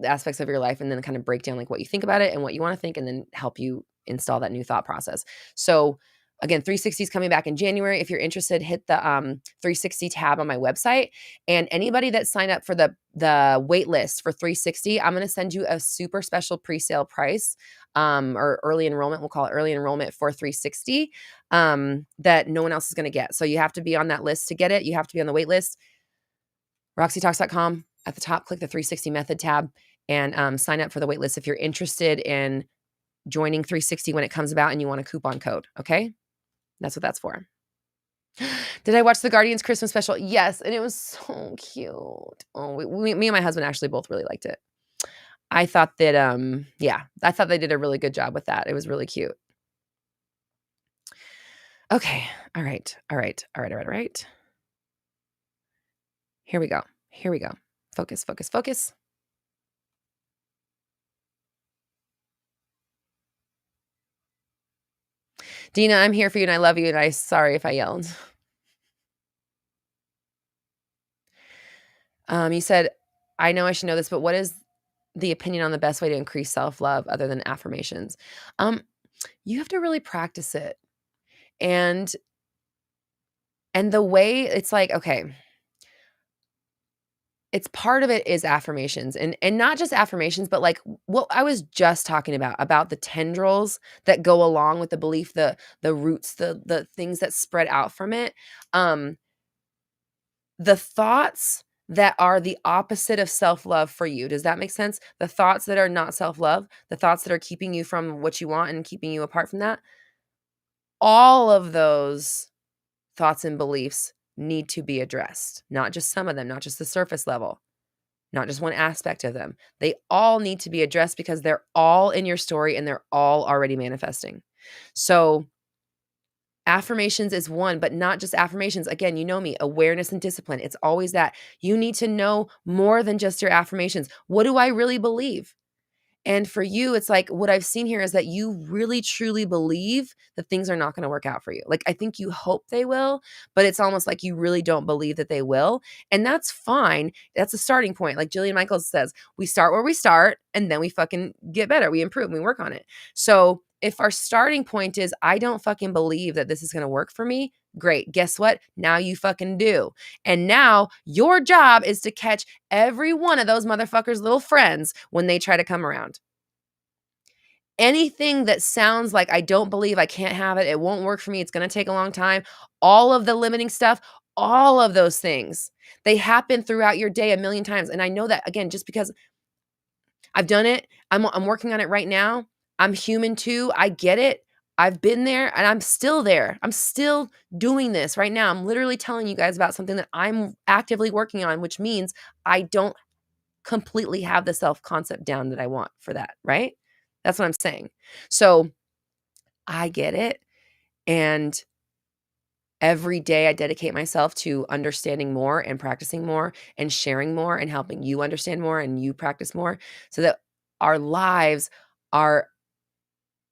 the aspects of your life and then kind of break down like what you think about it and what you want to think and then help you install that new thought process. So again, 360 is coming back in January. If you're interested, hit the 360 tab on my website. And anybody that signed up for the wait list for 360, I'm going to send you a super special pre-sale price or early enrollment. We'll call it early enrollment for 360 that no one else is going to get. So you have to be on that list to get it. You have to be on the wait list. RoxyTalks.com. At the top, click the 360 method tab and sign up for the waitlist if you're interested in joining 360 when it comes about and you want a coupon code. Okay, that's what that's for. Did I watch the Guardians Christmas special? Yes, and it was so cute. Oh, me and my husband actually both really liked it. I thought that I thought they did a really good job with that. It was really cute. Okay, all right. Here we go. Focus. Dina, I'm here for you and I love you and I'm sorry if I yelled. You said, I know I should know this, but what is the opinion on the best way to increase self-love other than affirmations? You have to really practice it. And the way it's like, okay, it's part of it is affirmations and not just affirmations, but like what I was just talking about the tendrils that go along with the belief, the roots, the things that spread out from it. The thoughts that are the opposite of self-love for you. Does that make sense? The thoughts that are not self-love, the thoughts that are keeping you from what you want and keeping you apart from that. All of those thoughts and beliefs need to be addressed. Not just some of them, not just the surface level, not just one aspect of them. They all need to be addressed because they're all in your story and they're all already manifesting. So affirmations is one, but not just affirmations. Again, you know me, awareness and discipline. It's always that. You need to know more than just your affirmations. What do I really believe? And for you, it's like what I've seen here is that you really truly believe that things are not going to work out for you. Like I think you hope they will, but it's almost like you really don't believe that they will. And that's fine. That's a starting point. Like Jillian Michaels says, we start where we start and then we fucking get better. We improve, we work on it. So if our starting point is, I don't fucking believe that this is going to work for me, great. Guess what? Now you fucking do. And now your job is to catch every one of those motherfuckers' little friends when they try to come around. Anything that sounds like I don't believe, I can't have it, it won't work for me, it's going to take a long time, all of the limiting stuff, all of those things, they happen throughout your day a million times. And I know that, again, just because I've done it, I'm working on it right now. I'm human too. I get it. I've been there and I'm still there. I'm still doing this right now. I'm literally telling you guys about something that I'm actively working on, which means I don't completely have the self-concept down that I want for that, right? That's what I'm saying. So I get it. And every day I dedicate myself to understanding more and practicing more and sharing more and helping you understand more and you practice more so that our lives are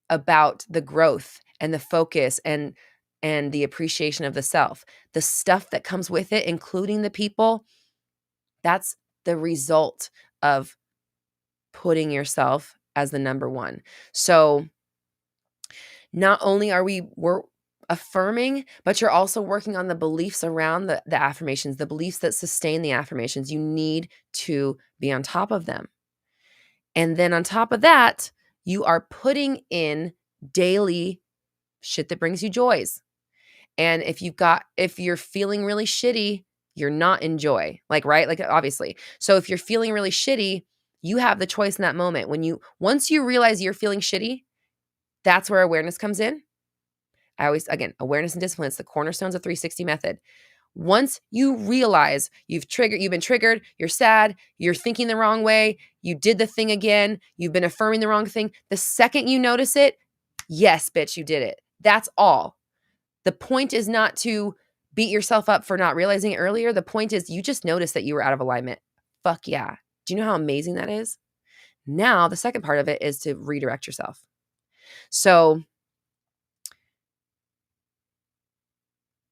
about the growth and the focus and the appreciation of the self. The stuff that comes with it, including the people, that's the result of putting yourself as the number one. So not only are we're affirming, but you're also working on the beliefs around the affirmations, the beliefs that sustain the affirmations. You need to be on top of them. And then on top of that, you are putting in daily shit that brings you joys. And if you're feeling really shitty, you're not in joy. Like, right? Like, obviously. So if you're feeling really shitty, you have the choice in that moment. Once you realize you're feeling shitty, that's where awareness comes in. Again, awareness and discipline, it's the cornerstones of 360 method. Once you realize you've been triggered, you're sad, you're thinking the wrong way, you did the thing again, you've been affirming the wrong thing, the second you notice it, yes, bitch, you did it. That's all. The point is not to beat yourself up for not realizing it earlier. The point is you just noticed that you were out of alignment. Fuck yeah. Do you know how amazing that is? Now, the second part of it is to redirect yourself. So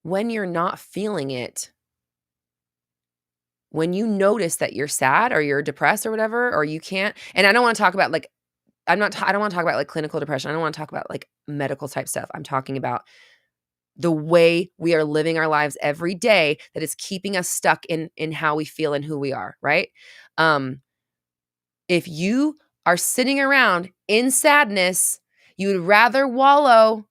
when you're not feeling it, when you notice that you're sad or you're depressed or whatever, or you can't, and I don't want to talk about like, I don't want to talk about like clinical depression. I don't want to talk about like medical type stuff. I'm talking about the way we are living our lives every day that is keeping us stuck in how we feel and who we are, right? If you are sitting around in sadness, you would rather wallow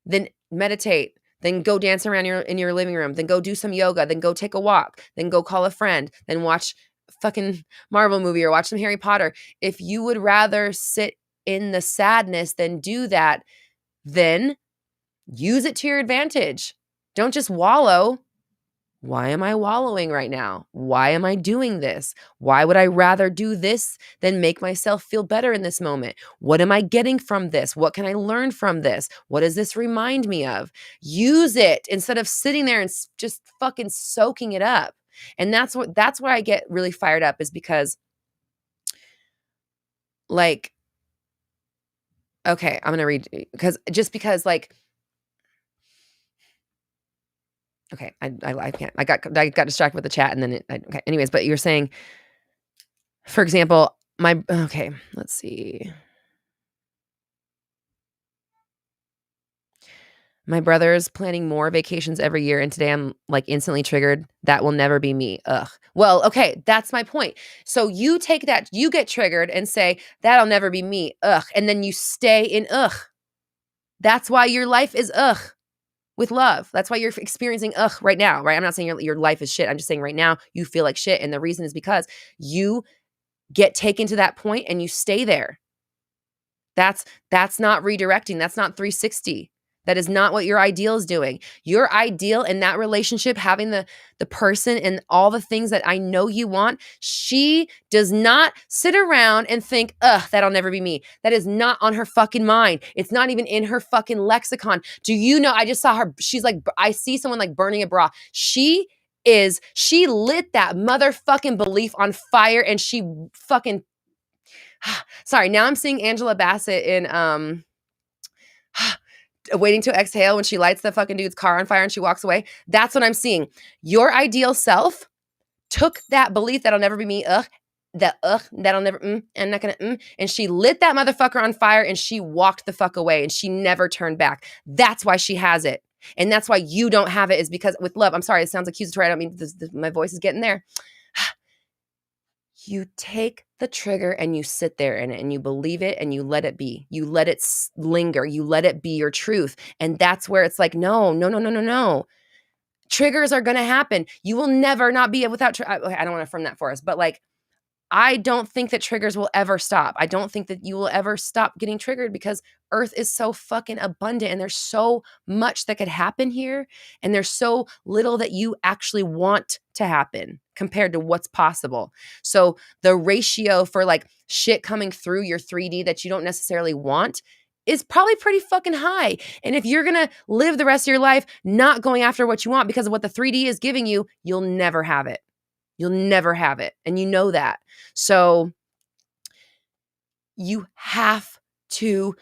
than meditate, then go dance around in your living room, then go do some yoga, then go take a walk, then go call a friend, then watch a fucking Marvel movie or watch some Harry Potter. If you would rather sit in the sadness than do that, then use it to your advantage. Don't just wallow. Why am I wallowing right now? Why am I doing this? Why would I rather do this than make myself feel better in this moment? What am I getting from this? What can I learn from this? What does this remind me of? Use it instead of sitting there and just fucking soaking it up. And that's why I get really fired up, is because, like, okay, I'm going to read because like, okay, I can't. I got distracted with the chat, and then okay. Anyways, but you're saying, for example, let's see. My brother's planning more vacations every year, and today I'm like instantly triggered. That will never be me. Ugh. Well, okay, that's my point. So you take that, you get triggered and say, that'll never be me. Ugh. And then you stay in ugh. That's why your life is ugh. With love. That's why you're experiencing ugh right now, right? I'm not saying your life is shit. I'm just saying right now you feel like shit. And the reason is because you get taken to that point and you stay there. That's not redirecting. That's not 360. That is not what your ideal is doing. Your ideal in that relationship, having the person and all the things that I know you want, she does not sit around and think, ugh, that'll never be me. That is not on her fucking mind. It's not even in her fucking lexicon. Do you know, I just saw her, she's like, I see someone like burning a bra. She lit that motherfucking belief on fire, and she fucking, sorry, now I'm seeing Angela Bassett in, Waiting to Exhale, when she lights the fucking dude's car on fire and she walks away. That's what I'm seeing. Your ideal self took that belief, that'll never be me, that'll never, I'm not gonna, and she lit that motherfucker on fire and she walked the fuck away and she never turned back. That's why she has it. And that's why you don't have it, is because with love, I'm sorry, it sounds accusatory. I don't mean my voice is getting there. You take the trigger and you sit there in it and you believe it and you let it be. You let it linger. You let it be your truth. And that's where it's like, no. Triggers are going to happen. You will never not be without, I don't want to affirm that for us, but like, I don't think that triggers will ever stop. I don't think that you will ever stop getting triggered, because Earth is so fucking abundant and there's so much that could happen here. And there's so little that you actually want to happen compared to what's possible. So the ratio for like shit coming through your 3D that you don't necessarily want is probably pretty fucking high. And if you're going to live the rest of your life not going after what you want because of what the 3D is giving you, you'll never have it. You'll never have it. And you know that. So you have to,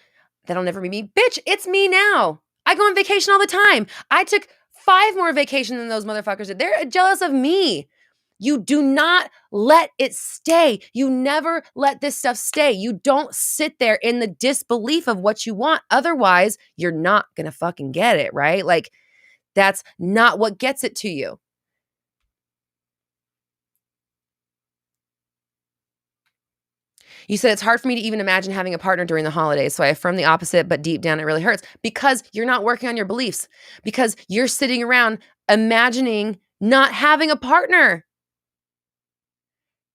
that'll never be me. Bitch, it's me now. I go on vacation all the time. I took 5 more vacations than those motherfuckers did. They're jealous of me. You do not let it stay. You never let this stuff stay. You don't sit there in the disbelief of what you want. Otherwise, you're not going to fucking get it, right? Like, that's not what gets it to you. You said it's hard for me to even imagine having a partner during the holidays. So I affirm the opposite, but deep down it really hurts because you're not working on your beliefs, because you're sitting around imagining not having a partner.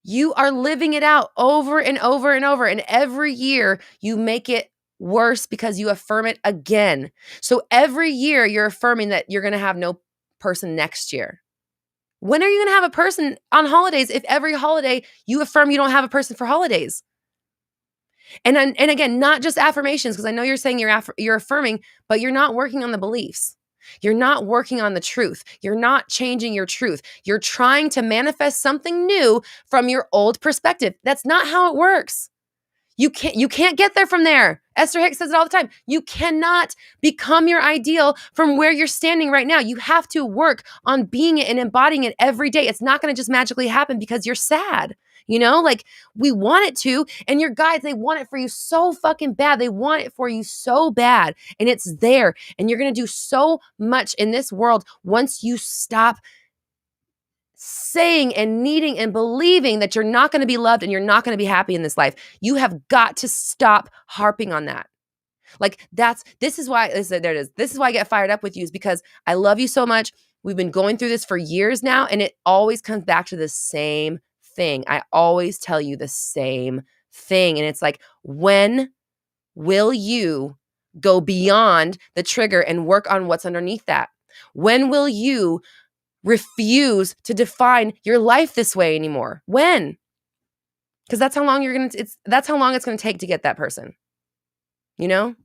You are living it out over and over and over. And every year you make it worse because you affirm it again. So every year you're affirming that you're going to have no person next year. When are you going to have a person on holidays if every holiday you affirm you don't have a person for holidays? And again, not just affirmations, because I know you're saying you're affirming, but you're not working on the beliefs. You're not working on the truth. You're not changing your truth. You're trying to manifest something new from your old perspective. That's not how it works. You can't get there from there. Esther Hicks says it all the time. You cannot become your ideal from where you're standing right now. You have to work on being it and embodying it every day. It's not going to just magically happen because you're sad. You know, like we want it to, and your guides, they want it for you so fucking bad. They want it for you so bad, and it's there. And you're going to do so much in this world once you stop saying and needing and believing that you're not going to be loved and you're not going to be happy in this life. You have got to stop harping on that. Like this is why there it is. This is why I get fired up with you, is because I love you so much. We've been going through this for years now, and it always comes back to the same thing. I always tell you the same thing. And it's like, when will you go beyond the trigger and work on what's underneath that? When will you refuse to define your life this way anymore? When? Because that's how long that's how long it's going to take to get that person. You know?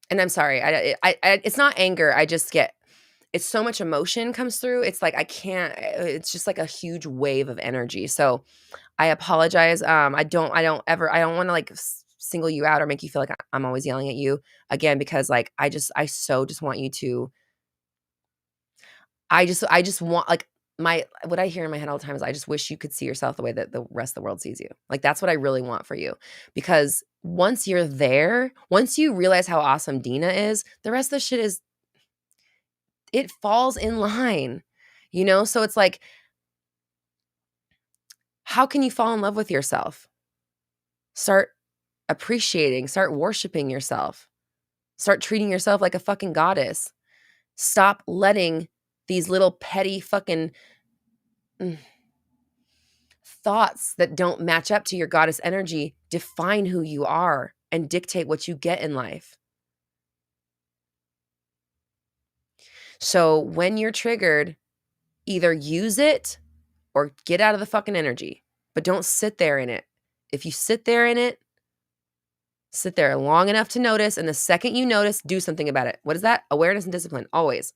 And I'm sorry. I it's not anger. I just get, it's so much emotion comes through. It's like I can't, it's just like a huge wave of energy. So I apologize. I don't want to like single you out or make you feel like I'm always yelling at you again, because like I so just want you to, I just want, like, what I hear in my head all the time is I just wish you could see yourself the way that the rest of the world sees you. Like, that's what I really want for you. Because once you're there, once you realize how awesome Dina is, the rest of the shit is, it falls in line, you know? So it's like, how can you fall in love with yourself? Start appreciating, start worshiping yourself. Start treating yourself like a fucking goddess. Stop letting these little petty fucking thoughts that don't match up to your goddess energy define who you are and dictate what you get in life. So when you're triggered, either use it or get out of the fucking energy, but don't sit there in it. If you sit there in it, sit there long enough to notice, and the second you notice, do something about it. What is that? Awareness and discipline, always.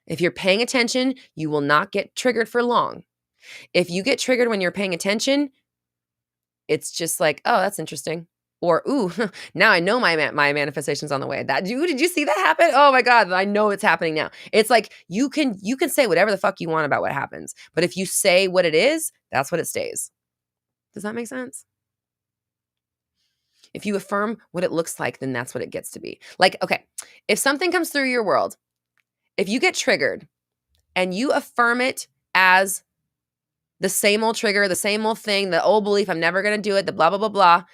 If you're paying attention, you will not get triggered for long. If you get triggered when you're paying attention, it's just like, oh, that's interesting. Or, ooh, now I know my manifestation's on the way. Did you see that happen? Oh my God, I know it's happening now. It's like you can say whatever the fuck you want about what happens. But if you say what it is, that's what it stays. Does that make sense? If you affirm what it looks like, then that's what it gets to be. Like, okay, if something comes through your world, if you get triggered and you affirm it as the same old trigger, the same old thing, the old belief, I'm never going to do it, the blah, blah, blah, blah,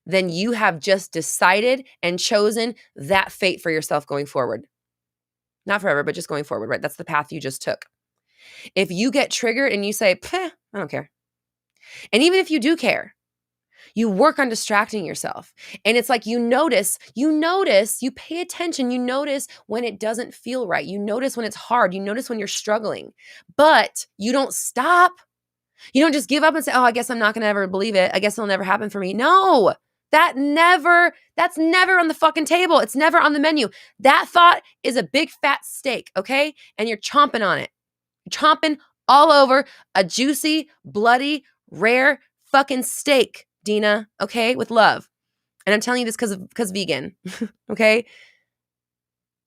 then you have just decided and chosen that fate for yourself going forward. Not forever, but just going forward, right? That's the path you just took. If you get triggered and you say, I don't care. And even if you do care, you work on distracting yourself. And it's like you notice, you pay attention, you notice when it doesn't feel right. You notice when it's hard. You notice when you're struggling. But you don't stop. You don't just give up and say, oh, I guess I'm not going to ever believe it. I guess it'll never happen for me. No, that's never on the fucking table. It's never on the menu. That thought is a big fat steak, okay? And you're chomping on it. You're chomping all over a juicy, bloody, rare, fucking steak, Dina, okay, with love. And I'm telling you this because vegan, okay?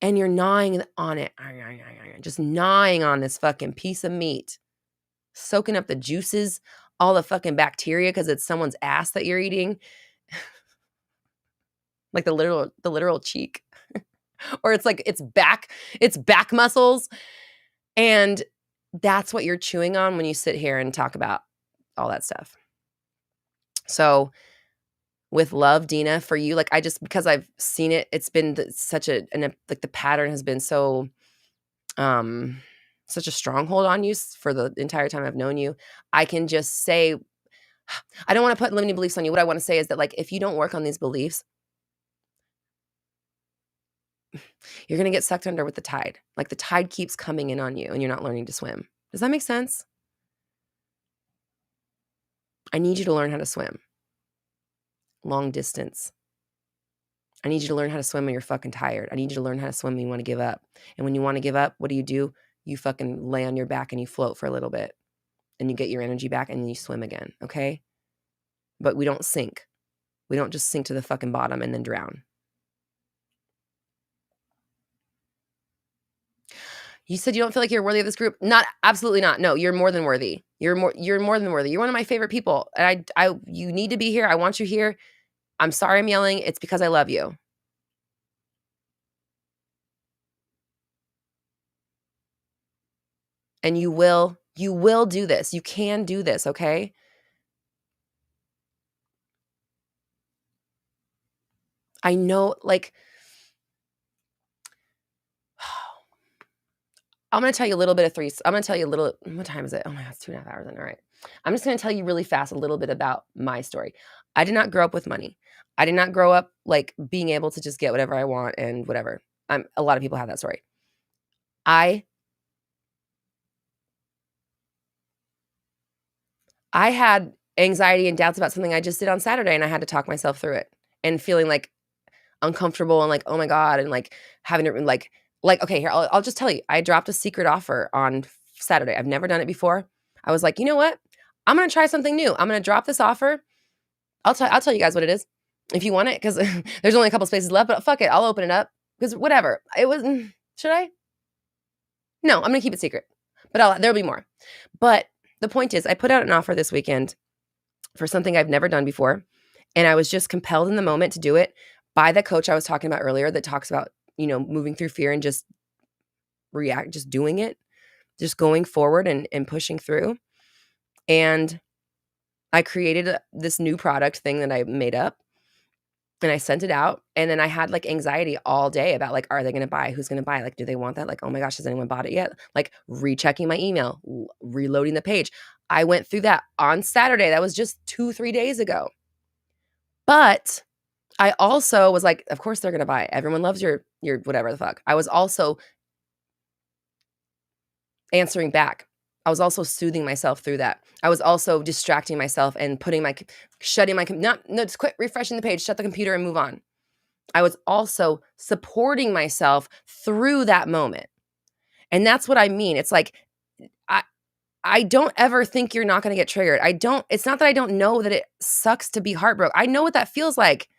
And you're gnawing on it, just gnawing on this fucking piece of meat, soaking up the juices, all the fucking bacteria because it's someone's ass that you're eating, like the literal cheek, or it's like it's back muscles, and that's what you're chewing on when you sit here and talk about all that stuff. So with love, Dina, for you, like because I've seen it, it's been such like the pattern has been such a stronghold on you for the entire time I've known you. I can just say, I don't want to put limiting beliefs on you. What I want to say is that, like, if you don't work on these beliefs, you're going to get sucked under with the tide. Like the tide keeps coming in on you and you're not learning to swim. Does that make sense? I need you to learn how to swim. Long distance. I need you to learn how to swim when you're fucking tired. I need you to learn how to swim when you want to give up. And when you want to give up, what do? You fucking lay on your back and you float for a little bit. And you get your energy back and then you swim again, okay? But we don't sink. We don't just sink to the fucking bottom and then drown. You said you don't feel like you're worthy of this group. Absolutely not. No, you're more than worthy. You're more than worthy. You're one of my favorite people. And you need to be here. I want you here. I'm sorry I'm yelling. It's because I love you. And you will do this. You can do this, okay? I know, like, I'm going to tell you a little bit of I'm going to tell you a little, what time is it? Oh my God, it's 2.5 hours in. All right. I'm just going to tell you really fast a little bit about my story. I did not grow up with money. I did not grow up like being able to just get whatever I want and whatever. A lot of people have that story. I had anxiety and doubts about something I just did on Saturday, and I had to talk myself through it, and feeling like uncomfortable and like, oh my God, and like having it like, okay, here, I'll just tell you, I dropped a secret offer on Saturday. I've never done it before. I was like, you know what? I'm going to try something new. I'm going to drop this offer. I'll tell you guys what it is if you want it, because there's only a couple spaces left, but fuck it. I'll open it up because whatever. Should I? No, I'm going to keep it secret, but there'll be more. But the point is, I put out an offer this weekend for something I've never done before. And I was just compelled in the moment to do it by the coach I was talking about earlier that talks about, moving through fear and just doing it, just going forward and pushing through. And I created this new product thing that I made up, and I sent it out. And then I had like anxiety all day about like, are they going to buy? Who's going to buy? Like, do they want that? Like, oh my gosh, has anyone bought it yet? Like rechecking my email, reloading the page. I went through that on Saturday. That was just 2-3 days ago. But I also was like, of course they're going to buy it. Everyone loves your whatever the fuck. I was also answering back. I was also soothing myself through that. I was also distracting myself and just quit refreshing the page, shut the computer and move on. I was also supporting myself through that moment. And that's what I mean. It's like, I don't ever think you're not going to get triggered. It's not that I don't know that it sucks to be heartbroken. I know what that feels like.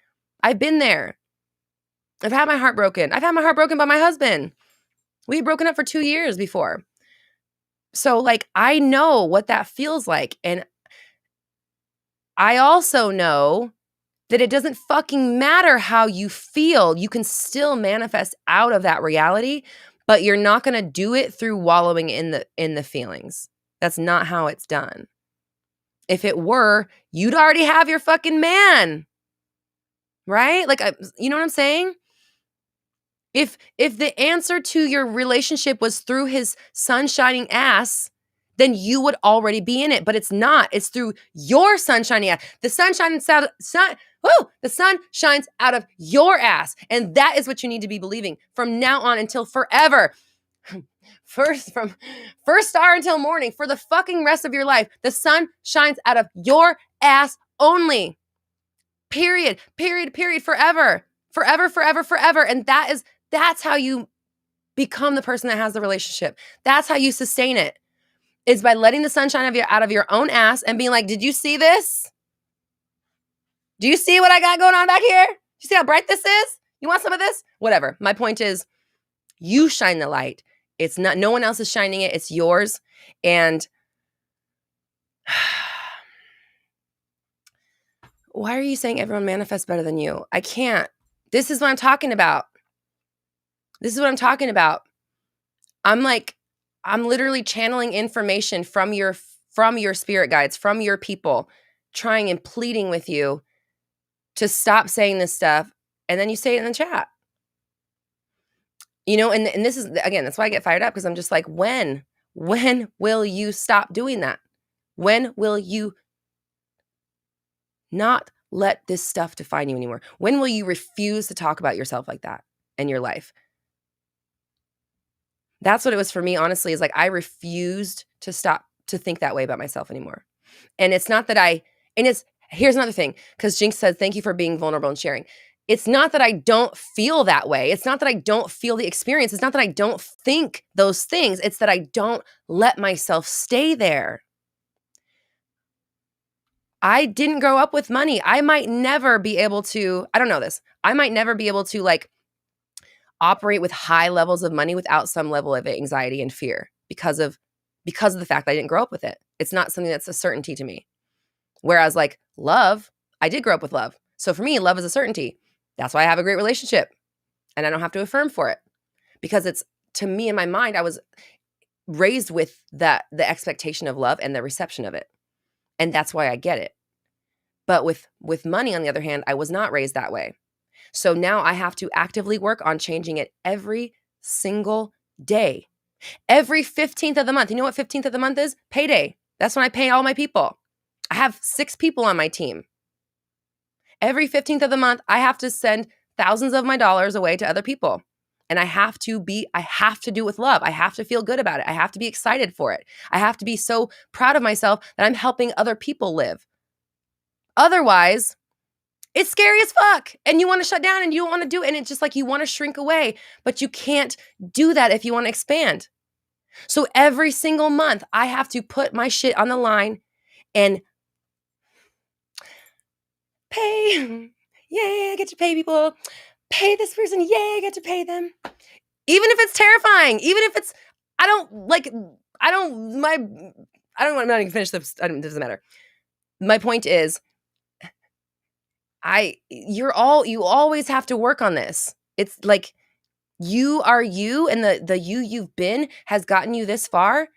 I've been there. I've had my heart broken. I've had my heart broken by my husband. We had broken up for 2 years before. So like, I know what that feels like. And I also know that it doesn't fucking matter how you feel. You can still manifest out of that reality, but you're not going to do it through wallowing in the feelings. That's not how it's done. If it were, you'd already have your fucking man. Right? Like, you know what I'm saying? If the answer to your relationship was through his sun shining ass, then you would already be in it. But it's not. It's through your sun shining ass. The sun shines out of your ass. And that is what you need to be believing from now on until forever. First star until morning, for the fucking rest of your life. The sun shines out of your ass only. Period. Forever. And that's how you become the person that has the relationship. That's how you sustain it. is by letting the sunshine out of your own ass and being like, did you see this? Do you see what I got going on back here? You see how bright this is? You want some of this? Whatever. My point is, you shine the light. It's not, no one else is shining it. It's yours. And why are you saying everyone manifests better than you? I can't. This is what I'm talking about. This is what I'm talking about. I'm literally channeling information from your spirit guides, from your people, trying and pleading with you to stop saying this stuff. And then you say it in the chat. You know, and this is, again, that's why I get fired up, because I'm just like, when will you stop doing that? When will you not let this stuff define you anymore? When will you refuse to talk about yourself like that in your life? That's what it was for me, honestly, is like, I refused to stop to think that way about myself anymore. And it's not that here's another thing, because Jinx said, thank you for being vulnerable and sharing. It's not that I don't feel that way. It's not that I don't feel the experience. It's not that I don't think those things. It's that I don't let myself stay there. I didn't grow up with money. I might never be able to, I don't know this. I might never be able to like operate with high levels of money without some level of anxiety and fear because of the fact that I didn't grow up with it. It's not something that's a certainty to me. Whereas like love, I did grow up with love. So for me, love is a certainty. That's why I have a great relationship and I don't have to affirm for it, because it's, to me, in my mind, I was raised with the expectation of love and the reception of it. And that's why I get it. But with money, on the other hand, I was not raised that way. So now I have to actively work on changing it every single day. Every 15th of the month. You know what 15th of the month is? Payday. That's when I pay all my people. I have 6 people on my team. Every 15th of the month, I have to send thousands of my dollars away to other people. And I have to do it with love. I have to feel good about it. I have to be excited for it. I have to be so proud of myself that I'm helping other people live. Otherwise, it's scary as fuck. And you want to shut down and you don't want to do it. And it's just like you want to shrink away, but you can't do that if you want to expand. So every single month, I have to put my shit on the line and pay. Yay, I get to pay people. Pay this person. Yay, I get to pay them. Even if it's terrifying, even if it's, I'm not even finish this. It doesn't matter. My point is, you always have to work on this. It's like, you are you, and the you've been has gotten you this far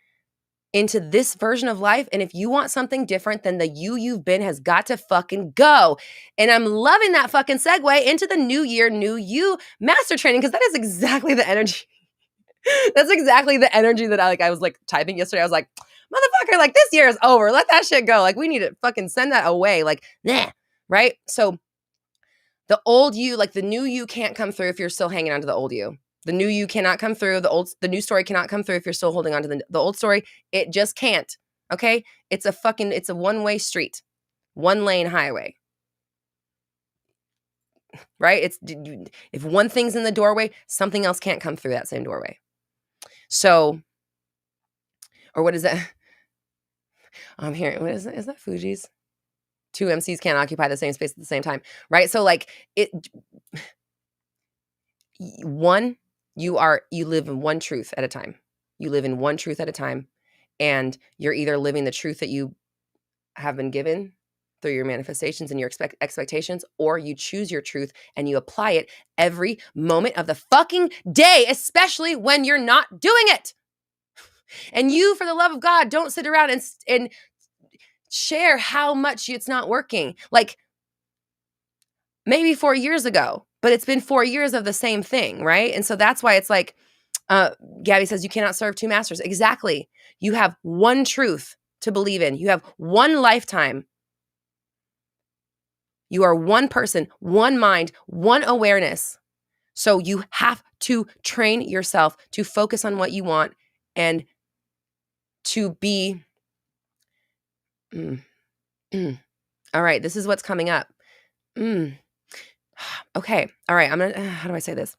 into this version of life. And if you want something different, then the you've been has got to fucking go. And I'm loving that fucking segue into the new year, new you master training, because that is exactly the energy. That's exactly the energy that I was like typing yesterday. I was like, motherfucker, like this year is over. Let that shit go. Like we need to fucking send that away. Like, nah, right? So the old you, like the new you can't come through if you're still hanging on to the old you. The new you cannot come through. The new story cannot come through if you're still holding on to the old story. It just can't. Okay? It's a one-way street. One lane highway. Right? If one thing's in the doorway, something else can't come through that same doorway. So, or what is that? I'm hearing, what is that? Is that Fuji's? 2 MCs can't occupy the same space at the same time. Right? So like you live in one truth at a time. You live in one truth at a time, and you're either living the truth that you have been given through your manifestations and your expectations, or you choose your truth and you apply it every moment of the fucking day, especially when you're not doing it. And you, for the love of God, don't sit around and share how much it's not working. Like maybe 4 years ago, but it's been 4 years of the same thing, right? And so that's why it's like, Gabby says, you cannot serve 2 masters. Exactly. You have one truth to believe in. You have one lifetime. You are one person, one mind, one awareness. So you have to train yourself to focus on what you want and to be, all right, this is what's coming up. Okay. All right. How do I say this?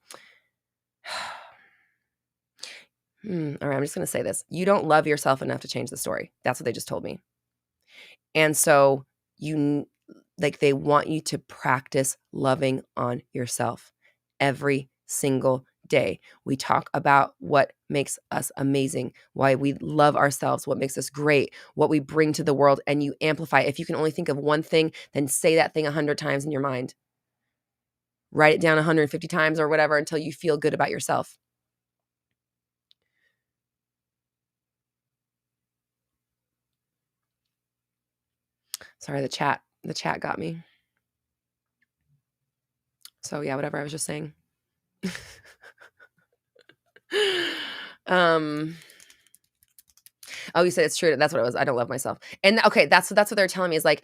All right, I'm just going to say this. You don't love yourself enough to change the story. That's what they just told me. And so they want you to practice loving on yourself every single day. We talk about what makes us amazing, why we love ourselves, what makes us great, what we bring to the world, and you amplify. If you can only think of one thing, then say that thing 100 times in your mind. Write it down 150 times or whatever until you feel good about yourself. Sorry, the chat got me. So yeah, whatever I was just saying. Oh, you said it's true. That's what it was. I don't love myself. And okay, that's what they're telling me is like,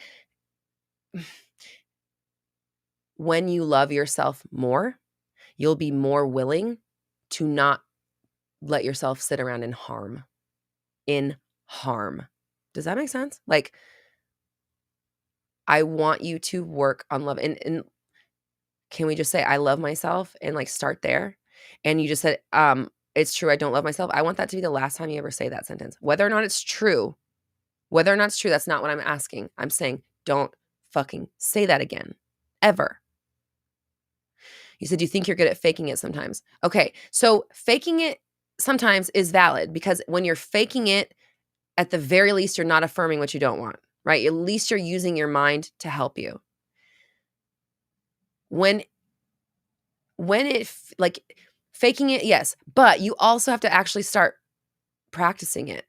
when you love yourself more, you'll be more willing to not let yourself sit around in harm. Does that make sense? Like, I want you to work on love. And can we just say, I love myself and like start there? And you just said, it's true. I don't love myself. I want that to be the last time you ever say that sentence. Whether or not it's true, that's not what I'm asking. I'm saying, don't fucking say that again, ever. You said you think you're good at faking it sometimes. Okay, so faking it sometimes is valid because when you're faking it, at the very least, you're not affirming what you don't want, right? At least you're using your mind to help you. When faking it, yes, but you also have to actually start practicing it.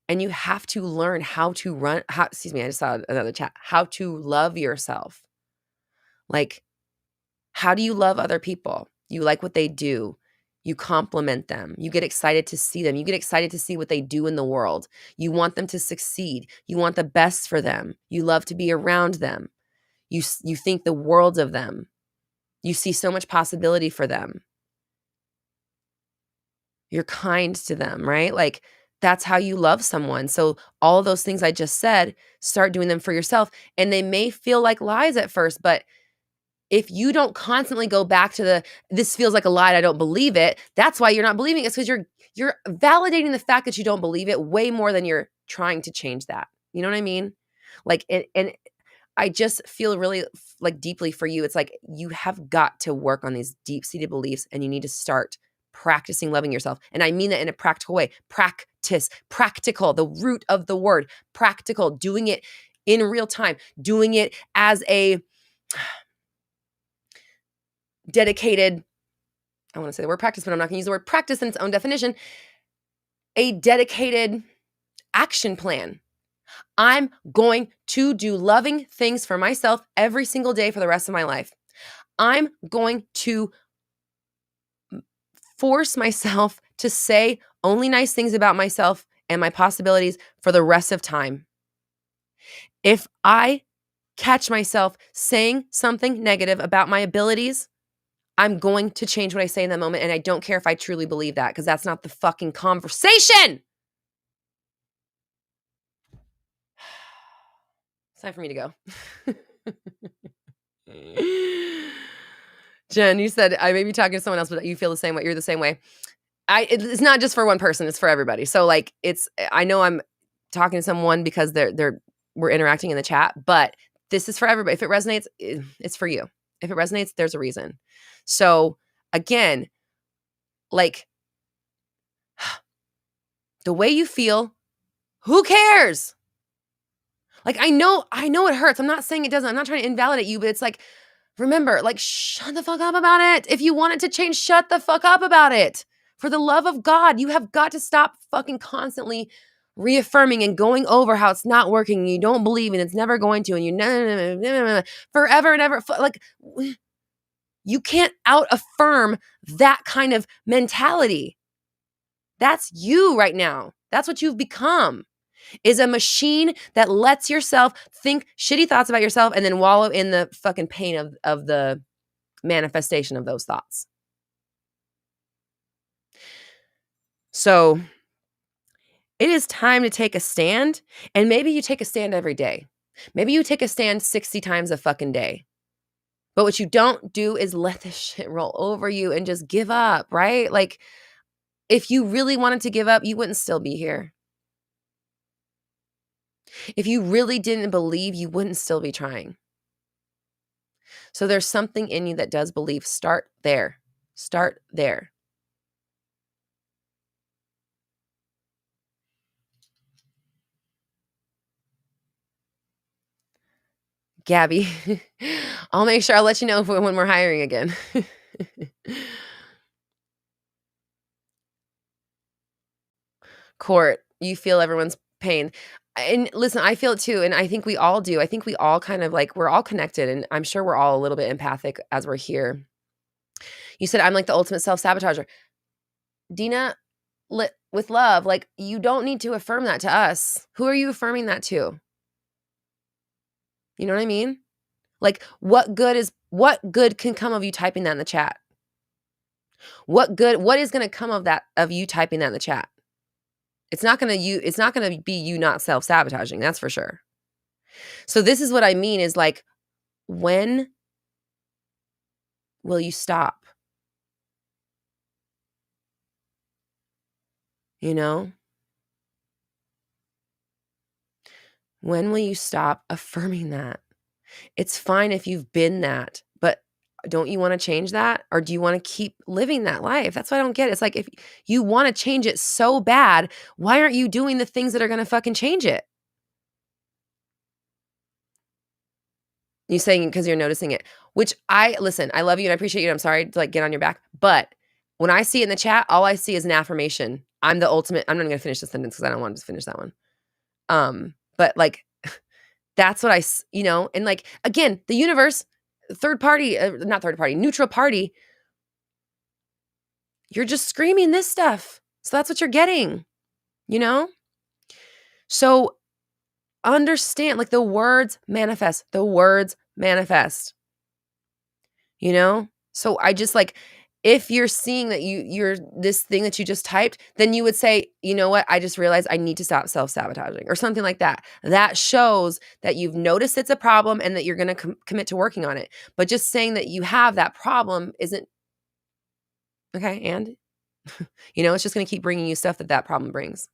And you have to learn how to I just saw another chat. How to love yourself. Like, how do you love other people? You like what they do. You compliment them. You get excited to see them. You get excited to see what they do in the world. You want them to succeed. You want the best for them. You love to be around them. You think the world of them. You see so much possibility for them. You're kind to them, right? Like, that's how you love someone. So all those things I just said, start doing them for yourself. And they may feel like lies at first, but if you don't constantly go back to this feels like a lie, I don't believe it, that's why you're not believing it. It's because you're validating the fact that you don't believe it way more than you're trying to change that. You know what I mean? Like, and I just feel really like deeply for you. It's like you have got to work on these deep-seated beliefs and you need to start practicing loving yourself. And I mean that in a practical way. Practice, practical, the root of the word, practical, doing it in real time, doing it as a dedicated, I want to say the word practice, but I'm not going to use the word practice in its own definition, a dedicated action plan. I'm going to do loving things for myself every single day for the rest of my life. I'm going to force myself to say only nice things about myself and my possibilities for the rest of time. If I catch myself saying something negative about my abilities, I'm going to change what I say in that moment, and I don't care if I truly believe that, because that's not the fucking conversation. It's time for me to go. Jen, you said I may be talking to someone else, but you feel the same way. You're the same way. It's not just for one person; it's for everybody. So, like, I know I'm talking to someone because we're interacting in the chat, but this is for everybody. If it resonates, it's for you. If it resonates, there's a reason. So, again, like, the way you feel, who cares? Like, I know it hurts. I'm not saying it doesn't. I'm not trying to invalidate you, but it's like, remember, like, shut the fuck up about it. If you want it to change, shut the fuck up about it. For the love of God, you have got to stop fucking constantly reaffirming and going over how it's not working and you don't believe and it's never going to, and you forever and ever. Like, you can't out affirm that kind of mentality. That's you right now. That's what you've become, is a machine that lets yourself think shitty thoughts about yourself and then wallow in the fucking pain of the manifestation of those thoughts. So it is time to take a stand, and maybe you take a stand every day. Maybe you take a stand 60 times a fucking day. But what you don't do is let this shit roll over you and just give up, right? Like, If you really wanted to give up, you wouldn't still be here. If you really didn't believe, you wouldn't still be trying. So there's something in you that does believe. Start there. Start there. Gabby, I'll make sure I'll let you know when we're hiring again. Court, you feel everyone's pain. And listen, I feel it too, and I think we all do. I think we all kind of like we're all connected, and I'm sure we're all a little bit empathic as we're here. You said I'm like the ultimate self-sabotager. Dina, with love, like you don't need to affirm that to us. Who are you affirming that to? You know what I mean? Like what good can come of you typing that in the chat? What is going to come of you typing that in the chat? It's not going to be you not self-sabotaging, that's for sure. So this is what I mean is like, when will you stop? You know? When will you stop affirming that? It's fine if you've been that, but don't you want to change that? Or do you want to keep living that life? That's what I don't get. It's like, if you want to change it so bad, why aren't you doing the things that are going to fucking change it? You saying because you're noticing it, which listen, I love you and I appreciate you. And I'm sorry to like get on your back, but when I see it in the chat, all I see is an affirmation. I'm the ultimate. I'm not going to finish the sentence because I don't want to finish that one. But like, that's what and like, again, the universe, not third party, neutral party, you're just screaming this stuff. So that's what you're getting, you know? So understand, like the words manifest, you know? So I just like, if you're seeing that you're this thing that you just typed, then you would say, you know what? I just realized I need to stop self-sabotaging or something like that. That shows that you've noticed it's a problem and that you're going to commit to working on it. But just saying that you have that problem isn't okay. And, it's just going to keep bringing you stuff that problem brings.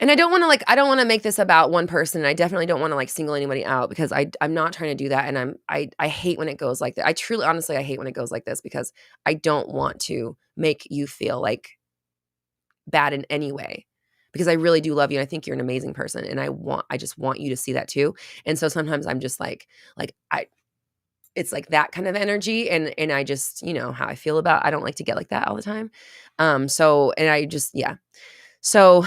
And I don't want to make this about one person. I definitely don't want to like single anybody out because I'm not trying to do that. And I hate when it goes like that. Honestly, I hate when it goes like this because I don't want to make you feel like bad in any way, because I really do love you. And I think you're an amazing person. And I just want you to see that too. And so sometimes I'm just it's like that kind of energy. And I just, how I feel I don't like to get like that all the time. And I just, yeah. So,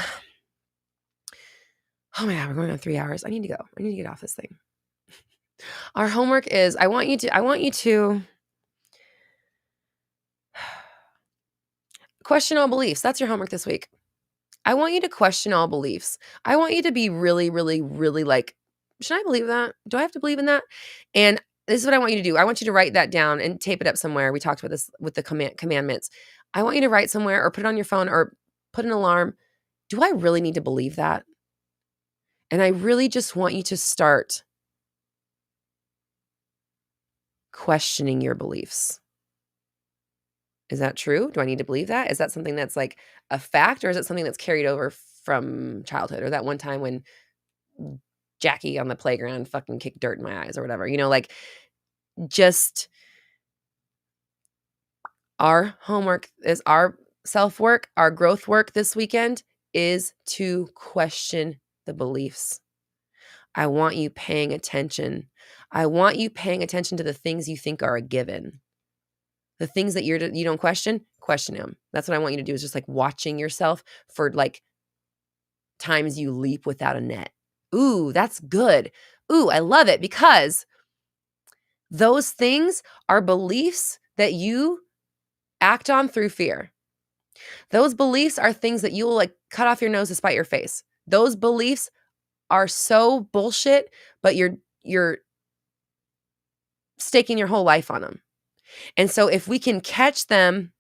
oh my God, we're going on 3 hours. I need to go. I need to get off this thing. Our homework is, I want you to question all beliefs. That's your homework this week. I want you to question all beliefs. I want you to be really, really, really like, should I believe that? Do I have to believe in that? And this is what I want you to do. I want you to write that down and tape it up somewhere. We talked about this with the commandments. I want you to write somewhere or put it on your phone or put an alarm. Do I really need to believe that? And I really just want you to start questioning your beliefs. Is that true? Do I need to believe that? Is that something that's like a fact, or is it something that's carried over from childhood, or that one time when Jackie on the playground fucking kicked dirt in my eyes or whatever, like just our homework is our self-work, our growth work this weekend is to question the beliefs. I want you paying attention. I want you paying attention to the things you think are a given. The things that you don't question them. That's what I want you to do, is just like watching yourself for like times you leap without a net. Ooh, that's good. Ooh, I love it, because those things are beliefs that you act on through fear. Those beliefs are things that you will like cut off your nose to spite your face. Those beliefs are so bullshit, but you're staking your whole life on them. And so if we can catch them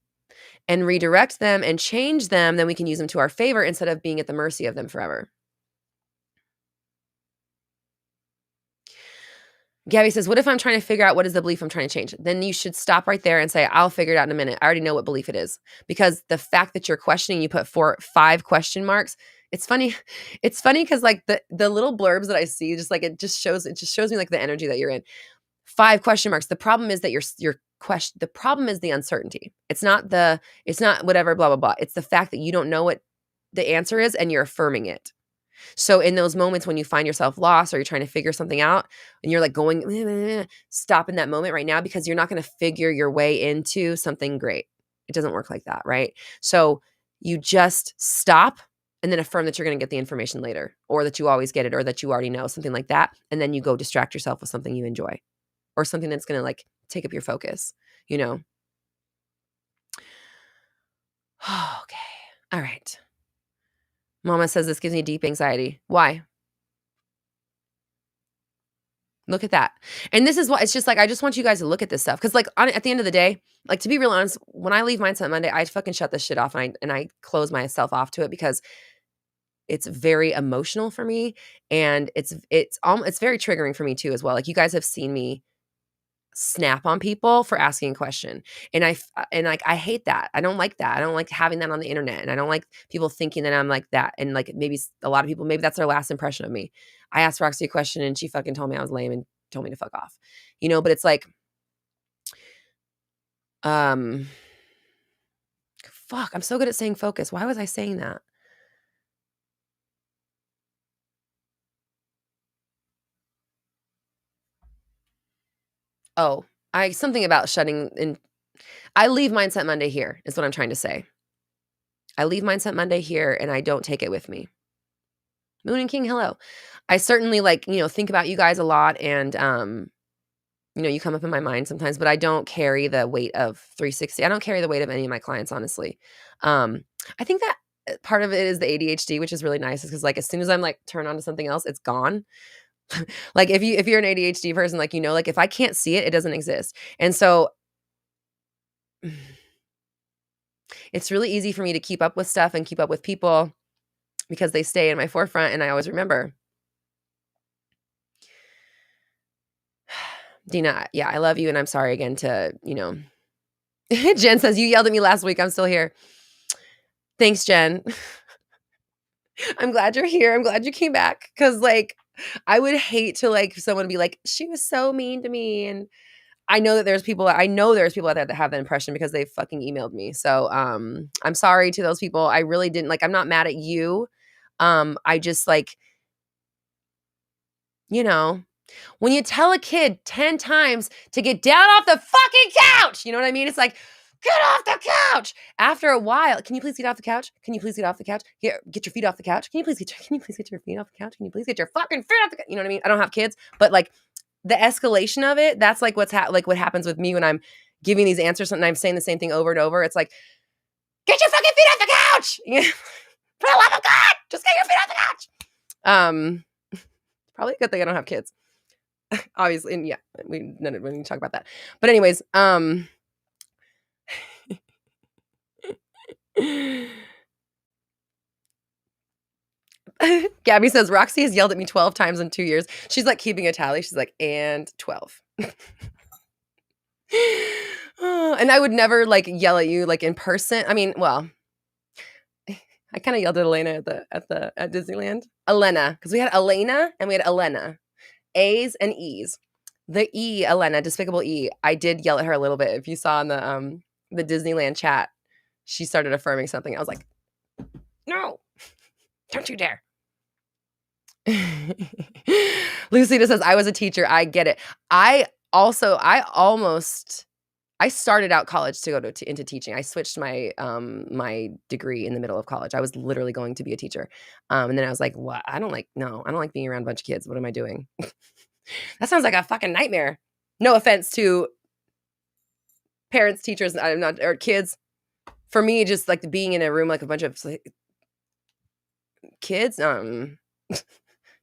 and redirect them and change them, then we can use them to our favor instead of being at the mercy of them forever. Gabby says, what if I'm trying to figure out what is the belief I'm trying to change? Then you should stop right there and say, I'll figure it out in a minute. I already know what belief it is. Because the fact that you're questioning, you put 5 question marks. It's funny. It's funny because like the little blurbs that I see, just like it just shows me like the energy that you're in. 5 question marks. The problem is that your question, the problem is the uncertainty. It's not whatever, blah, blah, blah. It's the fact that you don't know what the answer is and you're affirming it. So in those moments when you find yourself lost or you're trying to figure something out and you're like going, stop in that moment right now, because you're not going to figure your way into something great. It doesn't work like that, right? So you just stop and then affirm that you're going to get the information later, or that you always get it, or that you already know, something like that. And then you go distract yourself with something you enjoy, or something that's going to like take up your focus, you know? Okay. All right. Mama says this gives me deep anxiety. Why? Look at that. And this is what it's just like, I just want you guys to look at this stuff. Cause like at the end of the day, like to be real honest, when I leave Mindset Monday, I fucking shut this shit off and I close myself off to it, because it's very emotional for me. And it's very triggering for me too, as well. Like you guys have seen me snap on people for asking a question. And I hate that. I don't like that. I don't like having that on the internet. And I don't like people thinking that I'm like that. And like maybe a lot of people, maybe that's their last impression of me. I asked Roxy a question and she fucking told me I was lame and told me to fuck off. You know, but it's like, fuck, I'm so good at saying focus. Why was I saying that? Oh, something about shutting in. I leave Mindset Monday here is what I'm trying to say. I leave Mindset Monday here and I don't take it with me. Moon and King, hello. I certainly like, think about you guys a lot, and you come up in my mind sometimes, but I don't carry the weight of 360. I don't carry the weight of any of my clients, honestly. I think that part of it is the ADHD, which is really nice, because like as soon as I'm like turn on to something else, it's gone. Like if you're an ADHD person, like like if I can't see it, it doesn't exist. And so it's really easy for me to keep up with stuff and keep up with people because they stay in my forefront and I always remember. Dina, yeah, I love you and I'm sorry again to, Jen says, you yelled at me last week. I'm still here. Thanks, Jen. I'm glad you're here. I'm glad you came back, because like I would hate to like someone be like, she was so mean to me. And I know there's people out there that have that impression because they fucking emailed me. So I'm sorry to those people. I really didn't like, I'm not mad at you. I just like, when you tell a kid 10 times to get down off the fucking couch, you know what I mean? It's like, get off the couch. After a while, can you please get off the couch? Can you please get off the couch? Get your feet off the couch. Can you please get your feet off the couch? Can you please get your fucking feet off the couch? You know what I mean? I don't have kids, but like the escalation of it, that's like what happens with me when I'm giving these answers and I'm saying the same thing over and over. It's like, get your fucking feet off the couch. For the love of God, just get your feet off the couch. Probably a good thing I don't have kids. Obviously, and yeah, we need to talk about that. But anyways, Gabby says, Roxy has yelled at me 12 times in 2 years. She's like keeping a tally. She's like, and 12. And I would never like yell at you like in person. I mean, well, I kind of yelled at Elena at Disneyland. Elena, because we had Elena and we had Elena. A's and E's. The E, Elena, Despicable E, I did yell at her a little bit. If you saw in the Disneyland chat, she started affirming something. I was like, no, don't you dare. Lucita says, I was a teacher. I get it. I started out college to go into teaching. I switched my my degree in the middle of college. I was literally going to be a teacher. And then I was like, what? I don't like being around a bunch of kids. What am I doing? That sounds like a fucking nightmare. No offense to parents, teachers, or kids. For me, just like being in a room like a bunch of like, kids,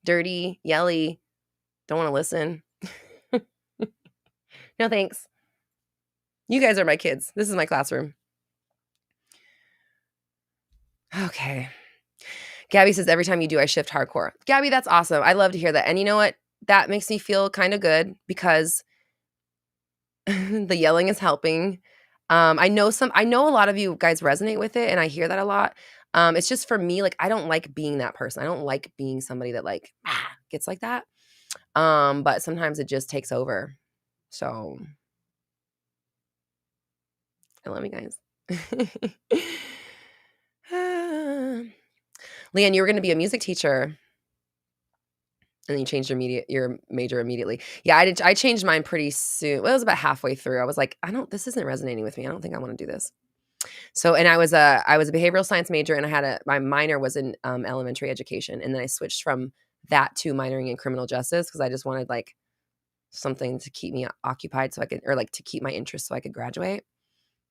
dirty, yelly, don't want to listen. No thanks. You guys are my kids. This is my classroom. Okay. Gabby says, every time you do, I shift hardcore. Gabby, that's awesome. I love to hear that. And you know what? that makes me feel kind of good because the yelling is helping. I know a lot of you guys resonate with it, and I hear that a lot. It's just for me, like, I don't like being that person. I don't like being somebody that like gets like that. But sometimes it just takes over. So I love you guys. Leanne, you were going to be a music teacher. And then you changed your major immediately. Yeah, I changed mine pretty soon. Well, it was about halfway through. I was like, this isn't resonating with me. I don't think I want to do this. So, and I was a behavioral science major, and my minor was in elementary education. And then I switched from that to minoring in criminal justice because I just wanted like something to keep me occupied so I could, or like to keep my interest so I could graduate.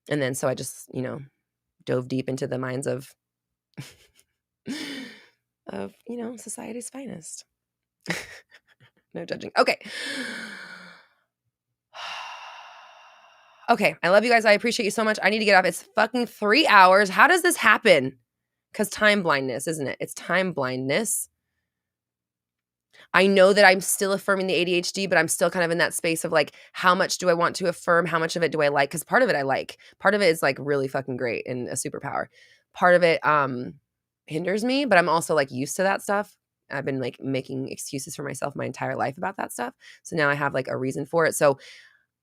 And then, so I just, dove deep into the minds of, society's finest. No judging. Okay. Okay. I love you guys. I appreciate you so much. I need to get up. It's fucking 3 hours. How does this happen? Because time blindness, isn't it? It's time blindness. I know that I'm still affirming the ADHD, but I'm still kind of in that space of like, how much do I want to affirm? How much of it do I like? Because part of it I like. Part of it is like really fucking great and a superpower. Part of it hinders me, but I'm also like used to that stuff. I've been like making excuses for myself my entire life about that stuff. So now I have like a reason for it. So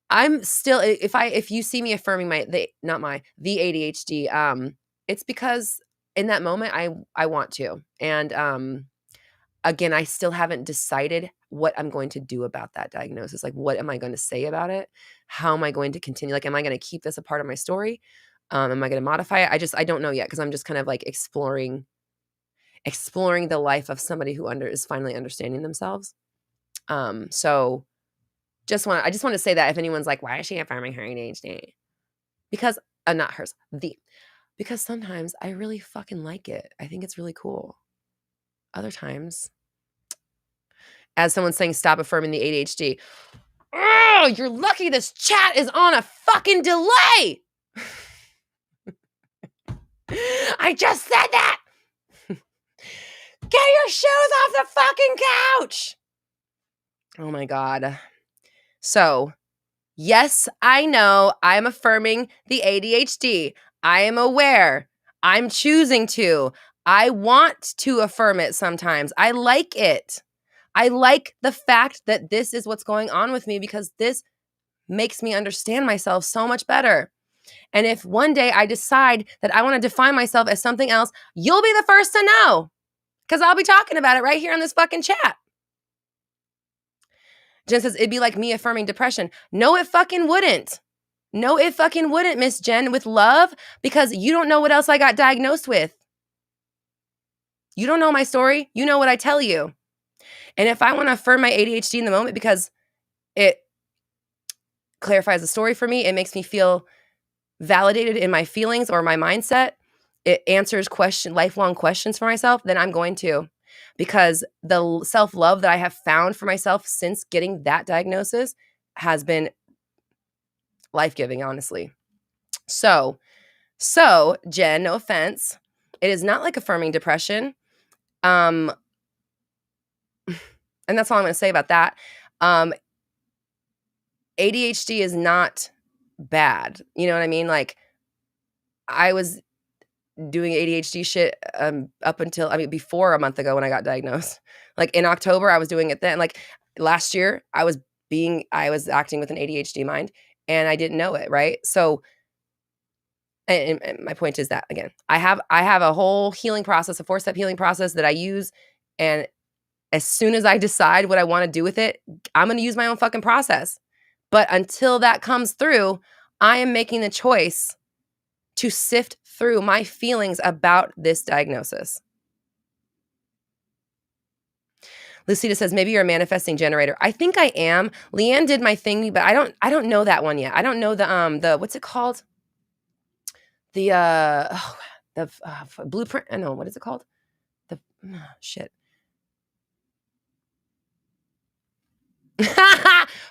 I'm still, if you see me affirming the ADHD, it's because in that moment I want to. And again, I still haven't decided what I'm going to do about that diagnosis. Like, what am I going to say about it? How am I going to continue? Like, am I going to keep this a part of my story? Am I going to modify it? I don't know yet because I'm just kind of like exploring the life of somebody who is finally understanding themselves. So I just want to say that if anyone's like, why is she affirming her ADHD? Because not hers, because sometimes I really fucking like it. I think it's really cool. Other times, as someone's saying, stop affirming the ADHD. Oh, you're lucky this chat is on a fucking delay. I just said that. Get your shoes off the fucking couch. Oh my God. So, yes, I know I'm affirming the ADHD. I am aware. I'm choosing to. I want to affirm it sometimes. I like it. I like the fact that this is what's going on with me because this makes me understand myself so much better. And if one day I decide that I want to define myself as something else, you'll be the first to know because I'll be talking about it right here on this fucking chat. Jen says, it'd be like me affirming depression. No, it fucking wouldn't. No, it fucking wouldn't, Miss Jen, with love, because you don't know what else I got diagnosed with. You don't know my story. You know what I tell you. And if I want to affirm my ADHD in the moment because it clarifies the story for me, it makes me feel validated in my feelings or my mindset, it answers lifelong questions for myself, then I'm going to. Because the self-love that I have found for myself since getting that diagnosis has been life-giving, honestly. So, Jen, no offense, it is not like affirming depression. And that's all I'm going to say about that. ADHD is not bad. You know what I mean? Like, I was doing ADHD shit up until, before a month ago when I got diagnosed. Like in October, I was doing it then. Like last year, I was acting with an ADHD mind and I didn't know it, right? So, and my point is that, again, I have a whole healing process, a 4-step healing process that I use. And as soon as I decide what I want to do with it, I'm going to use my own fucking process. But until that comes through, I am making the choice to sift through my feelings about this diagnosis. Lucita says, maybe you're a manifesting generator. I think I am. Leanne did my thing, but I don't know that one yet. I don't know the what's it called? The blueprint. I know, what is it called? Shit.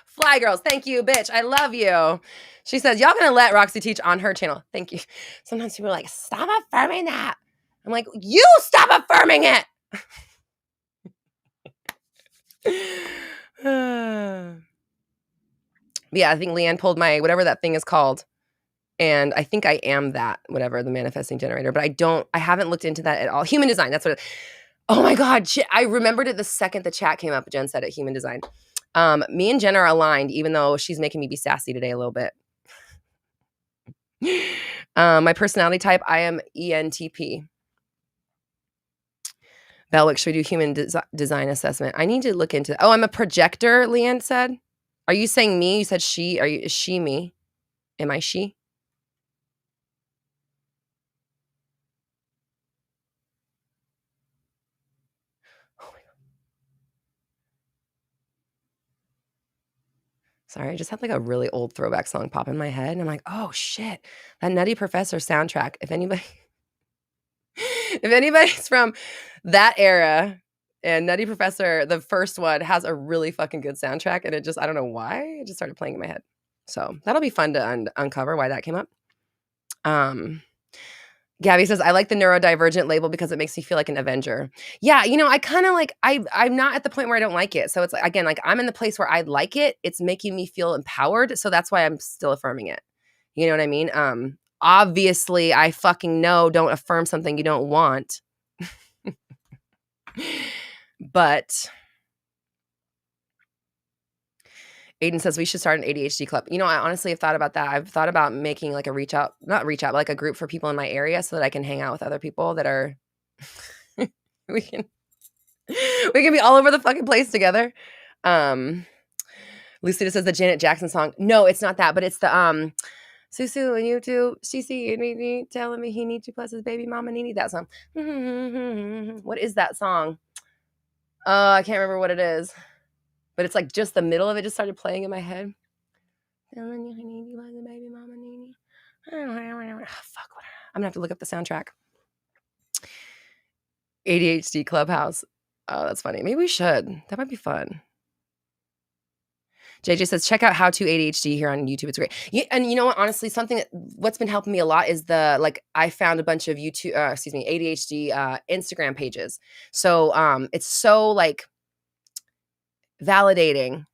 Fly girls, thank you, bitch. I love you. She says, y'all gonna let Roxy teach on her channel. Thank you. Sometimes people are like, stop affirming that. I'm like, you stop affirming it. But yeah, I think Leanne pulled my whatever that thing is called. And I think I am that, whatever, the manifesting generator. But I haven't looked into that at all. Human design, that's what it, oh my God. I remembered it the second the chat came up. Jen said it, human design. Me and Jen are aligned, even though she's making me be sassy today a little bit. My personality type, I am ENTP. Belwick, should we do human design assessment? I need to look into. Oh, I'm a projector, Leanne said. Are you saying me? You said she. Is she me? Am I she? Oh my God. Sorry, I just had like a really old throwback song pop in my head. And I'm like, oh shit, that Nutty Professor soundtrack. If anybody's from that era, and Nutty Professor, the first one, has a really fucking good soundtrack. And I don't know why, it just started playing in my head. So that'll be fun to uncover why that came up. Gabby says, I like the neurodivergent label because it makes me feel like an Avenger. Yeah, I kind of like, I'm not at the point where I don't like it. So it's like, again, like I'm in the place where I like it. It's making me feel empowered. So that's why I'm still affirming it. You know what I mean? Obviously, I fucking know don't affirm something you don't want. But Aiden says we should start an ADHD club. I honestly have thought about that. I've thought about making like not reach out, but like a group for people in my area so that I can hang out with other people that are, we can be all over the fucking place together. Lucida says the Janet Jackson song. No, it's not that, but it's the, Susu and you too, Cece and me telling me he needs you plus his baby mama Nene. That song. What is that song? I can't remember what it is. But it's like just the middle of it just started playing in my head. Telling you he needs you plus his baby mama Nene. Fuck. I'm gonna have to look up the soundtrack. ADHD Clubhouse. Oh, that's funny. Maybe we should. That might be fun. JJ says, check out How to ADHD here on YouTube. It's great. And you know what? Honestly, what's been helping me a lot is I found a bunch of ADHD Instagram pages. So it's so like validating,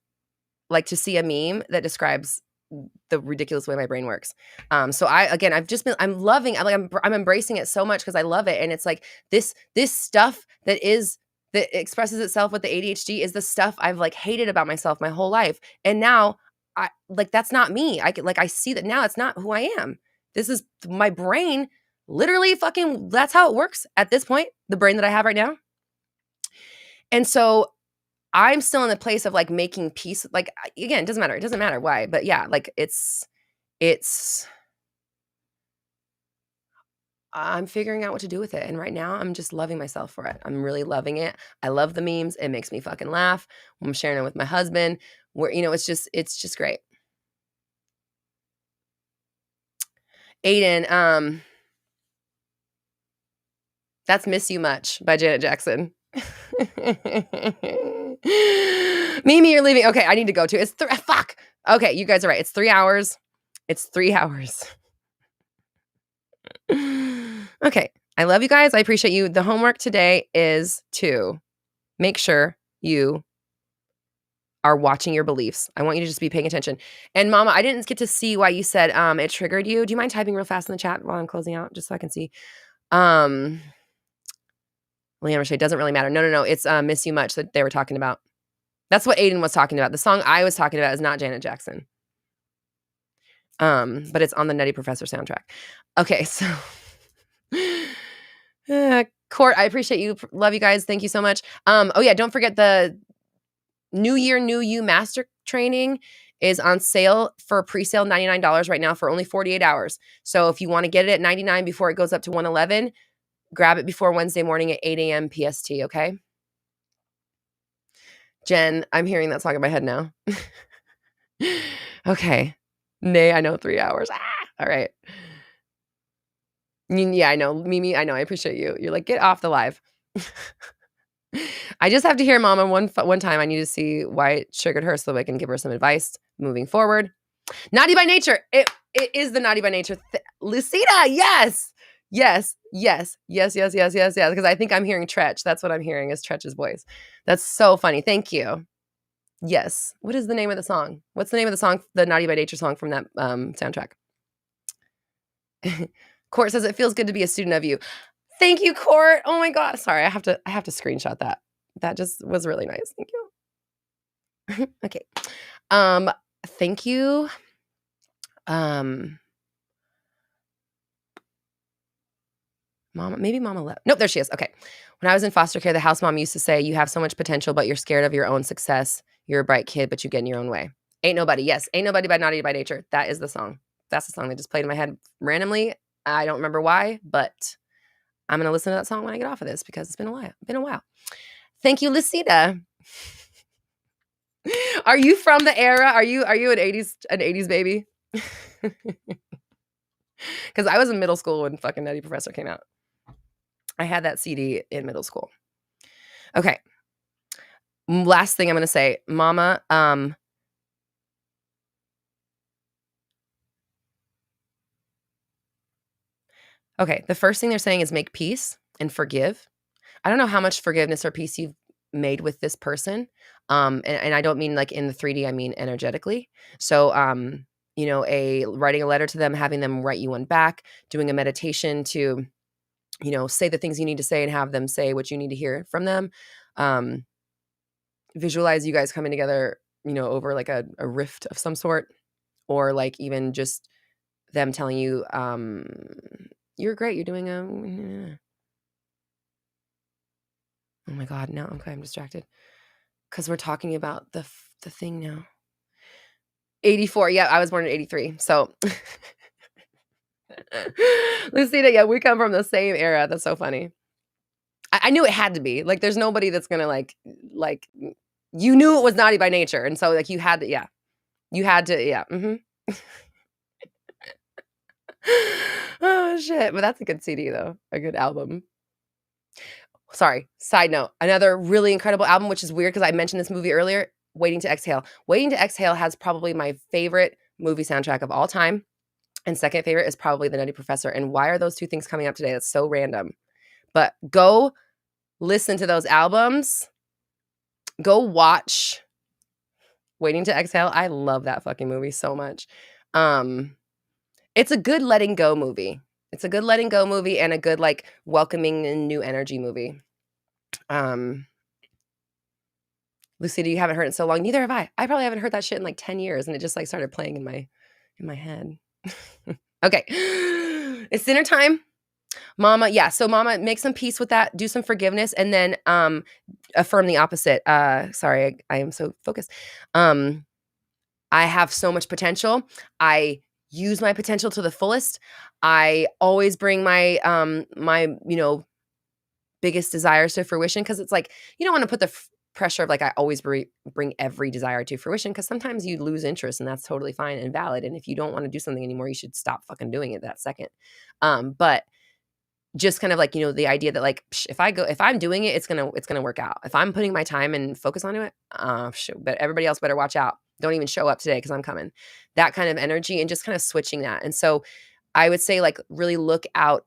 like to see a meme that describes the ridiculous way my brain works. So I'm loving, I'm embracing it so much because I love it. And it's like this stuff that expresses itself with the ADHD is the stuff I've like hated about myself my whole life. And now that's not me. I see that now it's not who I am. This is my brain literally fucking, that's how it works at this point, the brain that I have right now. And so I'm still in the place of like making peace. Like, again, it doesn't matter. It doesn't matter why, but yeah, like I'm figuring out what to do with it. And right now I'm just loving myself for it. I'm really loving it. I love the memes. It makes me fucking laugh. I'm sharing it with my husband where, it's just great. Aiden, that's Miss You Much by Janet Jackson. Mimi, you're leaving. Okay, I need to go too. It's fuck. Okay, you guys are right. It's 3 hours. It's 3 hours. Okay, I love you guys. I appreciate you. The homework today is to make sure you are watching your beliefs. I want you to just be paying attention. And Mama, I didn't get to see why you said it triggered you. Do you mind typing real fast in the chat while I'm closing out, just so I can see? Liam Roche, doesn't really matter. No. It's Miss You Much that they were talking about. That's what Aiden was talking about. The song I was talking about is not Janet Jackson. But it's on the Nutty Professor soundtrack. Okay, so Court, I appreciate you. Love you guys. Thank you so much. Oh yeah, don't forget the New Year, New You Master Training is on sale for pre-sale $99 right now for only 48 hours. So if you want to get it at $99 before it goes up to $111, grab it before Wednesday morning at 8 a.m. PST, okay? Jen, I'm hearing that song in my head now. Okay. Nay, I know 3 hours. All right. Yeah, I know. Mimi, I know. I appreciate you. You're like, get off the live. I just have to hear Mama one time. I need to see why it triggered her so that I can give her some advice moving forward. Naughty by nature. It is the naughty by nature. Lucida, yes. Yes. Because I think I'm hearing Tretch. That's what I'm hearing is Tretch's voice. That's so funny. Thank you. Yes. What is the name of the song? What's the name of the song, the Naughty by Nature song from that soundtrack? Court says it feels good to be a student of you. Thank you, Court. Oh my god. Sorry, I have to screenshot that. That just was really nice. Thank you. Okay. Thank you. Mama, maybe Mama left. Nope, there she is. Okay. When I was in foster care, the house mom used to say, "You have so much potential, but you're scared of your own success. You're a bright kid, but you get in your own way." Ain't Nobody. Yes, Ain't Nobody by Naughty by Nature. That is the song. That's the song that just played in my head randomly. I don't remember why, but I'm gonna listen to that song when I get off of this because it's been a while. Thank you, Lucida. Are you from the era? Are you an 80s baby? Because I was in middle school when fucking Nutty Professor came out. I had that CD in middle school. Okay. Last thing I'm gonna say, Mama. Okay, the first thing they're saying is make peace and forgive. I don't know how much forgiveness or peace you've made with this person. And I don't mean like in the 3D, I mean energetically. So, writing a letter to them, having them write you one back, doing a meditation to, say the things you need to say and have them say what you need to hear from them. Visualize you guys coming together, over like a rift of some sort, or like even just them telling you, you're great, you're doing oh my god, no, okay, I'm distracted because we're talking about the thing now. 84, yeah, I was born in 83, so Lucida, yeah, we come from the same era. That's so funny. I knew it had to be. Like, there's nobody that's gonna you knew it was Naughty by Nature, and so like you had to, yeah. You had to, yeah. Oh shit. But that's a good CD though. A good album. Sorry. Side note. Another really incredible album, which is weird because I mentioned this movie earlier. Waiting to Exhale. Waiting to Exhale has probably my favorite movie soundtrack of all time. And second favorite is probably The Nutty Professor. And why are those two things coming up today? That's so random. But go listen to those albums. Go watch Waiting to Exhale. I love that fucking movie so much. It's a good letting go movie. It's a good letting go movie and a good like welcoming and new energy movie. Lucida, you haven't heard it in so long. Neither have I. I probably haven't heard that shit in like 10 years and it just like started playing in my head. Okay. It's dinner time. Mama, yeah. So Mama, make some peace with that. Do some forgiveness and then affirm the opposite. Sorry, I am so focused. I have so much potential. I use my potential to the fullest. I always bring my biggest desires to fruition because it's like you don't want to put the pressure of like I always bring every desire to fruition because sometimes you lose interest and that's totally fine and valid. And if you don't want to do something anymore, you should stop fucking doing it that second. But just kind of like, the idea that like, if I'm doing it, it's gonna work out. If I'm putting my time and focus onto it, but everybody else better watch out. Don't even show up today because I'm coming. That kind of energy and just kind of switching that. And so I would say like really look out.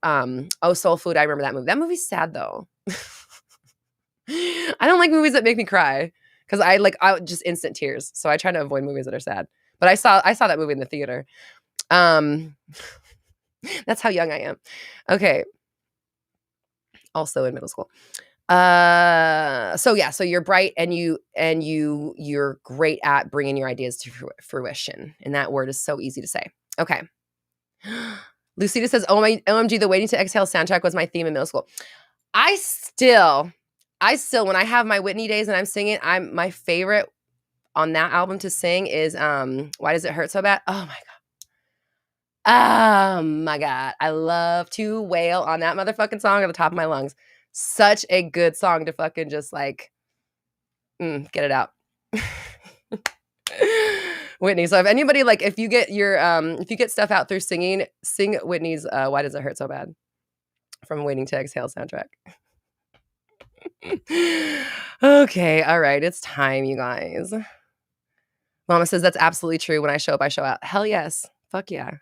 Soul Food. I remember that movie. That movie's sad though. I don't like movies that make me cry because I just instant tears. So I try to avoid movies that are sad. But I saw that movie in the theater. That's how young I am. Okay. Also in middle school. So you're bright and you're great at bringing your ideas to fruition. And that word is so easy to say. Okay. Lucida says, "Oh my OMG, the Waiting to Exhale soundtrack was my theme in middle school." I still, when I have my Whitney days and I'm singing, my favorite on that album to sing is Why Does It Hurt So Bad? Oh my God. I love to wail on that motherfucking song at the top of my lungs. Such a good song to fucking just like get it out. Whitney. So if anybody if you get your if you get stuff out through singing, sing Whitney's Why Does It Hurt So Bad from Waiting to Exhale soundtrack. Okay, all right, it's time, you guys. Mama says that's absolutely true. When I show up, I show out. Hell yes. Fuck yeah.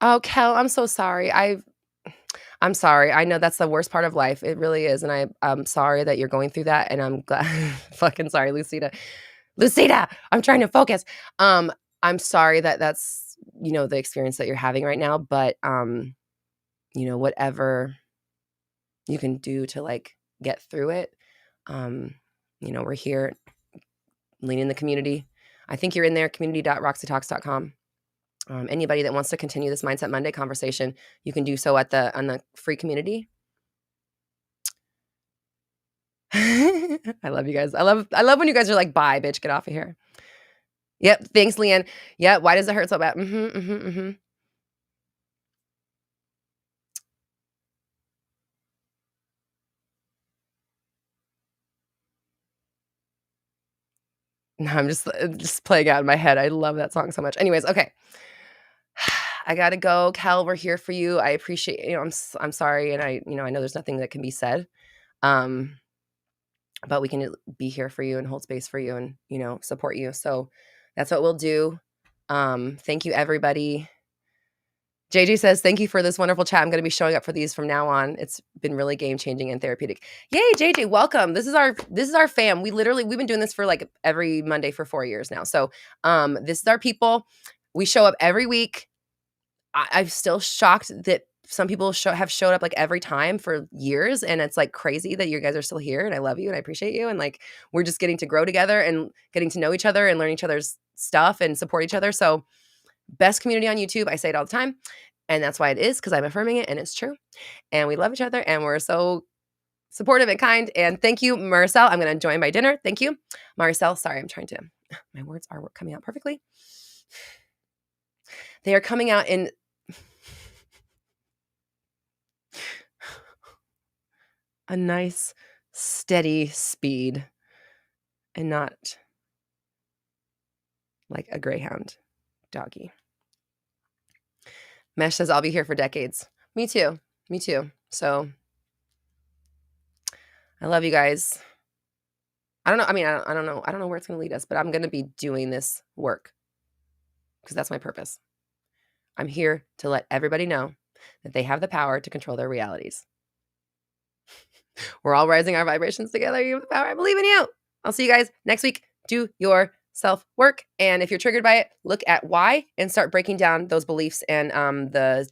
Oh, Kel, I'm so sorry. I'm sorry. I know that's the worst part of life. It really is, and I'm sorry that you're going through that, and I'm glad fucking sorry, Lucita. Lucita, I'm trying to focus. Um, I'm sorry that that's, the experience that you're having right now, but, whatever you can do to, like, get through it, um, we're here leading the community. I think you're in there, community.roxytalks.com. Anybody that wants to continue this Mindset Monday conversation, you can do so on the free community. I love you guys. I love when you guys are like, "Bye, bitch, get off of here." Yep, thanks, Leanne. Yeah, why does it hurt so bad? No, I'm just playing out in my head. I love that song so much. Anyways, okay. I gotta go. Cal, we're here for you. I appreciate, I'm sorry, and I know there's nothing that can be said. But we can be here for you and hold space for you and, support you. So that's what we'll do. Thank you, everybody. JJ says, thank you for this wonderful chat. I'm going to be showing up for these from now on. It's been really game-changing and therapeutic. Yay, JJ, welcome. This is our fam. We've been doing this for like every Monday for 4 years now. So this is our people. We show up every week. I'm still shocked that some people have showed up like every time for years, and it's like crazy that you guys are still here, and I love you and I appreciate you, and like we're just getting to grow together and getting to know each other and learn each other's stuff and support each other. So best community on YouTube. I say it all the time, and that's why it is, because I'm affirming it and it's true, and we love each other and we're so supportive and kind. And thank you, Marcel. I'm going to join my dinner. Thank you, Marcel. Sorry, my words are coming out perfectly. They are coming out in a nice, steady speed and not like a greyhound doggy. Mesh says, I'll be here for decades. Me too. So I love you guys. I don't know. I mean, I don't know. I don't know where it's going to lead us, but I'm going to be doing this work because that's my purpose. I'm here to let everybody know that they have the power to control their realities. We're all rising our vibrations together. You have the power. I believe in you. I'll see you guys next week. Do your self-work. And if you're triggered by it, look at why and start breaking down those beliefs and the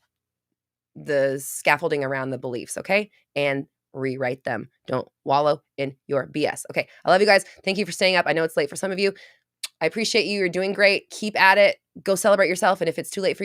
scaffolding around the beliefs, okay? And rewrite them. Don't wallow in your BS. Okay. I love you guys. Thank you for staying up. I know it's late for some of you. I appreciate you. You're doing great. Keep at it. Go celebrate yourself. And if it's too late for you,